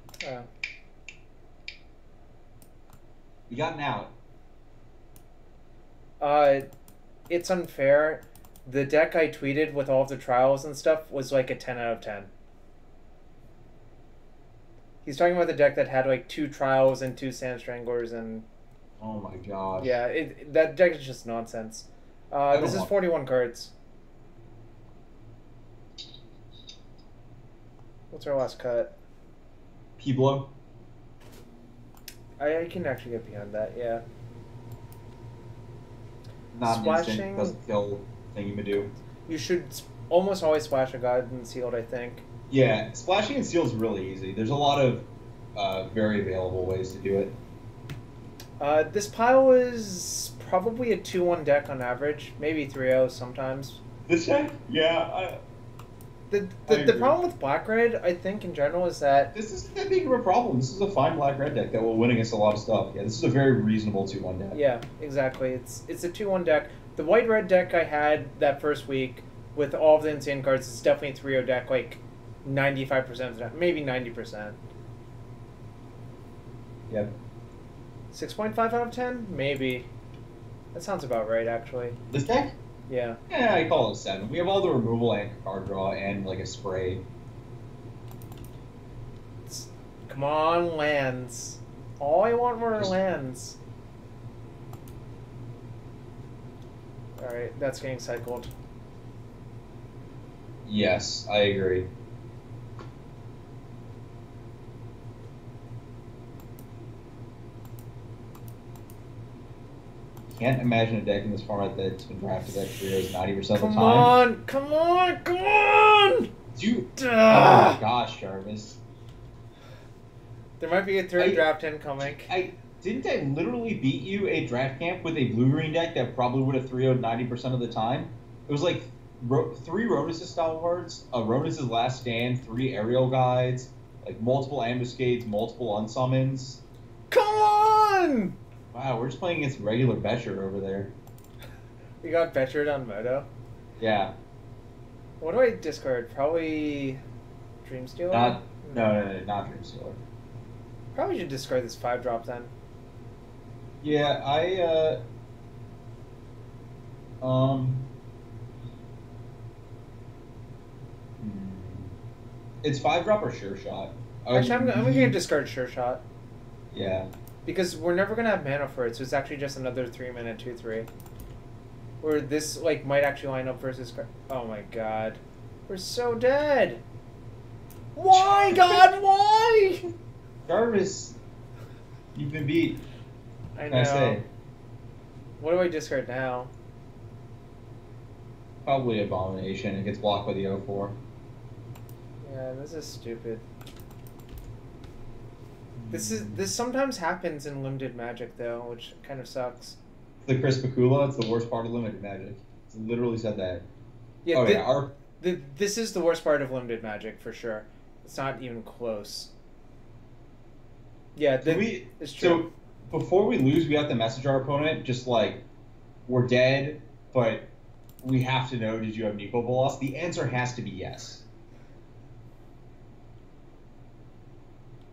We got an out. It's unfair. The deck I tweeted with all of the trials and stuff was like a 10 out of 10. He's talking about the deck that had like 2 trials and 2 sand stranglers and... Oh my gosh. Yeah, that deck is just nonsense. This is 41 cards. What's our last cut? Pueblo. I can actually get behind that, yeah. Not Splashing. instant, doesn't kill thingy-madoo. You should almost always splash a god and sealed, I think. Yeah, splashing and seal is really easy. There's a lot of very available ways to do it. This pile is probably a 2-1 deck on average, maybe 3-0 sometimes. This deck? Yeah. The problem with black-red, I think, in general, is that... This isn't that big of a problem. This is a fine black-red deck that will win against a lot of stuff. Yeah, this is a very reasonable 2-1 deck. Yeah, exactly. It's a 2-1 deck. The white-red deck I had that first week with all of the insane cards is definitely a 3-0 deck, like 95% of the time, maybe 90%. Yep. 6.5 out of 10? Maybe. That sounds about right, actually. This deck? Yeah. Yeah, I call it a 7. We have all the removal and card draw and like a spray. Come on, lands. All I want were lands. Alright, that's getting cycled. Yes, I agree. Can't imagine a deck in this format that's been drafted that clears 90% of the time. Come on! Dude, oh my gosh, Jarvis. There might be a third draft incoming. Didn't I literally beat you a draft camp with a blue-green deck that probably would have 3-0'd 90% of the time? It was like 3 Ronus' style cards, a Ronus' Last Stand, 3 Aerial Guides, like multiple ambuscades, multiple unsummons. Come on! Wow, we're just playing against regular Betcher over there. We got Betchered on Moto? Yeah. What do I discard? Probably Dreamstealer? No, not Dreamstealer. Probably should discard this 5-drop then. Yeah, it's 5-drop or Sure Shot? Actually, I'm going to discard Sure Shot. Yeah. Because we're never going to have mana for it, so it's actually just another 3-mana 2/3. Or this, like, might actually line up versus... Oh my god. We're so dead! Why, God, why? Jarvis, you've been beat. I know. Can I say? What do I discard now? Probably Abomination. It gets blocked by the 0/4. Yeah, this is stupid. This sometimes happens in limited Magic though, which kind of sucks. The Chris Bakula, it's the worst part of limited Magic. It's literally said that. Yeah. This is the worst part of limited Magic for sure. It's not even close. Yeah, it's true. So before we lose, we have to message our opponent just like, we're dead, but we have to know, did you have Nico Bolas? The answer has to be yes.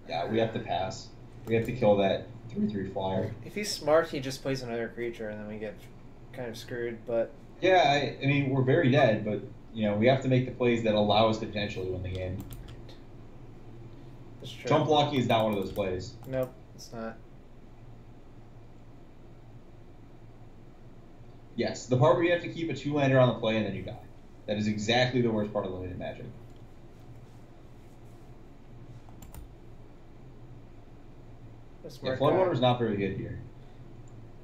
Yeah, we have to pass. We have to kill that 3/3 flyer. If he's smart, he just plays another creature, and then we get kind of screwed. But yeah, I mean, we're very dead, but you know, we have to make the plays that allow us to potentially win the game. That's true. Jump blocking is not one of those plays. Nope, it's not. Yes, the part where you have to keep a 2-lander on the play and then you die. That is exactly the worst part of limited Magic. Yeah, Floodwater is not very good here.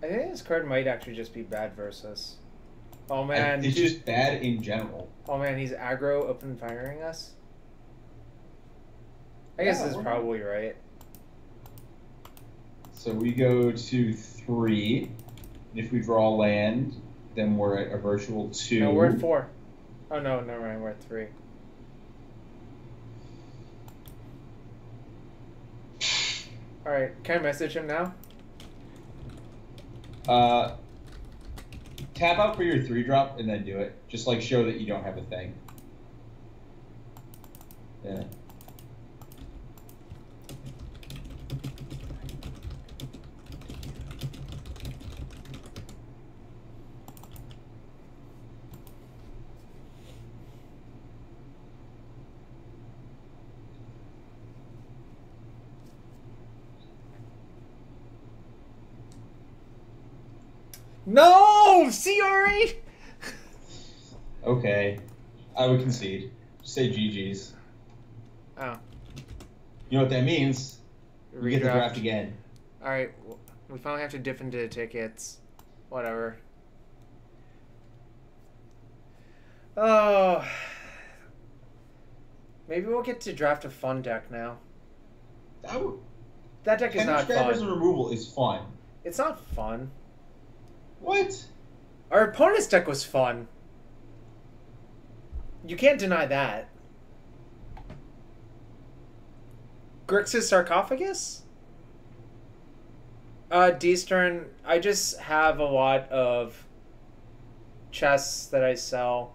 I think this card might actually just be bad versus. Oh man, it's just bad in general. Oh man, he's aggro open firing us. I guess this is probably right. So we go to 3. And if we draw land, then we're at a virtual 2. No, we're at 4. Oh no, never mind, we're at 3. Alright, can I message him now? Tap out for your 3-drop and then do it. Just like show that you don't have a thing. Yeah. No! See, Ari? Okay. I would concede. Just say GG's. Oh. You know what that means? We get the draft again. Alright, we finally have to dip into the tickets. Whatever. Oh. Maybe we'll get to draft a fun deck now. That deck is not fun. And removal is fun. It's not fun. What? Our opponent's deck was fun. You can't deny that. Grixis Sarcophagus? D's turn. I just have a lot of chests that I sell.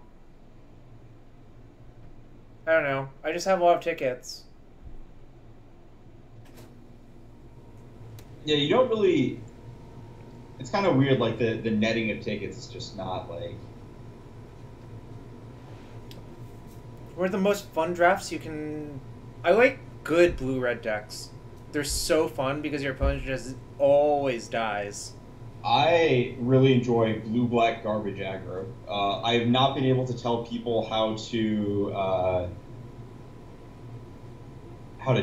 I don't know. I just have a lot of tickets. Yeah, you don't really... It's kind of weird, like, the netting of tickets is just not, like... One of the most fun drafts you can... I like good blue-red decks. They're so fun because your opponent just always dies. I really enjoy blue-black garbage aggro. I have not been able to tell people how to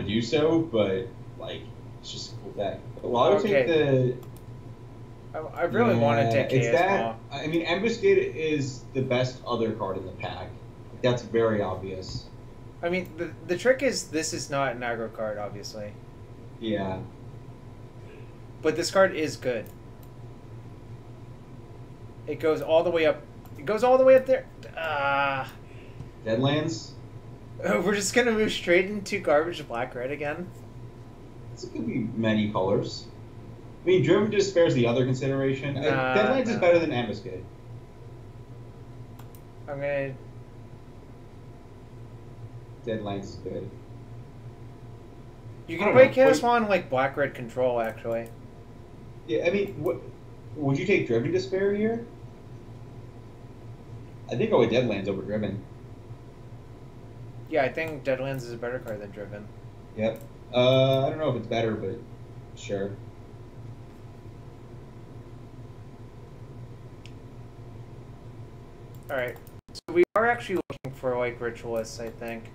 do so, but, like, it's just a cool deck. Well, I would take the... I really want to take it's that. Mal. I mean, Ambuscade is the best other card in the pack. That's very obvious. I mean, the trick is this is not an aggro card, obviously. Yeah. But this card is good. It goes all the way up. It goes all the way up there. Deadlands? We're just going to move straight into garbage black-red again? It could be many colors. I mean, Driven Despair is the other consideration. Deadlands is better than Ambuscade. I'm going to... Deadlands is good. You can play Chaos-Mon like black-red control, actually. Yeah, I mean, would you take Driven Despair here? I think I would Deadlands over Driven. Yeah, I think Deadlands is a better card than Driven. Yep. I don't know if it's better, but sure. Alright. So we are actually looking for, like, Ritualists, I think.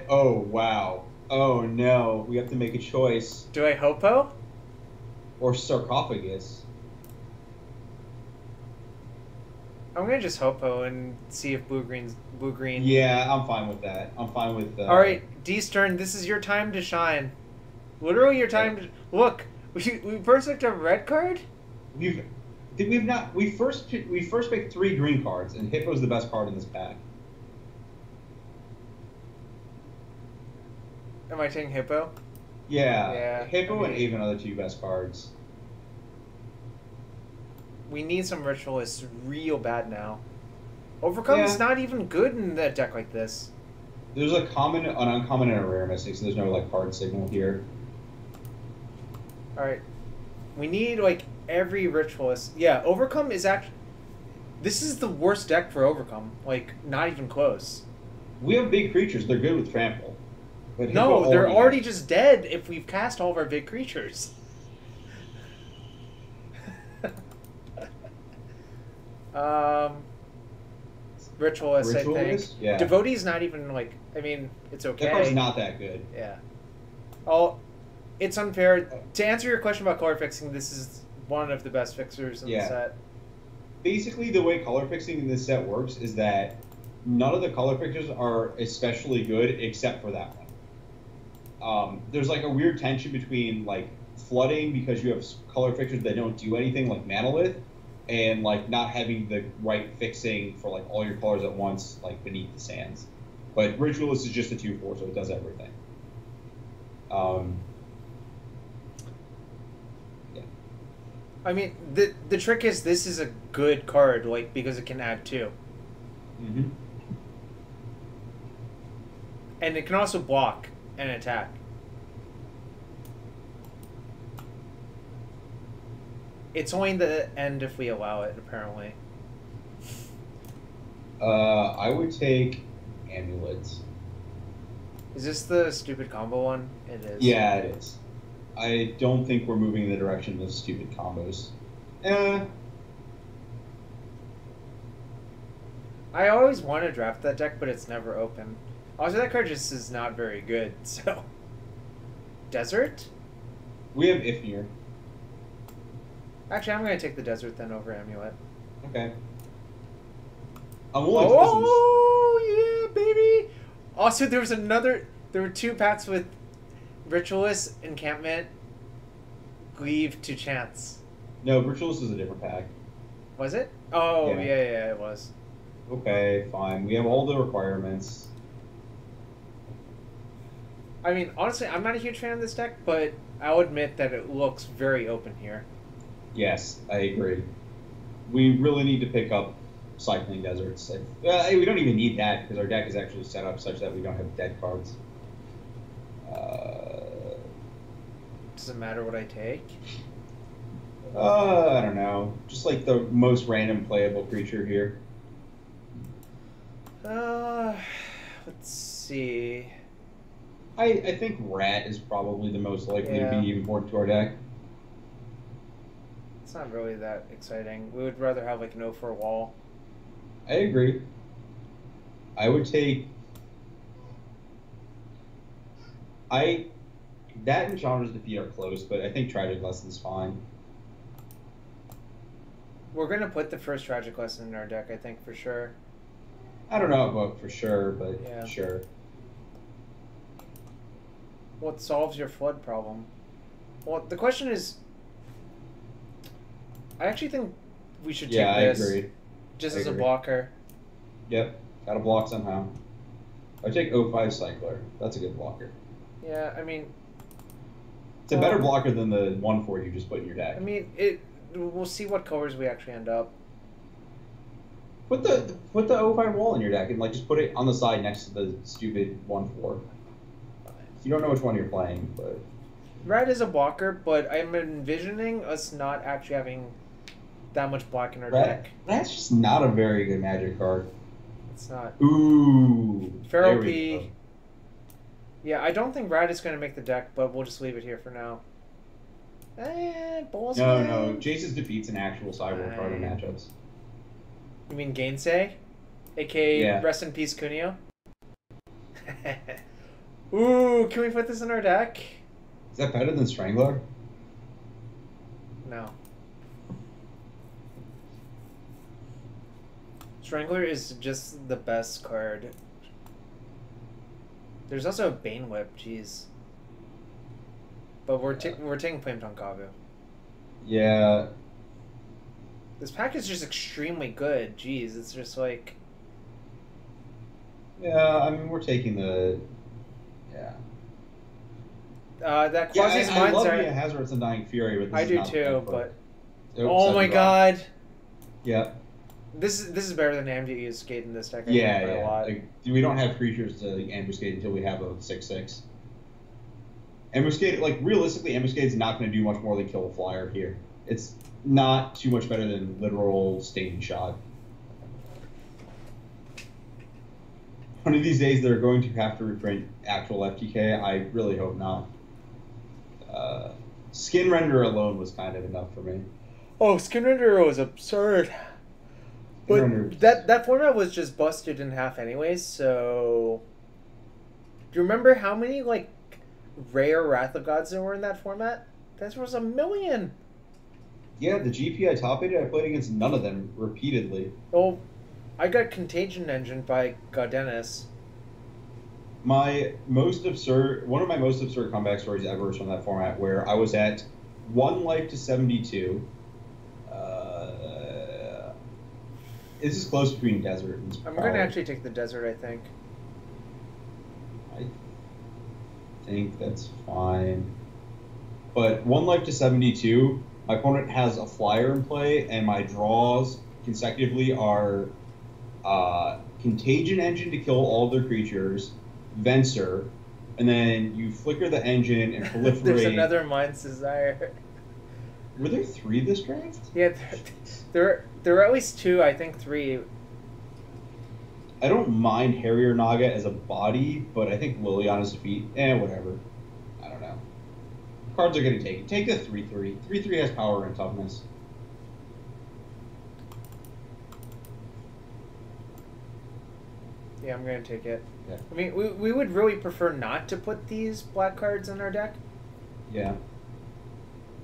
Oh, wow. Oh, no. We have to make a choice. Do I Hopo? Or Sarcophagus. I'm gonna just Hopo and see if blue-green... Yeah, I'm fine with that. I'm fine with... Alright, D's turn. This is your time to shine. Literally your time to... Look! We first picked a red card? We first picked 3 green cards, and Hippo's the best card in this pack. Am I taking Hippo? Yeah. Hippo and Avon are the 2 best cards. We need some Ritualists real bad now. Overcome is not even good in that deck like this. There's an uncommon, and a rare missing, so there's no, like, card signal here. Alright. We need, like, every Ritualist. Yeah, Overcome is actually... This is the worst deck for Overcome. Like, not even close. We have big creatures. They're good with Trample. But no, they're already just dead if we've cast all of our big creatures. Ritualist, I think. Yeah. Devotee's not even, like... I mean, it's okay. That card's not that good. Yeah. Oh, it's unfair. To answer your question about color fixing, this is one of the best fixers in the set. Basically, the way color fixing in this set works is that none of the color fixers are especially good except for that one. There's like a weird tension between like flooding because you have color fixers that don't do anything like Manolith, and like not having the right fixing for like all your colors at once like beneath the sands. But Ritualist is just a 2/4, so it does everything. I mean, the trick is this is a good card, like, because it can add 2. Mm-hmm. And it can also block and attack. It's only the end if we allow it, apparently. I would take Amulets. Is this the stupid combo one? It is. Yeah, it is. I don't think we're moving in the direction of stupid combos. I always want to draft that deck, but it's never open. Also, that card just is not very good, so... Desert? We have Ifnir. Actually, I'm going to take the Desert then over Amulet. Okay. Oh, yeah, baby! Also, there were 2 packs with Ritualist, Encampment, Leave to Chance. No, Ritualist is a different pack. Was it? Oh, yeah, it was. Okay, fine. We have all the requirements. I mean, honestly, I'm not a huge fan of this deck, but I'll admit that it looks very open here. Yes, I agree. We really need to pick up Cycling Deserts. We don't even need that because our deck is actually set up such that we don't have dead cards. Does it matter what I take? I don't know. Just like the most random playable creature here. Let's see. I think Rat is probably the most likely to be important to our deck. It's not really that exciting. We would rather have like an 0 for a wall. I agree. I would take... That and Chandra's Defeat are close, but I think Tragic Lesson's fine. We're going to put the first Tragic Lesson in our deck, I think, for sure. I don't know about for sure, but sure. What solves your flood problem? Well, the question is... I actually think we should take this. I agree. Just as a blocker. Yep, gotta block somehow. I take 05 Cycler. That's a good blocker. Yeah, I mean... It's a better blocker than the 1/4 you just put in your deck. I mean, we'll see what colors we actually end up. Put the 05 wall in your deck and like just put it on the side next to the stupid 1/4. You don't know which one you're playing, but... Red is a blocker, but I'm envisioning us not actually having that much black in our deck. That's just not a very good Magic card. It's not. Ooh. Feral P. Yeah, I don't think Red is going to make the deck, but we'll just leave it here for now. Balls. No. Jace's Defeat's an actual sideboard card in matchups. You mean Gainsay? A.k.a. Rest in Peace Cuneo? Ooh, can we put this in our deck? Is that better than Strangler? No. Strangler is just the best card. There's also a Bane Whip, jeez. But we're taking Flame Tongue Kavu. Yeah. This pack is just extremely good. Jeez, it's just like... Yeah, I mean, we're taking the... Yeah. That Quasi's I love Mindset. Mia Hazard's Undying Fury, but this I is do not too, but... Oops, oh my god! Yeah. This is better than Ambuscade in this deck. I think, by a lot. Like, we don't have creatures to ambuscade until we have a 6/6. Ambuscade, like, realistically, Ambuscade is not going to do much more than kill a flyer here. It's not too much better than literal Staining Shot. One of these days, they're going to have to reprint actual FTK. I really hope not. Skin Render alone was kind of enough for me. Oh, Skin Render was absurd. But that format was just busted in half anyways, so... Do you remember how many, like, rare Wrath of Gods there were in that format? That was 1 million! Yeah, the GP I top aided, I played against none of them repeatedly. Well, I got Contagion Engine by Goddennis. One of my most absurd comeback stories ever is from that format, where I was at 1 life to 72. This is close between Desert and I'm going to actually take the Desert, I think. I think that's fine. But 1 life to 72, my opponent has a flyer in play, and my draws consecutively are Contagion Engine to kill all their creatures, Venser, and then you flicker the engine and proliferate. There's another Mind's Desire. Were there 3 this draft? Yeah, there were at least 2, I think 3. I don't mind Harrier Naga as a body, but I think Liliana's Defeat, whatever. I don't know. Cards are getting taken. Take the 3/3. 3/3 has power and toughness. Yeah, I'm going to take it. Yeah. I mean, we would really prefer not to put these black cards in our deck. Yeah.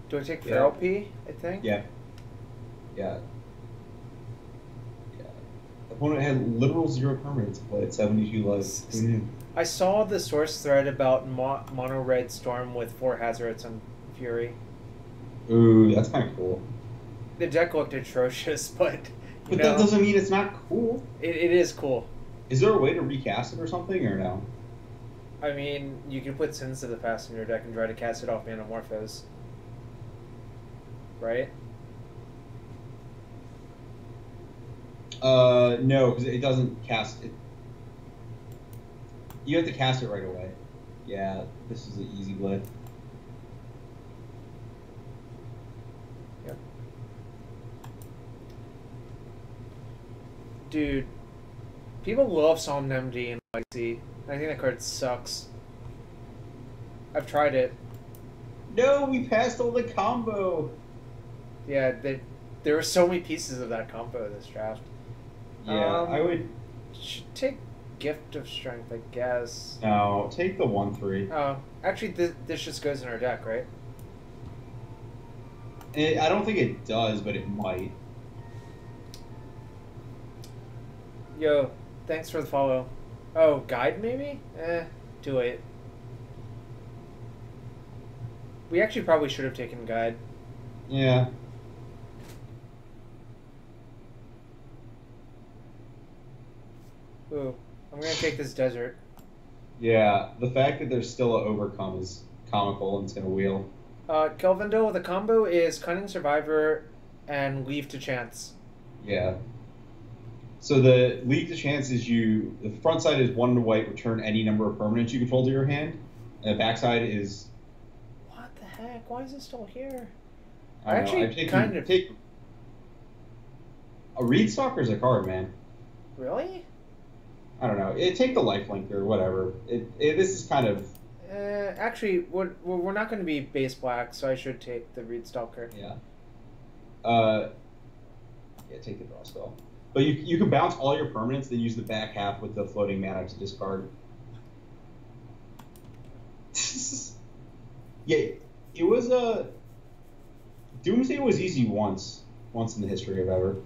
Do I take Feral P, I think? Yeah. Yeah. Yeah. Opponent had literal 0 permanents play at 72 life. I saw the source thread about mono red Storm with 4 Hazards and Fury. Ooh, that's kind of cool. The deck looked atrocious, but that doesn't mean it's not cool. It is cool. Is there a way to recast it or something, or no? I mean, you can put Sins to the Past in your deck and try to cast it off Manamorphose. Right? No, because it doesn't cast it. You have to cast it right away. Yeah, this is an easy blade. Yep. Dude, people love Solemnity in Legacy. I think that card sucks. I've tried it. No, we passed all the combo. Yeah, there were so many pieces of that combo this draft. Yeah, I would... Should take Gift of Strength, I guess. No, take the 1/3. Oh, actually, this just goes in our deck, right? I don't think it does, but it might. Yo, thanks for the follow. Oh, Guide maybe? Too late. We actually probably should have taken Guide. Yeah. Ooh, I'm gonna take this Desert. Yeah, the fact that there's still an Overcome is comical and it's gonna wheel. Kelvindo, the combo is Cunning Survivor and Leave to Chance. Yeah. So the Leave to Chance is the front side is 1 white, return any number of permanents you control to your hand. And the back side is... What the heck? Why is it still here? I actually kind of... Take... A Reed Stalker's a card, man. Really? I don't know. Take the Lifelink or whatever. This is kind of... Actually, we're not going to be base black, so I should take the Reed Stalker. Yeah. Yeah, take the draw spell. But you can bounce all your permanents, then use the back half with the floating mana to discard. Yeah, it was a... Doomsday was easy once in the history of ever.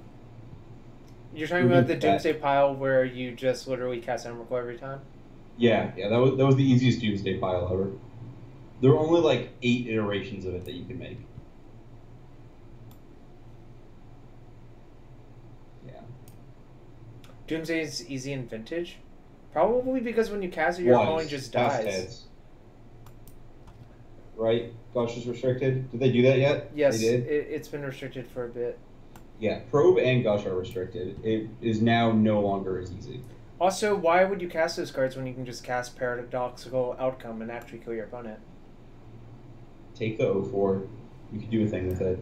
You're talking about the Doomsday pile where you just literally cast Emrakul every time? Yeah, that was the easiest Doomsday pile ever. There were only like 8 iterations of it that you could make. Yeah. Doomsday is easy in Vintage? Probably because when you cast it, your opponent just dies. Heads. Right? Gush is restricted? Did they do that yet? Yes, they did? It's been restricted for a bit. Yeah, Probe and Gush are restricted. It is now no longer as easy. Also, why would you cast those cards when you can just cast Paradoxical Outcome and actually kill your opponent? Take the 0/4. You could do a thing with it.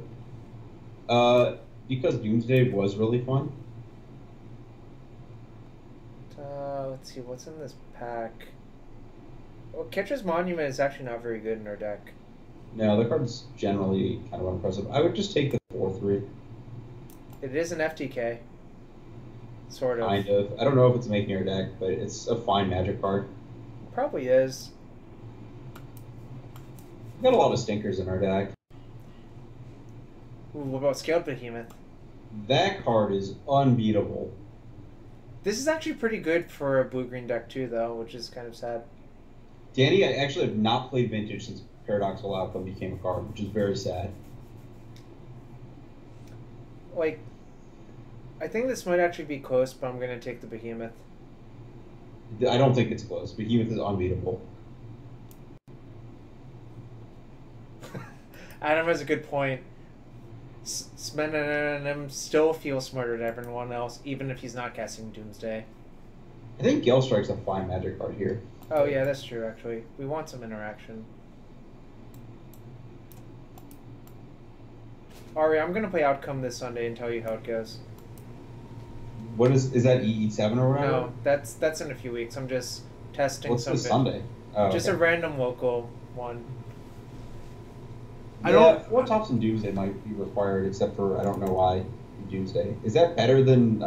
Because Doomsday was really fun. Let's see, what's in this pack? Well, Ketra's Monument is actually not very good in our deck. No, the card's generally kind of unimpressive. I would just take the 4/3. It is an FTK. Sort of. Kind of. I don't know if it's making our deck, but it's a fine Magic card. Probably is. We've got a lot of stinkers in our deck. Ooh, what about Scaled Behemoth? That card is unbeatable. This is actually pretty good for a blue-green deck too, though, which is kind of sad. Danny, I actually have not played Vintage since Paradoxical Outcome became a card, which is very sad. Like, I think this might actually be close, but I'm going to take the Behemoth. I don't think it's close. Behemoth is unbeatable. Adam has a good point. Smenanem still feels smarter than everyone else, even if he's not casting Doomsday. I think Gale Strike's a fine Magic card here. Oh yeah, that's true actually. We want some interaction. Ari, I'm gonna play Outcome this Sunday and tell you how it goes. What is that EE7 or whatever? No, that's in a few weeks. I'm just testing What's something. this Sunday? Oh, just okay. a random local one. I don't. 4 tops in Doomsday might be required, except for I don't know why Doomsday. Is that better than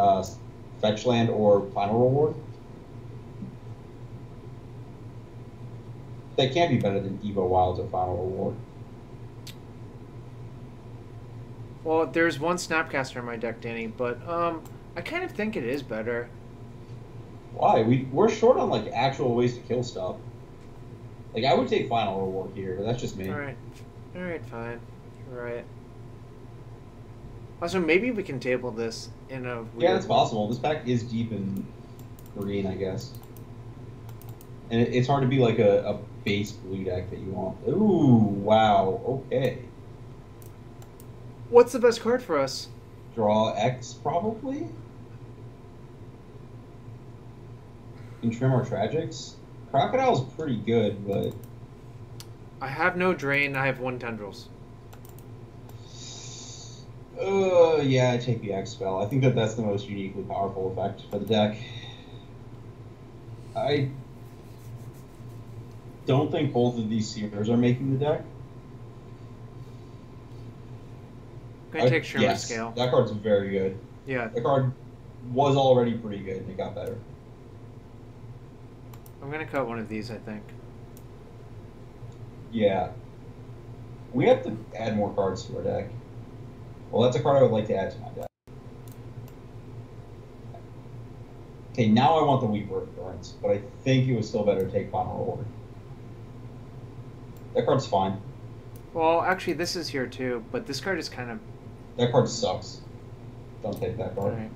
Fetchland or Final Reward? They can't be better than Evo Wilds or Final Reward. Well, there's one Snapcaster in my deck, Danny, but I kind of think it is better. Why? We're short on like actual ways to kill stuff. Like I would take Final Reward here, but that's just me. All right, fine. You're right. Also, maybe we can table this in a weird Yeah, that's possible. This pack is deep in green, I guess. And it's hard to be like a base blue deck that you want. Ooh, wow, okay. What's the best card for us? Draw X, probably? And trim our Tragics? Crocodile's pretty good, but... I have no Drain, I have 1 Tendrils. Yeah, I take the X spell. I think that's the most uniquely powerful effect for the deck. I don't think both of these Seers are making the deck. I'm gonna take Sherman yes, Scale. That card's very good. Yeah. The card was already pretty good, and it got better. I'm gonna cut one of these, I think. Yeah. We have to add more cards to our deck. Well, that's a card I would like to add to my deck. Okay, now I want the Weaver of Endurance, but I think it was still better to take Final Reward. That card's fine. Well, actually, this is here too, but this card is kind of... That card sucks. Don't take that card.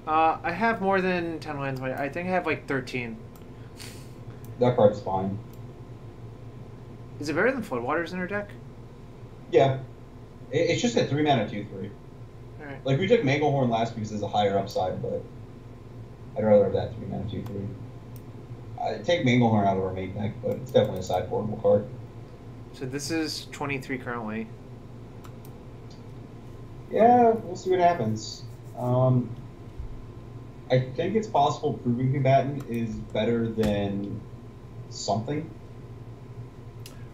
Alright. I have more than 10 lands. I think I have like 13. That card's fine. Is it better than Floodwaters in our deck? Yeah. It's just a 3-mana 2/3. Alright. Like, we took Manglehorn last because there's a higher upside, but I'd rather have that 3-mana 2/3. I'd take Manglehorn out of our main deck, but it's definitely a sideboardable card. So this is 23 currently. Yeah, we'll see what happens. I think it's possible Proving Combatant is better than something.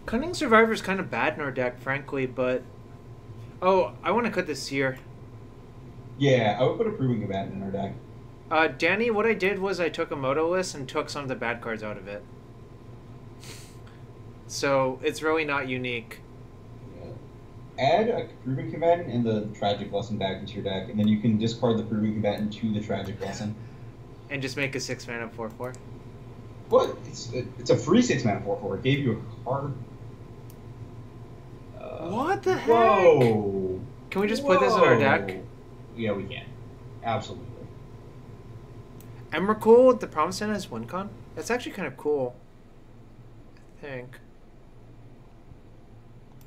Cunning Survivor is kind of bad in our deck, frankly, but... Oh, I want to cut this here. Yeah, I would put a Proving Combatant in our deck. Danny, what I did was I took a Moto list and took some of the bad cards out of it. So, it's really not unique. Yeah. Add a Proving Combatant and the Tragic Lesson back into your deck, and then you can discard the Proving Combatant to the Tragic Lesson. And just make a 6-mana 4/4. What? It's a free 6-mana 4/4. It gave you a card. What the heck? Whoa! Can we just put this in our deck? Yeah, we can. Absolutely. Emrakul, the Promised Land has WinCon? That's actually kind of cool. I think.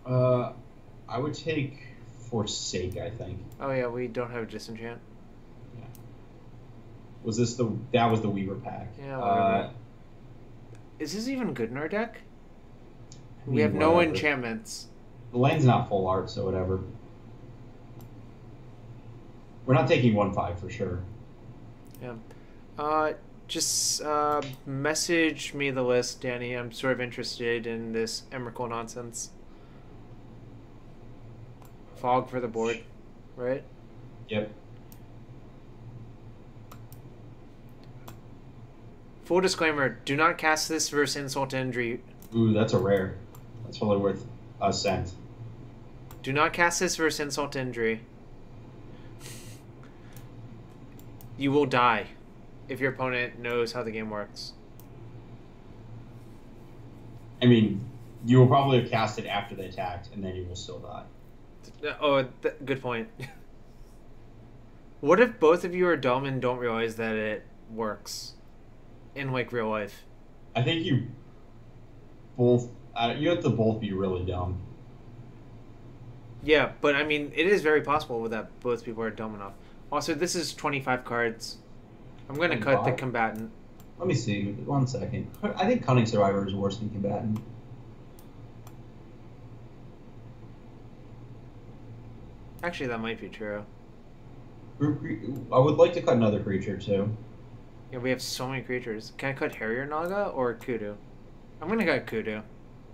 I would take Forsake, I think. Oh yeah, we don't have a Disenchant. Yeah. Was this that was the Weaver pack? Yeah, whatever. Is this even good in our deck? We have no whatever. enchantments. The land's not full art, so whatever. We're not taking 1/5 for sure. Yeah. Just message me the list, Danny. I'm sort of interested in this Emrakul nonsense. Fog for the board, right? Yep. Full disclaimer, do not cast this versus Insult to Injury. Ooh, that's a rare. That's probably worth a cent. Do not cast this versus Insult to Injury. You will die if your opponent knows how the game works. I mean, you will probably have cast it after they attacked, and then you will still die. Oh, good point. What if both of you are dumb and don't realize that it works in, like, real life? I think you both... you have to both be really dumb. Yeah, but, I mean, it is very possible that both people are dumb enough. Also, this is 25 cards. I'm going to cut the Combatant. Let me see. 1 second. I think Cunning Survivor is worse than Combatant. Actually, that might be true. I would like to cut another creature, too. Yeah, we have so many creatures. Can I cut Harrier Naga or Kudu? I'm going to cut Kudu.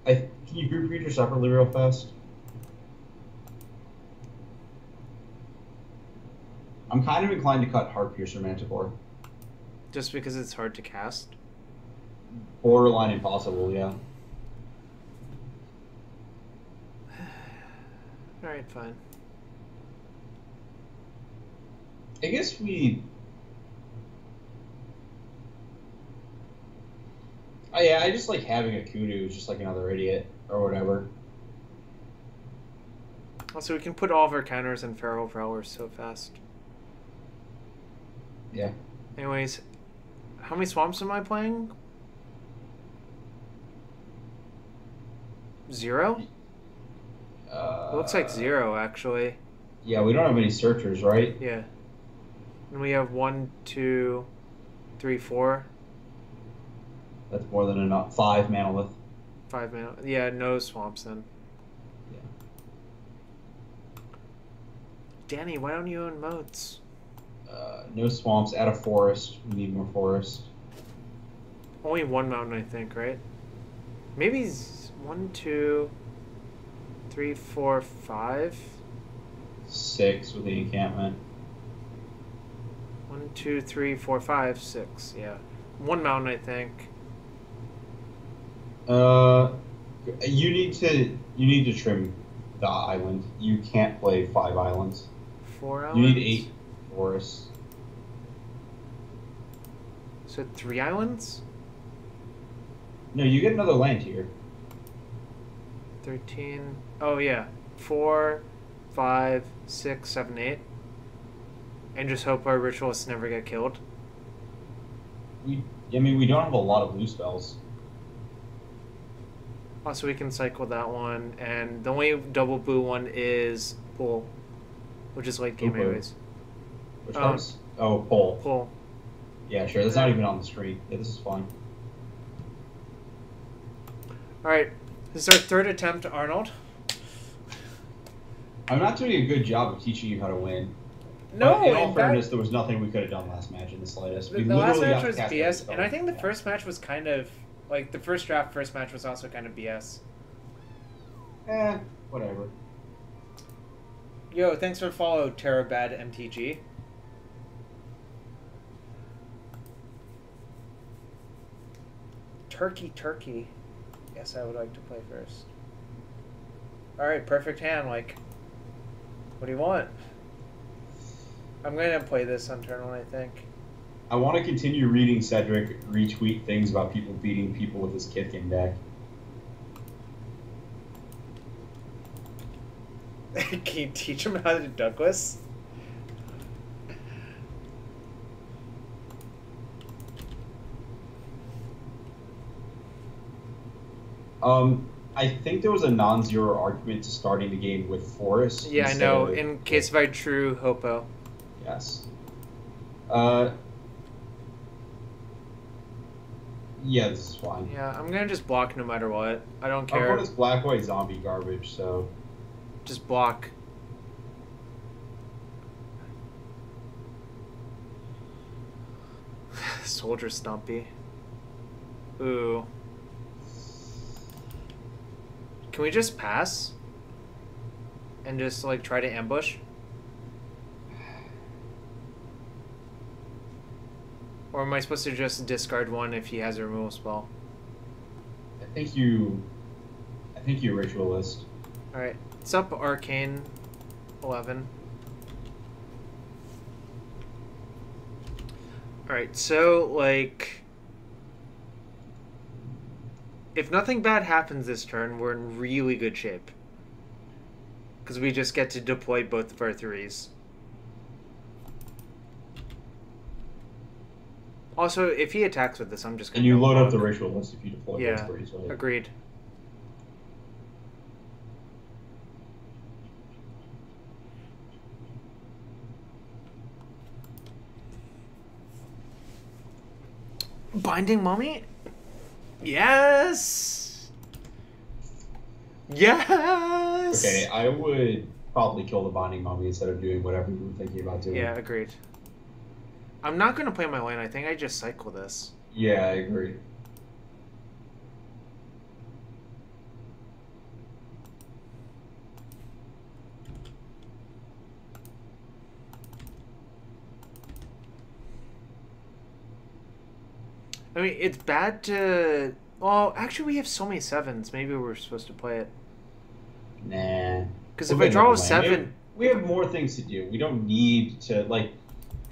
Can you group creatures separately real fast? I'm kind of inclined to cut Heartpiercer Manticore. Just because it's hard to cast? Borderline impossible, yeah. Alright, fine. I guess we... Oh, yeah, I just like having a Kudu who's just like another idiot or whatever. Also, we can put all of our counters in Feral Prowlers so fast. Yeah. Anyways, how many swamps am I playing? 0? It looks like 0, actually. Yeah, we don't have any searchers, right? Yeah. And we have 1, 2, 3, 4. That's more than enough. 5 Manolith. 5 mana. Yeah, no swamps then. Yeah. Danny, why don't you own moats? No swamps. Add a forest. We need more forest. Only 1 mountain, I think, right? Maybe 1, 2, 3, 4, 5. 6 with the encampment. 1, 2, 3, 4, 5, 6. Yeah, 1 mountain, I think. You need to trim the island. You can't play 5 islands. 4 islands. You need 8 forests. So 3 islands. No, you get another land here. 13. Oh yeah, 4, 5, 6, 7, 8. And just hope our ritualists never get killed. We don't have a lot of blue spells. Also, we can cycle that one, and the only double blue one is pull, which is late game anyways. Which one's? Oh, pull. Pull. Yeah, sure. That's not even on the screen. Yeah, this is fine. All right, this is our 3rd attempt, Arnold. I'm not doing a good job of teaching you how to win. No, but in all fairness, there was nothing we could have done last match in the slightest. The last match was BS, and I think the first match was kind of like the first match was also kind of BS. Whatever. Yo, thanks for follow, Terabad MTG. Turkey. Yes, I would like to play first. Alright, perfect hand, like, what do you want? I'm going to play this on turn 1, I think. I want to continue reading Cedric retweet things about people beating people with his Kithkin deck. Can you teach him how to do Douglas? I think there was a non-zero argument to starting the game with Forest. Yeah, I know. In case if I drew Hopo. Yes. Yeah, this is fine. Yeah, I'm gonna just block no matter what. I don't care. Our opponent's black-white zombie garbage, so... Just block. Soldier Stumpy. Ooh. Can we just pass? And just, like, try to ambush? Or am I supposed to just discard 1 if he has a removal spell? I think you ritualist. Alright. What's up, Arcane 11? Alright, so, like... If nothing bad happens this turn, we're in really good shape. Because we just get to deploy both of our 3s. Also, if he attacks with this, I'm just going to... And you load up the ritualist if you deploy both 3s. Right? Agreed. Binding Mummy? Yes! Yes! Okay, I would probably kill the Binding Mummy instead of doing whatever you were thinking about doing. Yeah, agreed. I'm not going to play my lane. I think I just cycle this. Yeah, I agree. I mean, it's bad to... Well, actually, we have so many 7s. Maybe we're supposed to play it. Nah. Because if I draw a 7... We have more things to do. We don't need to, like...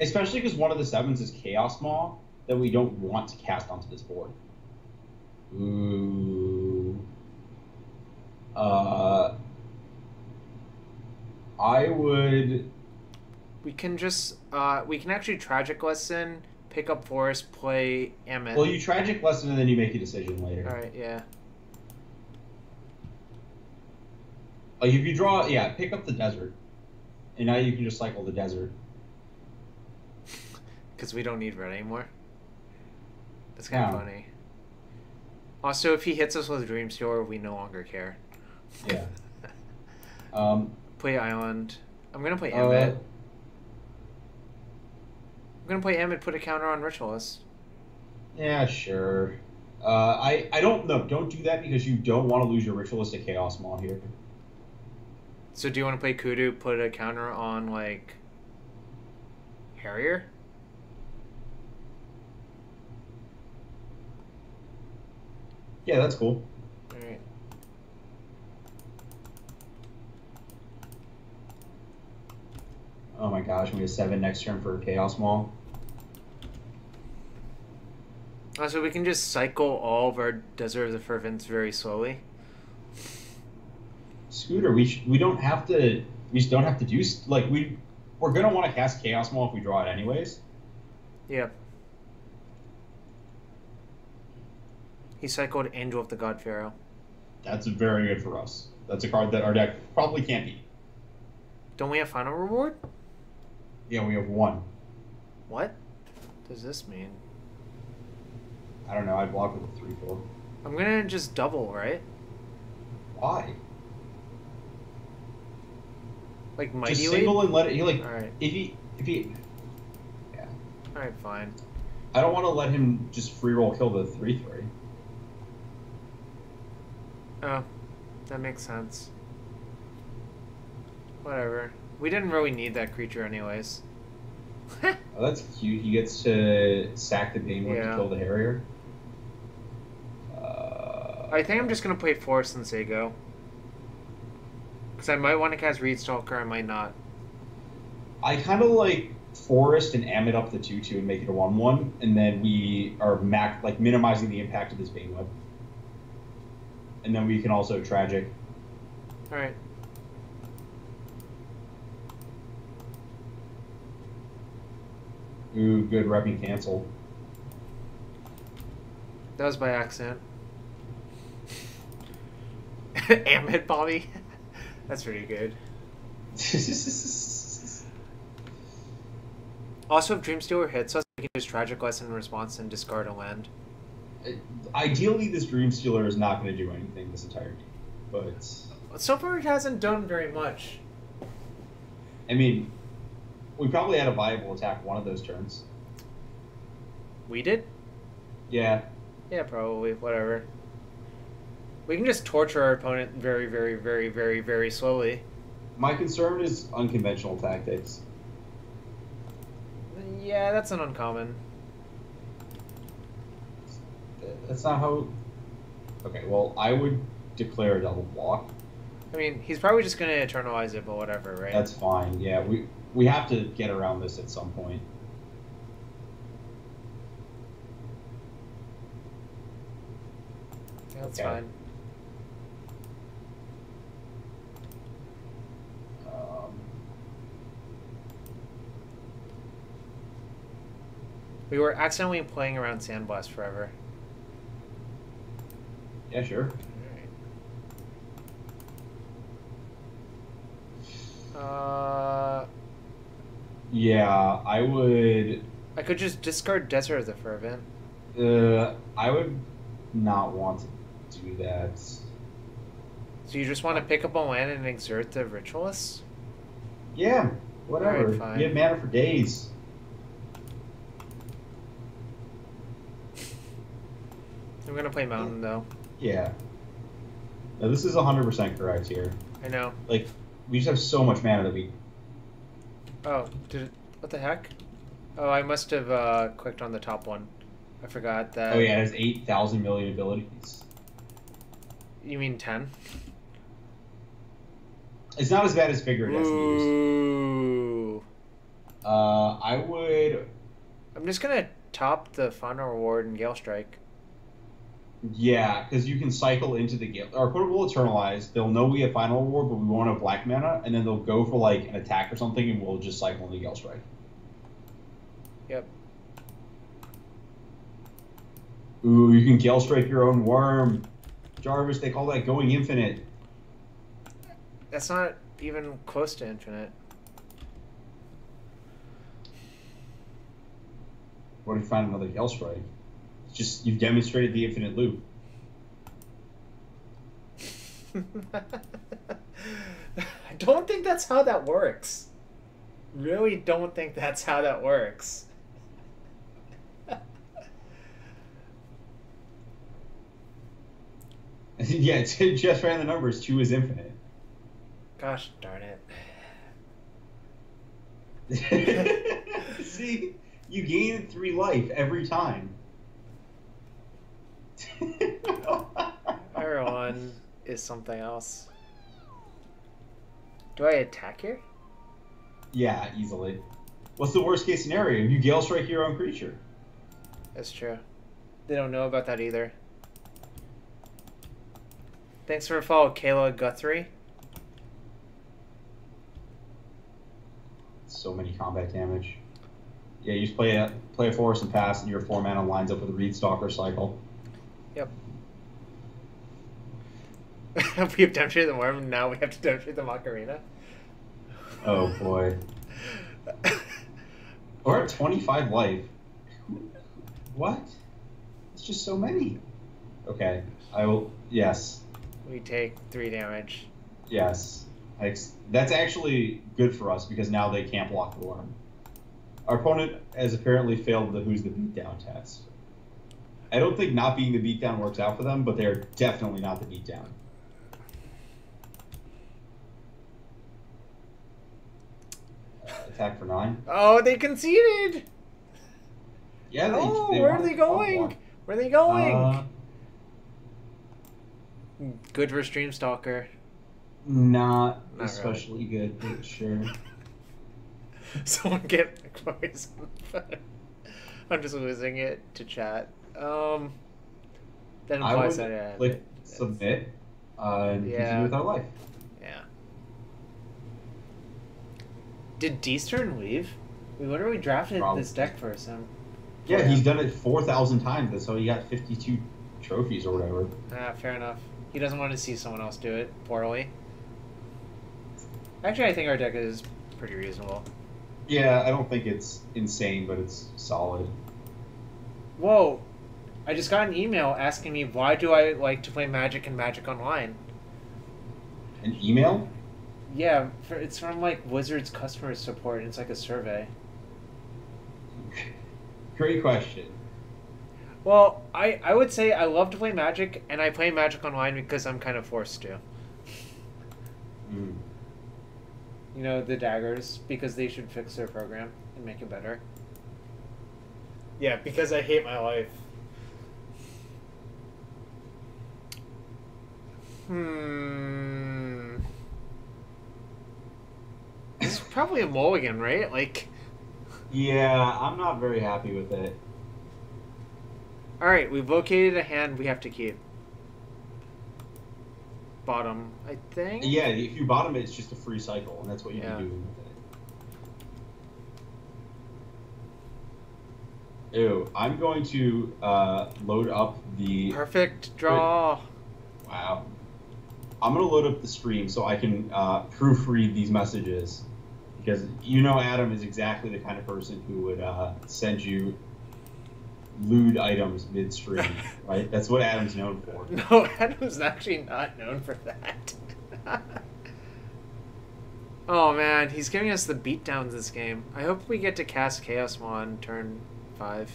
Especially because one of the 7s is Chaos Maw that we don't want to cast onto this board. Ooh. I would... We can just... we can actually Tragic Lesson, pick up Forest, play Amonkhet. Well, you Tragic Lesson and then you make a decision later. Alright, yeah. Like, if you draw... Yeah, pick up the Desert. And now you can just cycle the Desert. Because we don't need red anymore. That's kind of funny. Also, if he hits us with Dreamstealer, we no longer care. Yeah. Play Island. I'm going to play Amonkhet. I'm going to play Amonkhet, put a counter on Ritualist. Yeah, sure. I don't know. Don't do that because you don't want to lose your Ritualist to Chaos Maw here. So do you want to play Kudu, put a counter on, like, Harrier? Yeah, that's cool. Alright. Oh my gosh, we have 7 next turn for Chaos Maw. So we can just cycle all of our Desert of the Fervents very slowly. Scooter, we don't have to. We just don't have to do like we're gonna want to cast Chaos Maw if we draw it anyways. Yeah. He cycled Angel of the God Pharaoh. That's very good for us. That's a card that our deck probably can't beat. Don't we have Final Reward? Yeah, we have 1. What does this mean? I don't know. I block with a 3/4. I'm gonna just double, right? Why? Like Mighty Just single and let it. He like. All right. If he. Yeah. All right, fine. I don't want to let him just free roll kill the 3/3. Oh, that makes sense. Whatever. We didn't really need that creature anyways. Oh, that's cute. He gets to sack the Banewood to kill the Harrier. I think I'm just going to play Forest and Sago. Because I might want to cast Reedstalker, I might not. I kind of like Forest and Amit up the 2/2 and make it a 1/1, and then we are minimizing the impact of this Banewood. And then we can also Tragic. Alright. Ooh, good repping cancel. That was by accident. Amonkhet Bobby. That's pretty good. Also, if Dreamstealer hits us, we can use Tragic Lesson in response and discard a land. Ideally, this Dreamstealer is not going to do anything this entire game, but so far it hasn't done very much. I mean, we probably had a viable attack one of those turns. We did? Yeah. Yeah, probably. Whatever. We can just torture our opponent very, very, very, very, very slowly. My concern is unconventional tactics. Yeah, that's an uncommon. That's not how... Okay, well, I would declare a double block. I mean, he's probably just going to eternalize it, but whatever, right? That's fine, yeah. We have to get around this at some point. Yeah, that's fine. We were accidentally playing around Sandblast forever. Yeah, sure. Yeah, I would... I could just discard Desert of the Fervent. I would not want to do that. So you just want to pick up a land and exert the Ritualist? Yeah, whatever. Right, fine. You have mana for days. I'm going to play Mountain, though. Yeah. No, this is 100% correct here. I know. Like, we just have so much mana that we... Oh, did it... What the heck? Oh, I must have clicked on the top one. I forgot that. Oh yeah, it has 8,000 million abilities. You mean 10? It's not as bad as Figure It has used. Ooh. I would. I'm just gonna top the final reward in Gale Strike. Yeah, because you can cycle into the Gale. Our opponent will Eternalize. They'll know we have final reward, but we won't have black mana, and then they'll go for like an attack or something, and we'll just cycle into Gale Strike. Yep. Ooh, you can Gale Strike your own worm. Jarvis, they call that going infinite. That's not even close to infinite. What if you find another Gale Strike? It's just, you've demonstrated the infinite loop. I don't think that's how that works. Really don't think that's how that works. Yeah, just ran the numbers. 2 is infinite. Gosh darn it. See? You gain 3 life every time. Everyone is something else. Do I attack here? Yeah, easily. What's the worst case scenario? You Gale Strike your own creature. That's true. They don't know about that either. Thanks for a follow, Kayla Guthrie. So many combat damage. Yeah, you just play a forest and pass, and your 4 mana lines up with a Reedstalker cycle. Yep. We have demonstrated the worm, now we have to demonstrate the Macarena. Oh boy. Or at 25 life. What? It's just so many. Okay, I will. Yes. We take 3 damage. Yes. That's actually good for us because now they can't block the worm. Our opponent has apparently failed the Who's the Beatdown test. I don't think not being the beatdown works out for them, but they're definitely not the beatdown. Attack for 9. Oh, they conceded! Yeah, they where are they going? Where are they going? Good for Streamstalker. Not especially really. Good, but sure. Someone get poison. I'm just losing it to chat. That implies that click submit and continue with our life. Yeah. Did D-Stern leave? We literally drafted this deck for him. Yeah, he's done it 4,000 times. That's how he got 52 trophies or whatever. Fair enough. He doesn't want to see someone else do it poorly. Actually, I think our deck is pretty reasonable. Yeah, I don't think it's insane, but it's solid. Whoa. I just got an email asking me why do I like to play Magic and Magic Online. An email? Yeah, it's from like Wizards customer support. And it's like a survey. Great question. Well, I would say I love to play Magic, and I play Magic Online because I'm kind of forced to. Mm. You know, the daggers, because they should fix their program and make it better. Yeah, because I hate my life. This is probably a mulligan, right? Like... Yeah, I'm not very happy with it. Alright, we've located a hand we have to keep. Bottom, I think? Yeah, if you bottom it, it's just a free cycle, and that's what you can do with it. Ew, I'm going to load up the... Perfect draw. Wow. I'm going to load up the stream so I can proofread these messages. Because you know Adam is exactly the kind of person who would send you lewd items midstream, right? That's what Adam's known for. No, Adam's actually not known for that. Oh man, he's giving us the beatdowns this game. I hope we get to cast Chaos Wand turn 5.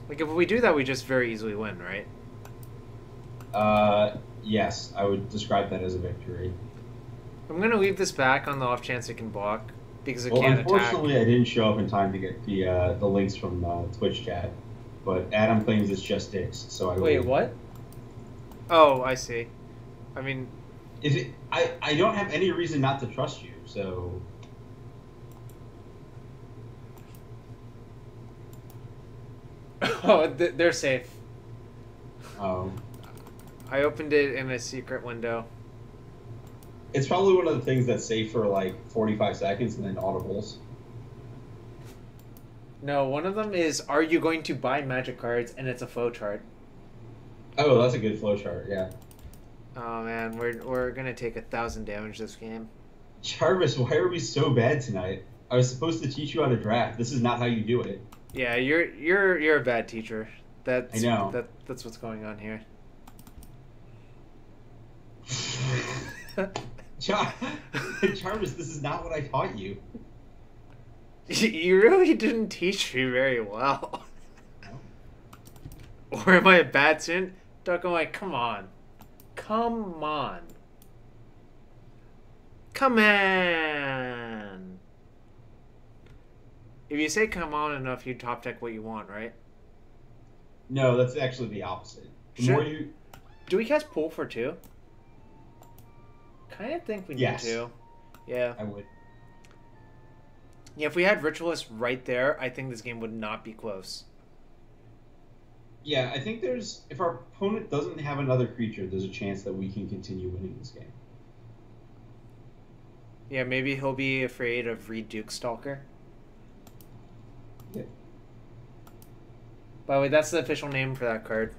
Like, if we do that, we just very easily win, right? Yes, I would describe that as a victory. I'm going to leave this back on the off chance it can block, because it Well, can't attack. unfortunately, I didn't show up in time to get the links from Twitch chat, but Adam claims it's just dicks, so I Wait, will. what? Oh, I see. I mean, Is it? I don't have any reason not to trust you, so. oh, they're safe. Oh. I opened it in a secret window. It's probably one of the things that's safe for like 45 seconds and then audibles. No, one of them is, are you going to buy magic cards? And it's a flow chart. Oh, that's a good flowchart, yeah. Oh man, we're gonna take 1,000 damage this game. Jarvis, why are we so bad tonight? I was supposed to teach you how to draft. This is not how you do it. Yeah, you're a bad teacher. I know. That's what's going on here. Jarvis, this is not what I taught you. You really didn't teach me very well. No. Or am I a bad student? Doc, I'm like, come on. Come on. Come on. If you say come on enough, you top deck what you want, right? No, that's actually the opposite. The more you... Do we cast Pull for 2? Kind of think we need to. Yeah. I would. Yeah, if we had Ritualist right there, I think this game would not be close. Yeah, I think there's... If our opponent doesn't have another creature, there's a chance that we can continue winning this game. Yeah, maybe he'll be afraid of Reed Duke Stalker. Yeah. By the way, that's the official name for that card.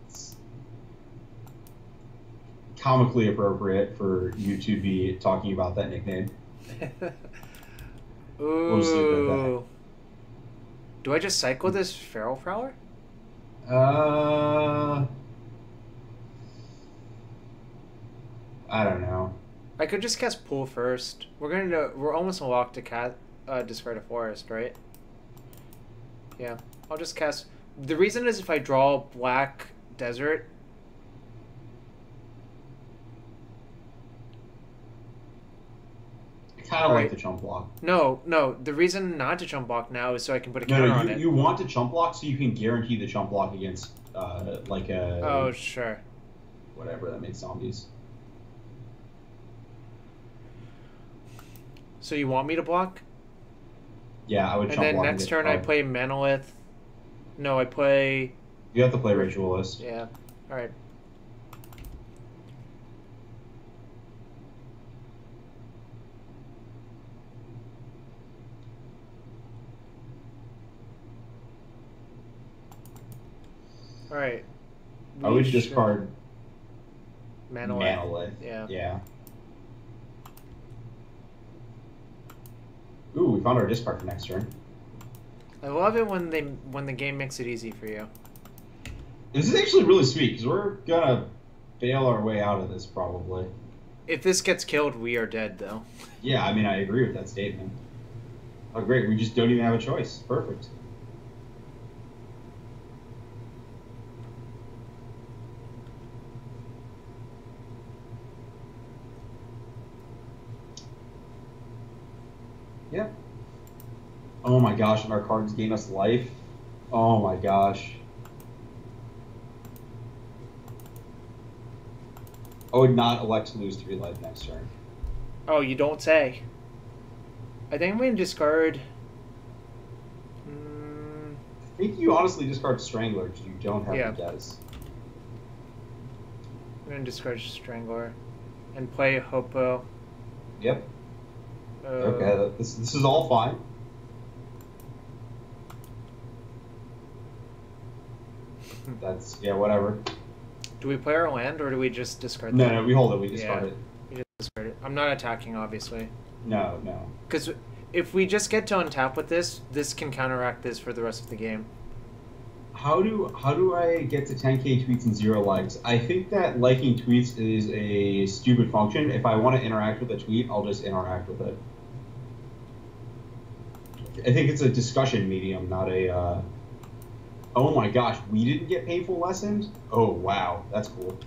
It's comically appropriate for you to be talking about that nickname. Ooh. We'll just leave it at that. Do I just cycle this Feral Prowler? I don't know. I could just cast Pull first. We're almost locked to discard a forest, right? Yeah, I'll just cast. The reason is if I draw Black Desert. I kind of like the chump block. No. The reason not to chump block now is so I can put a counter on it. You want to chump block so you can guarantee the chump block against like a. Oh sure. Whatever that makes zombies. So you want me to block? Yeah, I would. And then next turn I play Manolith. No, I play. You have to play Ritualist. Yeah. All right. All right. I would discard Manolith. Yeah. Yeah. Ooh, we found our discard for next turn. I love it when the game makes it easy for you. This is actually really sweet because we're gonna bail our way out of this probably. If this gets killed, we are dead though. Yeah, I mean I agree with that statement. Oh great, we just don't even have a choice. Perfect. Yeah. Oh my gosh, and our cards gain us life. Oh my gosh. I would not elect to lose 3 life next turn. Oh, you don't say. I think I'm going to discard... I think you honestly discard Strangler because you don't have the Des. I'm going to discard Strangler and play Hopo. Yep. Okay, this is all fine. That's, yeah, whatever. Do we play our land, or do we just discard No, that? no, we hold it. We discard it. We just discard it. I'm not attacking, obviously. No. Because if we just get to untap with this, this can counteract this for the rest of the game. How do I get to 10k tweets and 0 likes? I think that liking tweets is a stupid function. If I want to interact with a tweet, I'll just interact with it. I think it's a discussion medium, not a... Oh my gosh, we didn't get painful lessons? Oh wow, that's cool.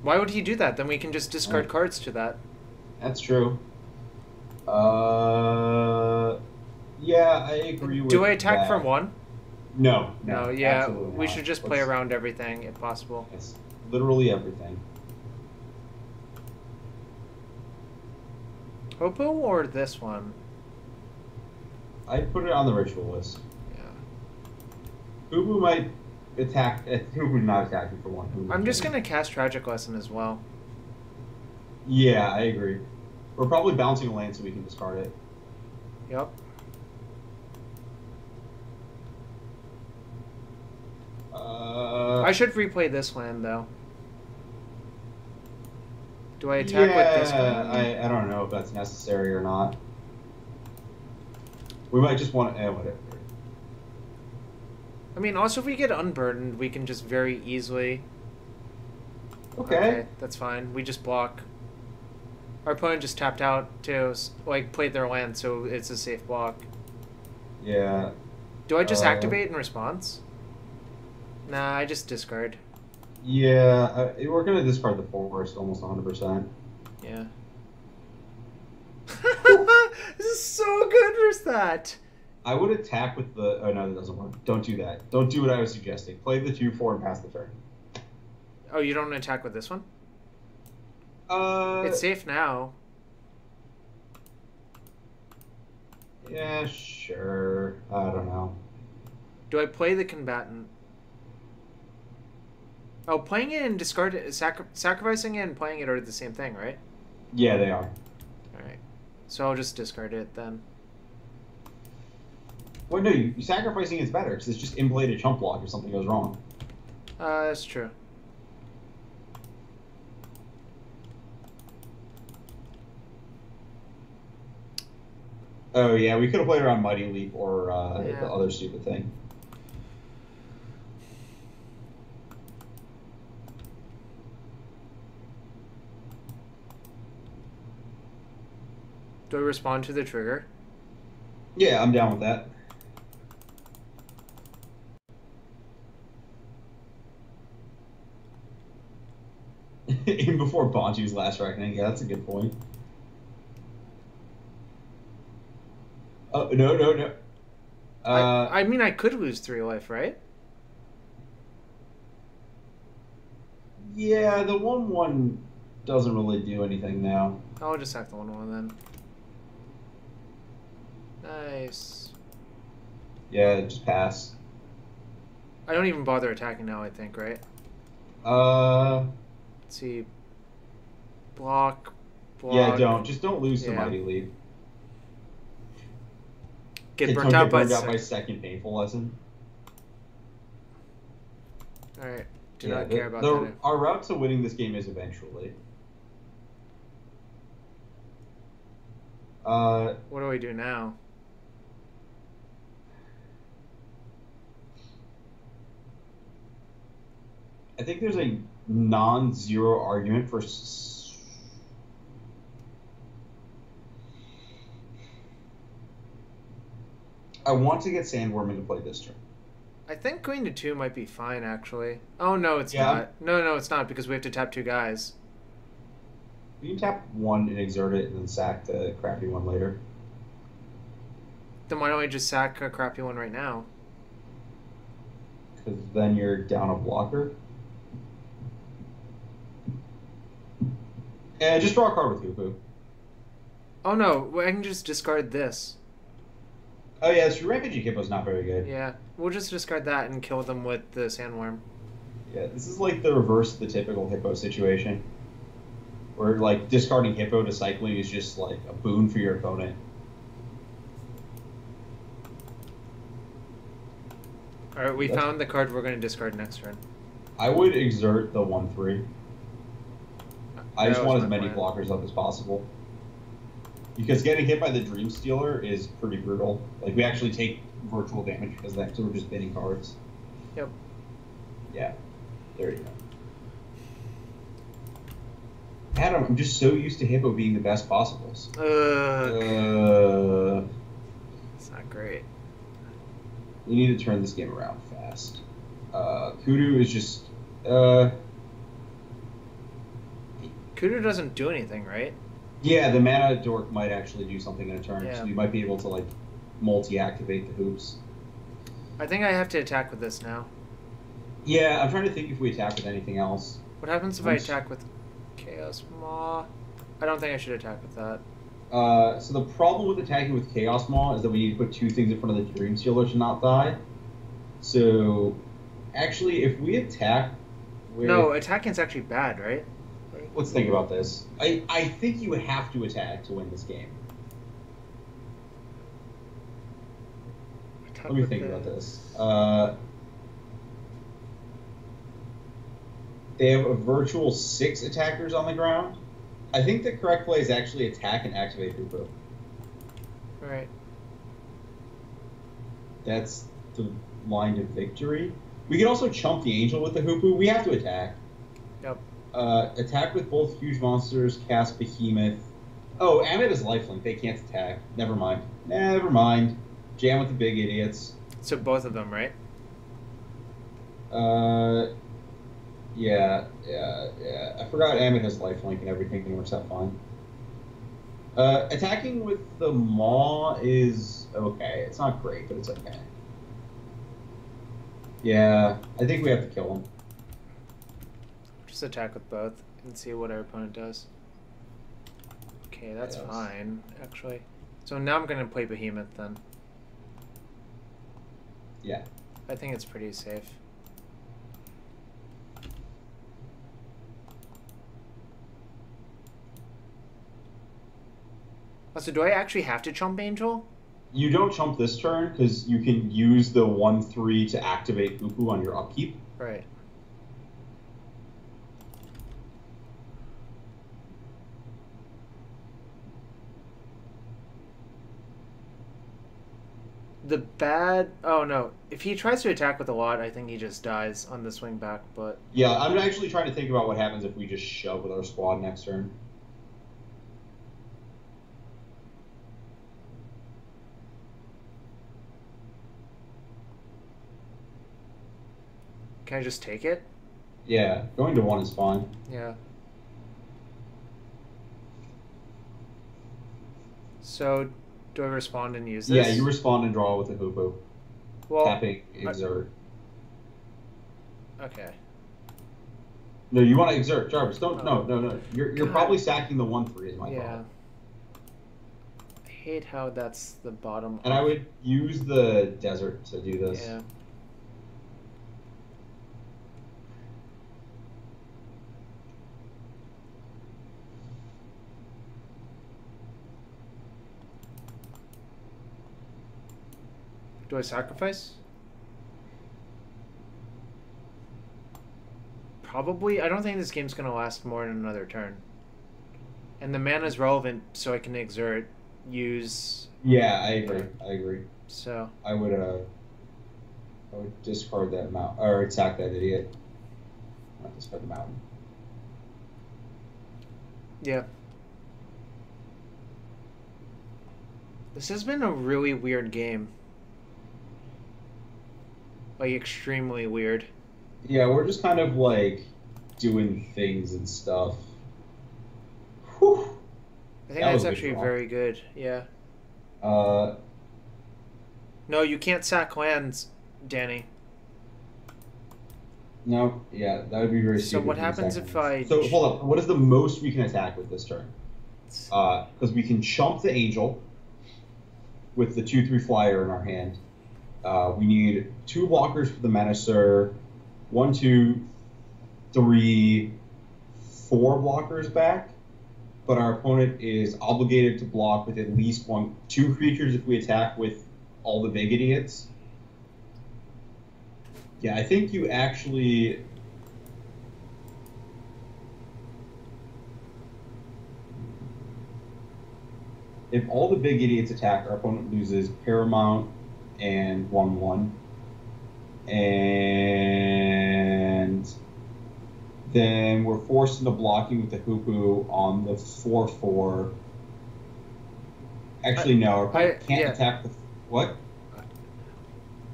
Why would he do that? Then we can just discard cards to that. That's true. Yeah, I agree with Do I attack that. from one? No, No, yeah, absolutely we not. should just play around everything if possible. It's literally everything. Hopo or this one? I put it on the ritual list. Yeah. Ubu might attack. Ubu not attacking for one. I'm just gonna cast Tragic Lesson as well. Yeah, I agree. We're probably bouncing a land so we can discard it. Yep. I should replay this land though. Do I attack with this one? I don't know if that's necessary or not. We might just want to. Whatever. I mean, also if we get unburdened, we can just very easily. Okay. That's fine. We just block. Our opponent just tapped out to like played their land, so it's a safe block. Yeah. Do I just activate in response? Nah, I just discard. Yeah, we're gonna discard the forest almost 100%. Yeah. This is so good for that. I would attack with the. Oh no, that doesn't work. Don't do that. Don't do what I was suggesting. Play the 2/4 and pass the turn. Oh, you don't attack with this one? Uh. It's safe now. Yeah, sure. I don't know. Do I play the combatant? Oh, playing it and discard it, sacrificing it and playing it are the same thing, right? Yeah, they are. Alright. So I'll just discard it then. Well, no, you sacrificing is better because it's just imbladed chump block if something goes wrong. That's true. Oh yeah, we could have played around Mighty Leap or Yeah. the other stupid thing. Do I respond to the trigger? Yeah, I'm down with that. Even before Bantu's last reckoning, yeah, that's a good point. Oh no. I mean, I could lose 3 life, right? Yeah, the 1/1 doesn't really do anything now. I'll just sack the 1/1 then. Nice. Yeah, just pass. I don't even bother attacking now, I think, right? Uh. Let's see. Block. Yeah, just don't lose to Yeah. Mighty Leap. Get Don't burnt out by second painful lesson. Alright. Do not care about that. Our route to winning this game is eventually. What do we do now? I think there's a non-zero argument for. I want to get Sandworm into play this turn. I think going to 2 might be fine, actually. Oh, no, it's Yeah. not. No, it's not, because we have to tap 2 guys. You can tap 1 and exert it, and then sack the crappy one later. Then why don't we just sack a crappy one right now? Because then you're down a blocker. And just draw a card with Hoopu. Oh, no, I can just discard this. Oh yeah, so Rampaging Hippo's not very good. Yeah, we'll just discard that and kill them with the Sandworm. Yeah, this is like the reverse of the typical Hippo situation. Where, like, discarding Hippo to cycling is just, like, a boon for your opponent. Alright, we found the card we're going to discard next turn. I would exert the 1/3. I just want as many plan. blockers up as possible. Because getting hit by the Dream Stealer is pretty brutal. Like, we actually take virtual damage because of that, so we're just binning cards. Yep. Yeah. There you go. Adam, I'm just so used to Hippo being the best possibles. It's not great. We need to turn this game around fast. Kudu is just... Kudu doesn't do anything, right? Yeah, the mana dork might actually do something in a turn, Yeah. so we might be able to like multi-activate the hoops. I think I have to attack with this now. Yeah, I'm trying to think if we attack with anything else. What happens if I attack with Chaos Maw? I don't think I should attack with that. So the problem with attacking with Chaos Maw is that we need to put two things in front of the Dream Sealer to not die. So, actually, if we attack with... No, attacking's actually bad, right? Let's think about this. I think you have to attack to win this game. Let me think about this. They have a virtual 6 attackers on the ground. I think the correct play is actually attack and activate Hoopo. Alright. That's the line to victory. We can also chump the Angel with the Hoopo. We have to attack. Yep. Attack with both huge monsters, cast Behemoth. Oh, Amonkhet is lifelink. They can't attack. Never mind. Never mind. Jam with the big idiots. So both of them, right? Yeah. I forgot Amonkhet has lifelink and everything works out fine. Attacking with the Maw is okay. It's not great, but it's okay. Yeah, I think we have to kill him. Just attack with both and see what our opponent does. Okay, that's fine, actually. So now I'm going to play Behemoth then. Yeah. I think it's pretty safe. So do I actually have to chump Angel? You don't chump this turn because you can use the 1/3 to activate Hoopo on your upkeep. Right. The bad... Oh, no. If he tries to attack with a lot, I think he just dies on the swing back, but... Yeah, I'm actually trying to think about what happens if we just shove with our squad next turn. Can I just take it? Yeah, going to 1 is fine. Yeah. So, do I respond and use this? Yeah, you respond and draw with the Hoopo. Well, tapping exert. Okay. No, you want to exert, Jarvis. Don't. No. You're probably sacking the 1/3 is my thought. I hate how that's the bottom. And I would use the desert to do this. Yeah. Do I sacrifice? Probably. I don't think this game's going to last more than another turn. And the mana's relevant, so I can exert, use... Yeah, I agree. So... I would discard that mountain, or attack that idiot. Not discard the mountain. Yeah. This has been a really weird game. Like, extremely weird. Yeah, we're just kind of, like, doing things and stuff. Whew. I think that's actually very good, yeah. No, you can't sack lands, Danny. No, yeah, that would be very stupid. So what happens if I... So, hold up. What is the most we can attack with this turn? Because we can chump the Angel with the 2/3 flyer in our hand. We need 2 blockers for the Menacer, 1, 2, 3, 4 blockers back, but our opponent is obligated to block with at least 2 creatures if we attack with all the big idiots. Yeah, I think you actually... If all the big idiots attack, our opponent loses Paramount and 1/1. And then we're forced into blocking with the Hoopo on the 4/4. Actually, no, our opponent can't attack the... What?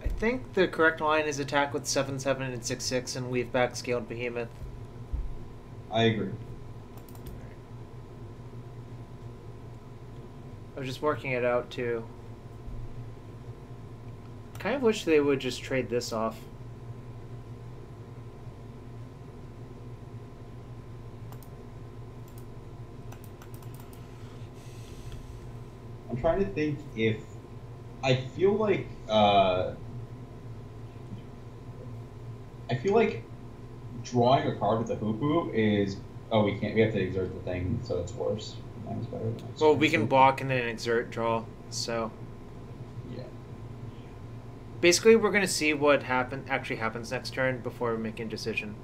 I think the correct line is attack with 7/7 and 6/6 and leave back scaled Behemoth. I agree. I was just working it out too. Kind of wish they would just trade this off. I'm trying to think if I feel like drawing a card with the hoopoo is we have to exert the thing, so it's worse. Mine's better. Well, we can block and then exert draw, so yeah. Basically we're gonna see what actually happens next turn before making a decision.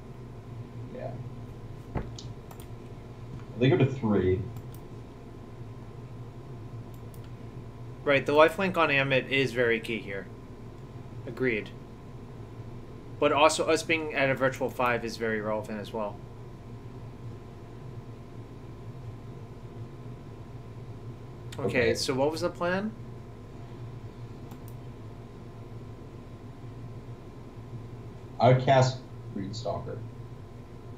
Yeah. They go to 3. Right, the lifelink on Amit is very key here. Agreed. But also us being at a virtual 5 is very relevant as well. Okay, so what was the plan? I would cast Greedstalker.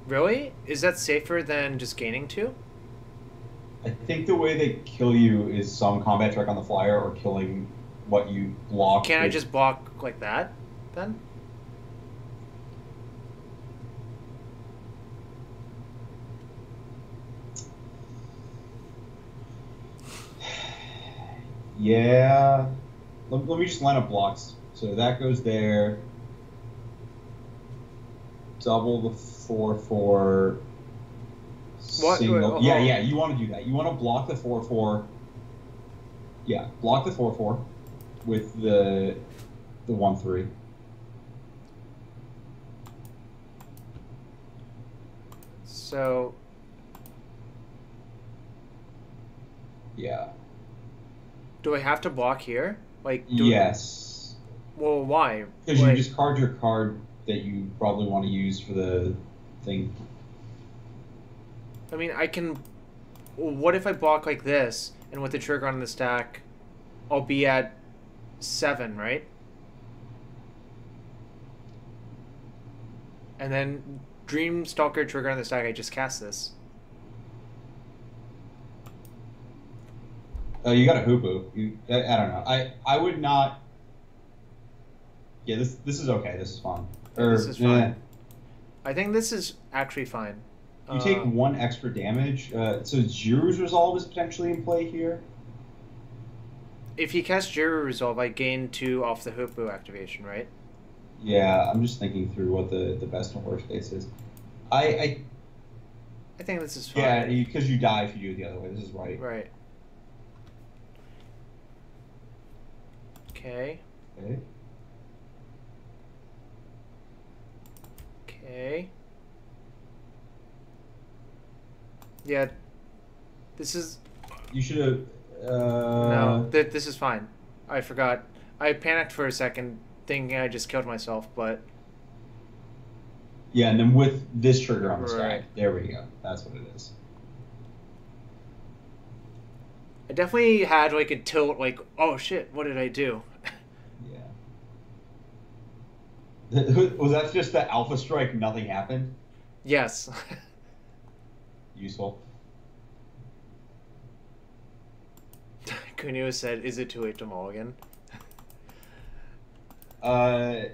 Really? Is that safer than just gaining 2? I think the way they kill you is some combat check on the flyer or killing what you block. Can't I just block like that, then? Yeah. Let me just line up blocks. So that goes there. Double the 4/4. What? Single. Yeah. You want to do that. You want to block the 4/4. Yeah, block the 4/4 with the 1/3. So. Yeah. Do I have to block here? Like. Yes. Well, why? Because you discard your card that you probably want to use for the thing. I mean, I can... What if I block like this, and with the trigger on the stack, I'll be at 7, right? And then Dreamstalker trigger on the stack, I just cast this. Oh, you got a hoopoo. I don't know. I would not... Yeah, this is okay. This is fine. This is fine. I think this is actually fine. You take 1 extra damage. So Jiru's Resolve is potentially in play here. If you cast Jiru Resolve, I gain 2 off the hoopoo activation, right? Yeah, I'm just thinking through what the best and worst case is. I think this is fine. Yeah, because you die if you do it the other way. This is right. Right. Okay. Okay. Yeah. This is... You should have... No, this is fine. I forgot. I panicked for a second, thinking I just killed myself, but... Yeah, and then with this trigger on the Right. stack. There we go. That's what it is. I definitely had like a tilt, like, oh shit, what did I do? Yeah. Was that just the alpha strike, nothing happened? Yes. Useful. Kunio said, is it too late to mulligan? I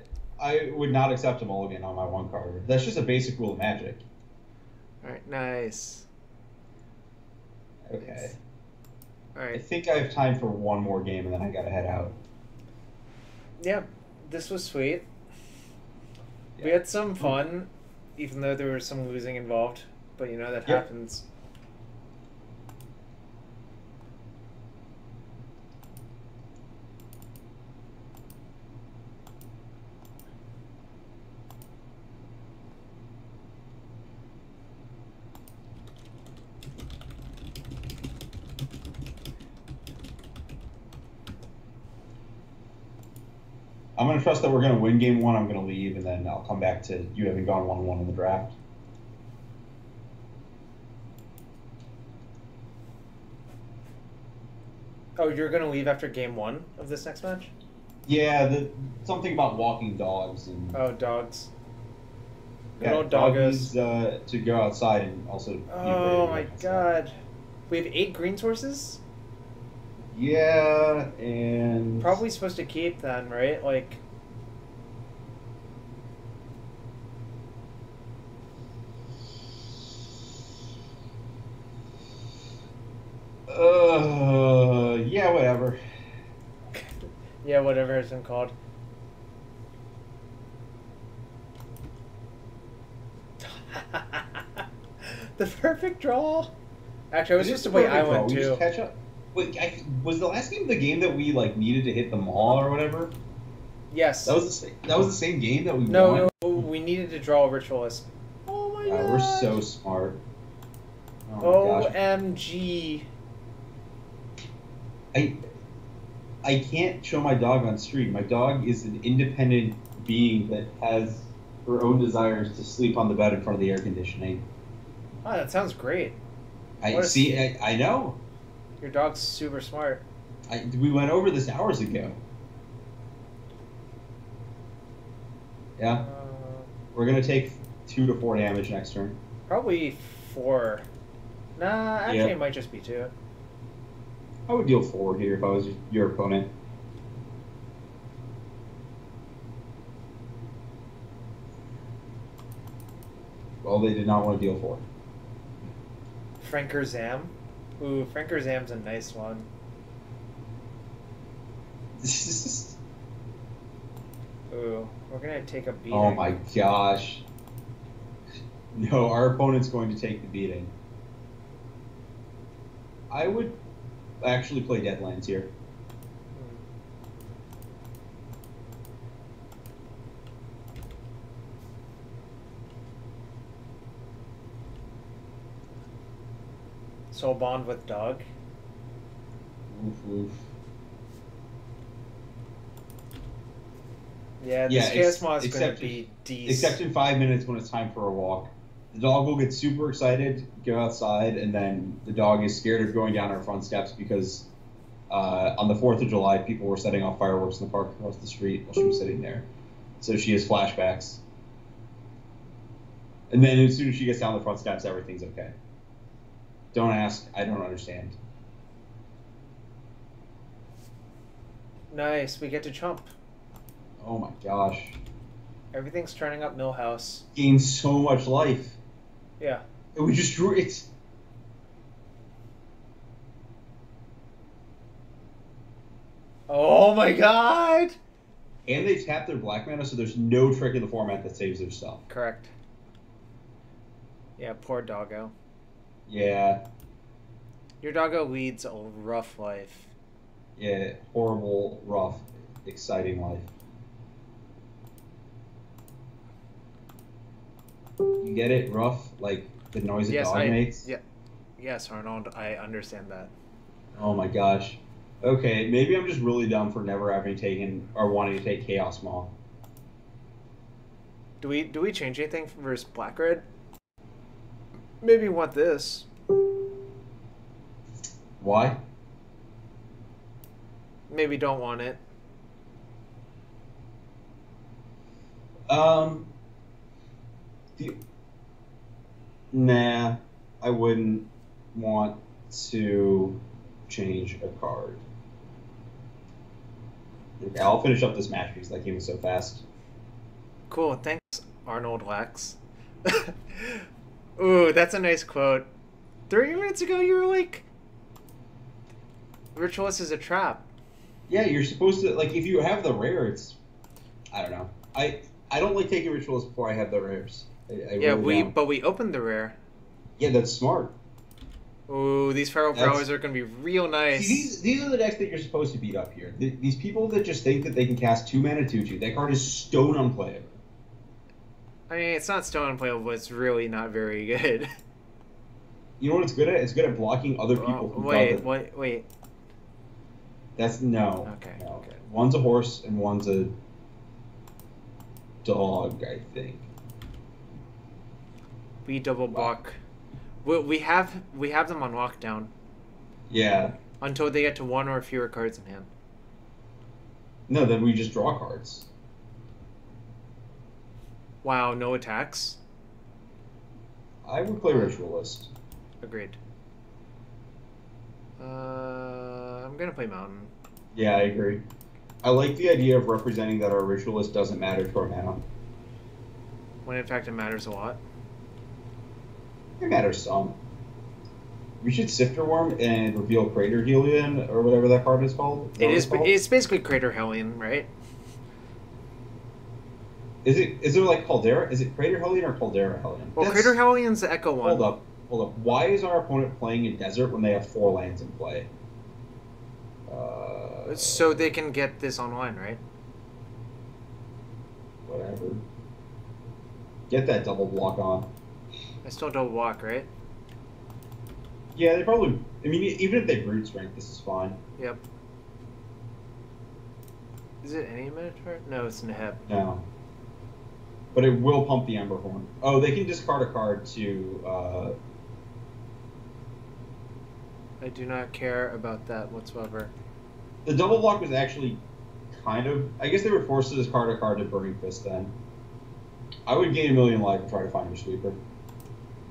would not accept a mulligan on my 1 card. That's just a basic rule of Magic. Alright, nice. Okay. Nice. I Alright. think I have time for 1 more game and then I gotta head out. Yeah, this was sweet. Yeah. We had some fun, even though there was some losing involved. But you know, that happens. I'm going to trust that we're going to win game 1. I'm going to leave, and then I'll come back to you having gone 1-1 in the draft. Oh, you're going to leave after game 1 of this next match? Yeah, something about walking dogs. And Oh, dogs. yeah, Good old doggos. doggies, to go outside and also be Oh brave my and god. We have 8 green sources? Yeah, and Probably supposed to keep then, right? Like, yeah, whatever. yeah, whatever it's been called. The perfect draw. Actually, I was It is supposed to the play perfect draw. Island We just too. catch up. Wait, was the last game the game that we like needed to hit the mall or whatever? That Yes. was that was the same game that we No, won. no, we needed to draw a Ritualist. Oh my Wow, we're god. so smart. Oh my gosh. OMG. I I can't show my dog on stream. My dog is an independent being that has her own desires to sleep on the bed in front of the air conditioning. Oh, that sounds great. I see. I know. Your dog's super smart. We went over this hours ago. Yeah, Uh, we're gonna take 2 to 4 damage next turn. probably 4. Nah, actually, Yeah. it might just be 2. I would deal 4 here if I was your opponent. Well, they did not want to deal 4. Franker Zam. Ooh, Franker Zam's a nice one. Ooh, we're gonna take a beating. Oh my gosh. No, our opponent's going to take the beating. I would actually play Deadlands here. Soul Bond with Dog. Oof, oof. Yeah, this Chaos is gonna be decent. Except in 5 minutes when it's time for a walk. The dog will get super excited, go outside, and then the dog is scared of going down our front steps because on the 4th of July, people were setting off fireworks in the park across the street while she was sitting there. So she has flashbacks. And then as soon as she gets down the front steps, everything's okay. Don't ask. I don't understand. Nice, we get to chump. Oh my gosh. Everything's turning up Millhouse. Gains so much life. Yeah. And we just drew it. Oh my god! And they tap their black mana, so there's no trick in the format that saves their stuff. Correct. Yeah, poor doggo. Yeah. Your doggo leads a rough life. Yeah, horrible, rough, exciting life. You get it? Rough? Like the noise a dog makes? Yeah. Yes, Arnold, I understand that. Oh my gosh. Okay, maybe I'm just really dumb for never having taken or wanting to take Chaos Maw. Do we change anything versus Black Red? Maybe want this. Why? Maybe don't want it. Nah, I wouldn't want to change a card. Okay, I'll finish up this match because that game was so fast. Cool, thanks, Arnold Lax. Ooh, that's a nice quote. 30 minutes ago, you were like, Ritualist is a trap. Yeah, you're supposed to, like, if you have the rare, it's, I don't know. I don't like taking rituals before I have the rares. Yeah, but we opened the rare. Yeah, that's smart. Ooh, these Feral Prowlers are going to be real nice. See, these are the decks that you're supposed to beat up here. These people that just think that they can cast 2 mana 2/2, that card is stone unplayable. I mean, it's not stone unplayable, but it's really not very good. You know what it's good at? It's good at blocking other people. Wait. That's no. Okay. No. Okay. One's a horse and one's a dog, I think. We double block. We have them on lockdown. Yeah. Until they get to 1 or fewer cards in hand. No, then we just draw cards. Wow, no attacks? I would play Ritualist. Agreed. I'm gonna play Mountain. Yeah, I agree. I like the idea of representing that our Ritualist doesn't matter to our mana. When in fact it matters a lot. It matters some. We should Sifter Worm and reveal Crater Helion, or whatever that card is called. It's basically Crater Hellion, right? Is there like Caldera? Is it Crater Hellion or Caldera Hellion? Well, Crater Hellion's the Echo one. Hold up. Why is our opponent playing in Desert when they have 4 lands in play? So they can get this online, right? Whatever. Get that double block on. I still don't walk, right? Yeah, they probably... I mean, even if they Brute Strength, this is fine. Yep. Is it any Minotaur? No, it's Neheb. No. But it will pump the Emberhorn. Oh, they can discard a card to... I do not care about that whatsoever. The double block was actually kind of... I guess they were forced to discard a card to Burning Fist then. I would gain 1,000,000 life and try to find your sweeper.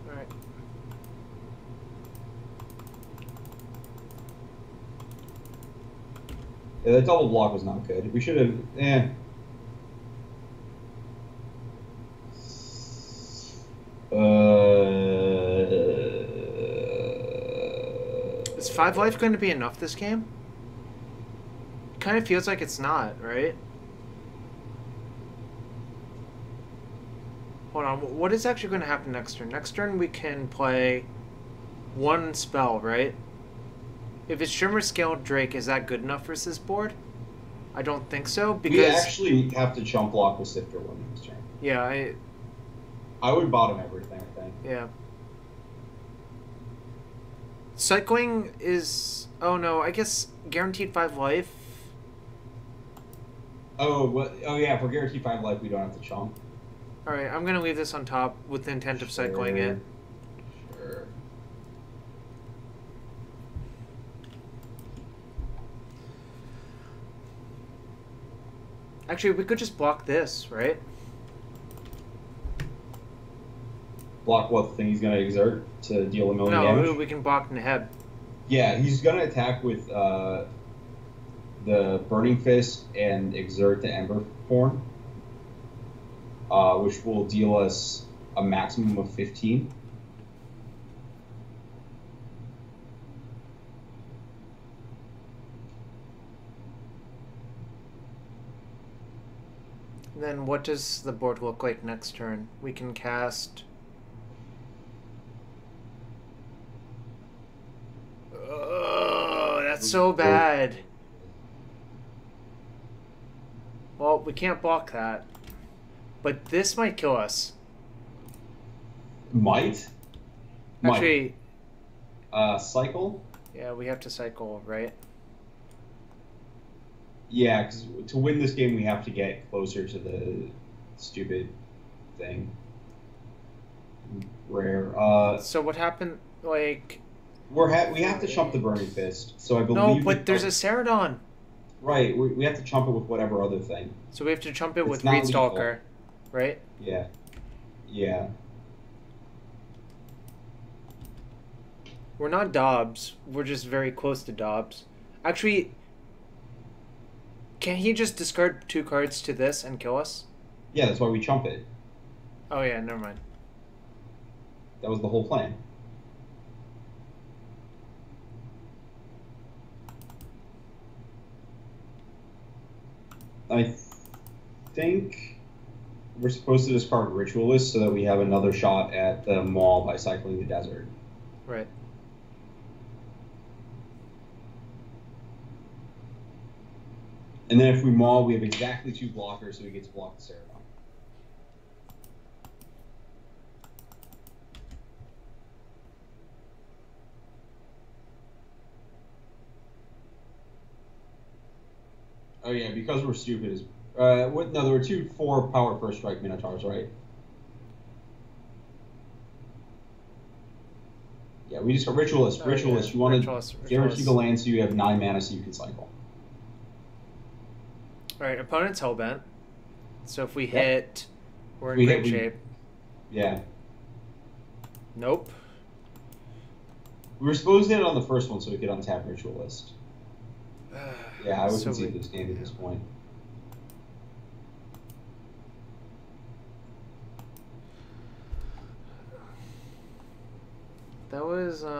Alright. Yeah, that double block was not good. We should have... Is 5 life going to be enough this game? It kind of feels like it's not, right? Hold on, what is actually going to happen next turn? Next turn we can play 1 spell, right? If it's Shimmer Scaled Drake, is that good enough for this board? I don't think so, because... We actually have to chump block with Sifter Worm next turn. Yeah, I would bottom everything, I think. Yeah. Cycling is... Oh no, I guess guaranteed 5 life. Oh, well, yeah, for guaranteed 5 life, we don't have to chump. Alright, I'm gonna leave this on top with the intent of cycling it. Sure. Actually, we could just block this, right? Block what thing he's going to exert to deal 1,000,000 damage? No, we can block Neheb. Yeah, he's going to attack with the Burning Fist and exert the Emberhorn, which will deal us a maximum of 15. Then what does the board look like next turn? We can cast... Oh, that's so bad. Well, we can't block that. But this might kill us. Might? Actually... Cycle? Yeah, we have to cycle, right? Yeah, because to win this game, we have to get closer to the stupid thing. Rare. So what happened, like... We have to chump the Burning Fist, so I believe... No, but there's a Ceradon. Right, we have to chump it with whatever other thing. So we have to chump it It's with not Reed lethal. Stalker, right? Yeah. Yeah. We're not Dobbs. We're just very close to Dobbs. Actually, can he just discard 2 cards to this and kill us? Yeah, that's why we chump it. Oh yeah, never mind. That was the whole plan. I think we're supposed to discard Ritualist so that we have another shot at the Maul by cycling the Desert. Right. And then if we Maul, we have exactly 2 blockers, so we get to block the Ceradon. Oh yeah, because we're stupid. No, there were 2 4-power first strike Minotaurs, right? Yeah, we just got Ritualist. Oh, Ritualist. yeah. You want to Ritualist. guarantee the land so you have 9 mana so you can cycle. Alright, opponent's Hellbent. So if we Yep. hit, we're in We great hit, shape. Yeah. Nope. We were supposed to hit it on the first one so we could untap Ritualist. Yeah, I would So concede we- this game at this point. That was at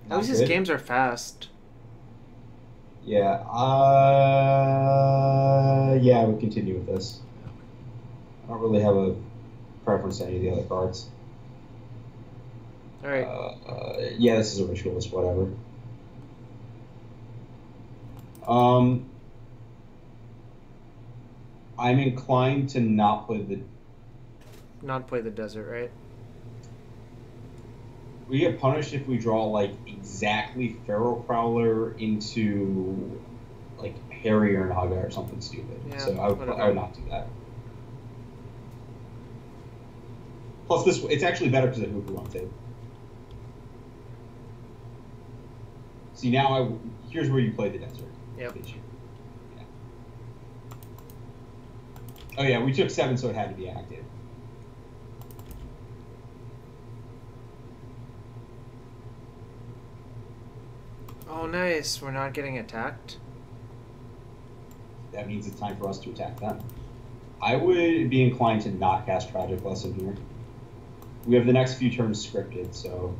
Not least his good. games are fast. Yeah. Yeah, I would continue with this. I don't really have a preference to any of the other cards. All right. Yeah, this is a ritualist, whatever. Um, I'm inclined to not play the. Not play the desert, right? We get punished if we draw like exactly Feral Prowler into like Harrier and Haga or something stupid. Yeah, So I would whatever. not do that. Plus, it's actually better because of Hooper on tape. See, now here's where you play the desert. Yep. Yeah. Oh yeah, we took 7, so it had to be active. Oh, nice. We're not getting attacked. That means it's time for us to attack them. I would be inclined to not cast Tragic Lesson here. We have the next few turns scripted, so.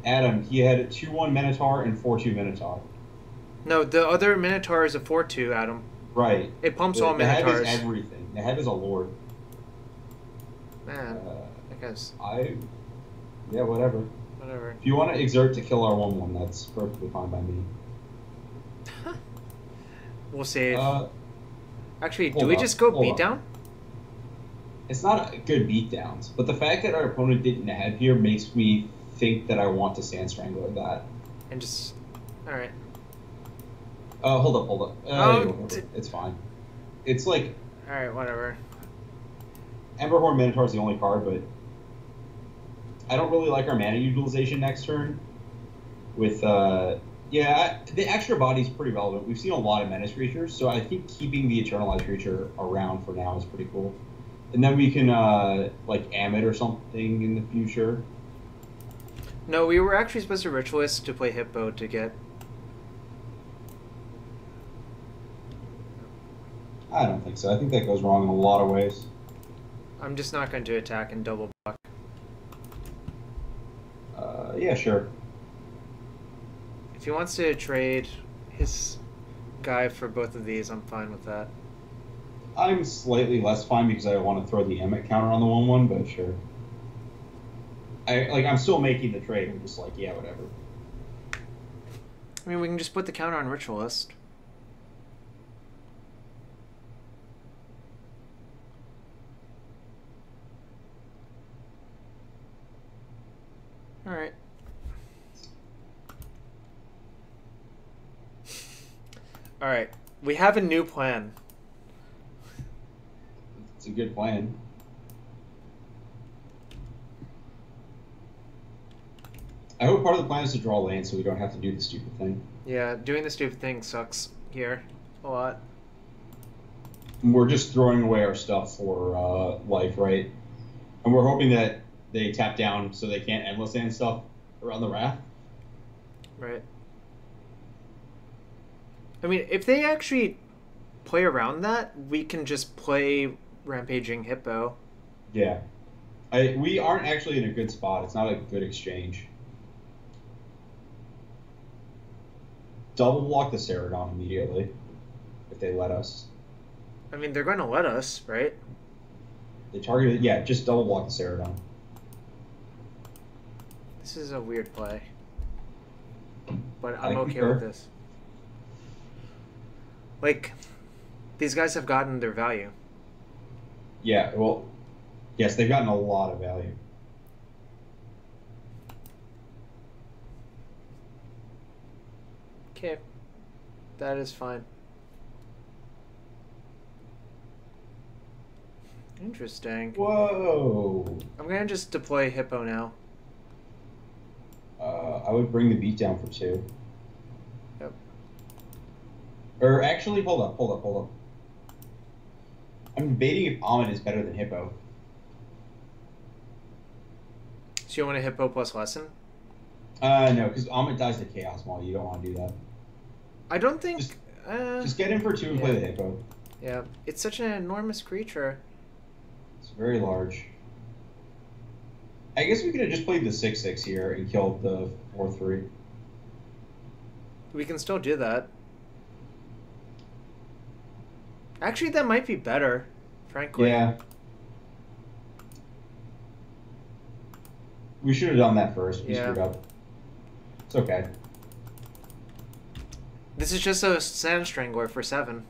Adam, he had a 2/1 Minotaur and 4/2 Minotaur. No, the other Minotaur is a 4/2, Adam. Right. It pumps all The head Minotaurs. is everything. The head is a lord. Man, I guess. Yeah, whatever. Whatever. If you want to exert to kill our 1/1, that's perfectly fine by me. We'll save. Actually, do hold we up, just go hold beat up. down? It's not a good beatdowns, but the fact that our opponent didn't have here makes me think that I want to Sand Strangler that. And just. Alright. Hold up. It's fine. It's like Alright, whatever. Emberhorn Minotaur is the only card, but I don't really like our mana utilization next turn. With the extra body's pretty relevant. We've seen a lot of menace creatures, so I think keeping the Eternalized creature around for now is pretty cool. And then we can like Amit or something in the future. No, we were actually supposed to Ritualist to play Hippo to get. I don't think so. I think that goes wrong in a lot of ways. I'm just not going to attack and double block. Yeah, sure. If he wants to trade his guy for both of these, I'm fine with that. I'm slightly less fine because I want to throw the Emmett counter on the 1/1, but sure. I'm still making the trade. I'm just like, yeah, whatever. I mean, we can just put the counter on Ritualist. Alright. Alright. We have a new plan. It's a good plan. I hope part of the plan is to draw land so we don't have to do the stupid thing. Yeah, doing the stupid thing sucks here a lot. We're just throwing away our stuff for life, right? And we're hoping that they tap down so they can't endless and stuff around the Wrath. Right. I mean, if they actually play around that, we can just play Rampaging Hippo. Yeah. We aren't actually in a good spot. It's not a good exchange. Double block the Ceradon immediately, if they let us. I mean, they're going to let us, right? They targeted, yeah, just double block the Ceradon. This is a weird play. But I I'm okay concur. with this. Like, these guys have gotten their value. Yeah, well, yes, they've gotten a lot of value. Okay. That is fine. Interesting. Whoa! I'm going to just deploy Hippo now. I would bring the beat down for 2. Yep. Or actually, hold up. I'm debating if Amonkhet is better than Hippo. So you want a Hippo plus Lesson? No, because Amit dies to Chaos Maul. You don't want to do that. I don't think... Just get in for 2 and play the Hippo. Yeah, it's such an enormous creature. It's very large. I guess we could have just played the 6/6 here and killed the 4/3. We can still do that. Actually, that might be better, frankly. Yeah. We should have done that first. We screwed up. It's okay. This is just a Sand Strangler for 7.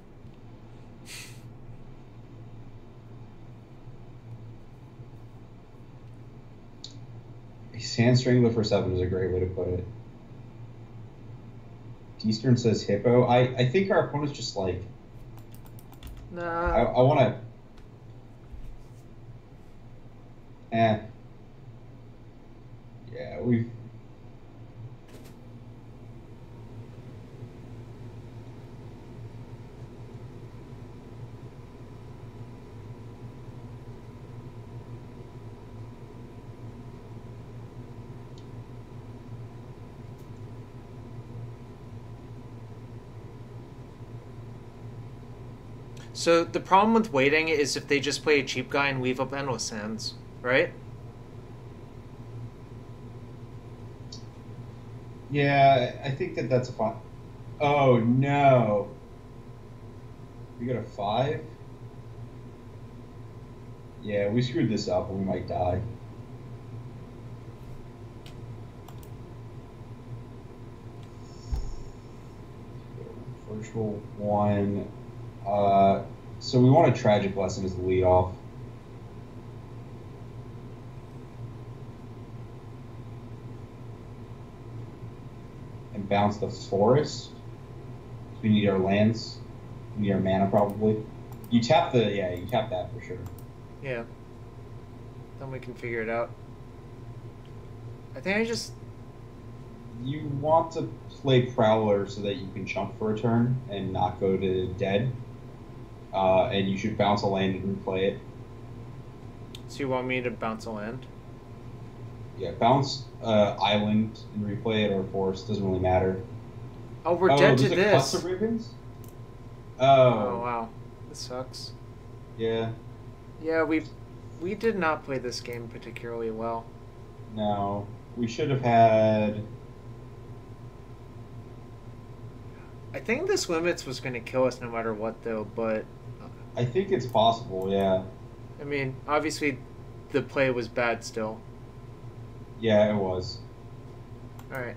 A Sand Strangler for 7 is a great way to put it. Eastern says Hippo. I think our opponent's just like... Nah. I want to... Yeah, we've... So the problem with waiting is if they just play a cheap guy and leave up Endless Sands, right? Yeah, I think that's a fine. Oh, no. We got a 5? Yeah, we screwed this up and we might die. Virtual 1. So we want a Tragic Lesson as the lead off. And bounce the Forest. We need our lands. We need our mana probably. You tap you tap that for sure. Yeah. Then we can figure it out. I think I just... You want to play Prowler so that you can chump for a turn and not go to dead. And you should bounce a land and replay it. So you want me to bounce a land? Yeah, bounce island and replay it, or forest, doesn't really matter. Oh, we're dead to this. Cluster Ribbons? Oh, wow. This sucks. Yeah. Yeah, we did not play this game particularly well. No. We should have had... I think this limits was going to kill us no matter what, though, but... I think it's possible, yeah. I mean, obviously, the play was bad still. Yeah, it was. Alright.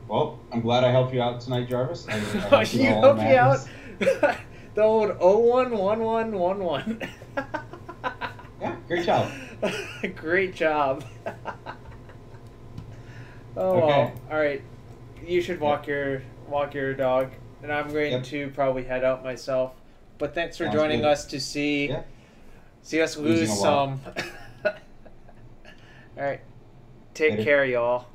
Well, I'm glad I helped you out tonight, Jarvis. I you helped me out? The old 011111. Yeah, great job. Great job. Oh, okay. well. Alright. You should walk your dog, and I'm going to probably head out myself. But thanks for joining us to see us lose some. All right, take care, y'all.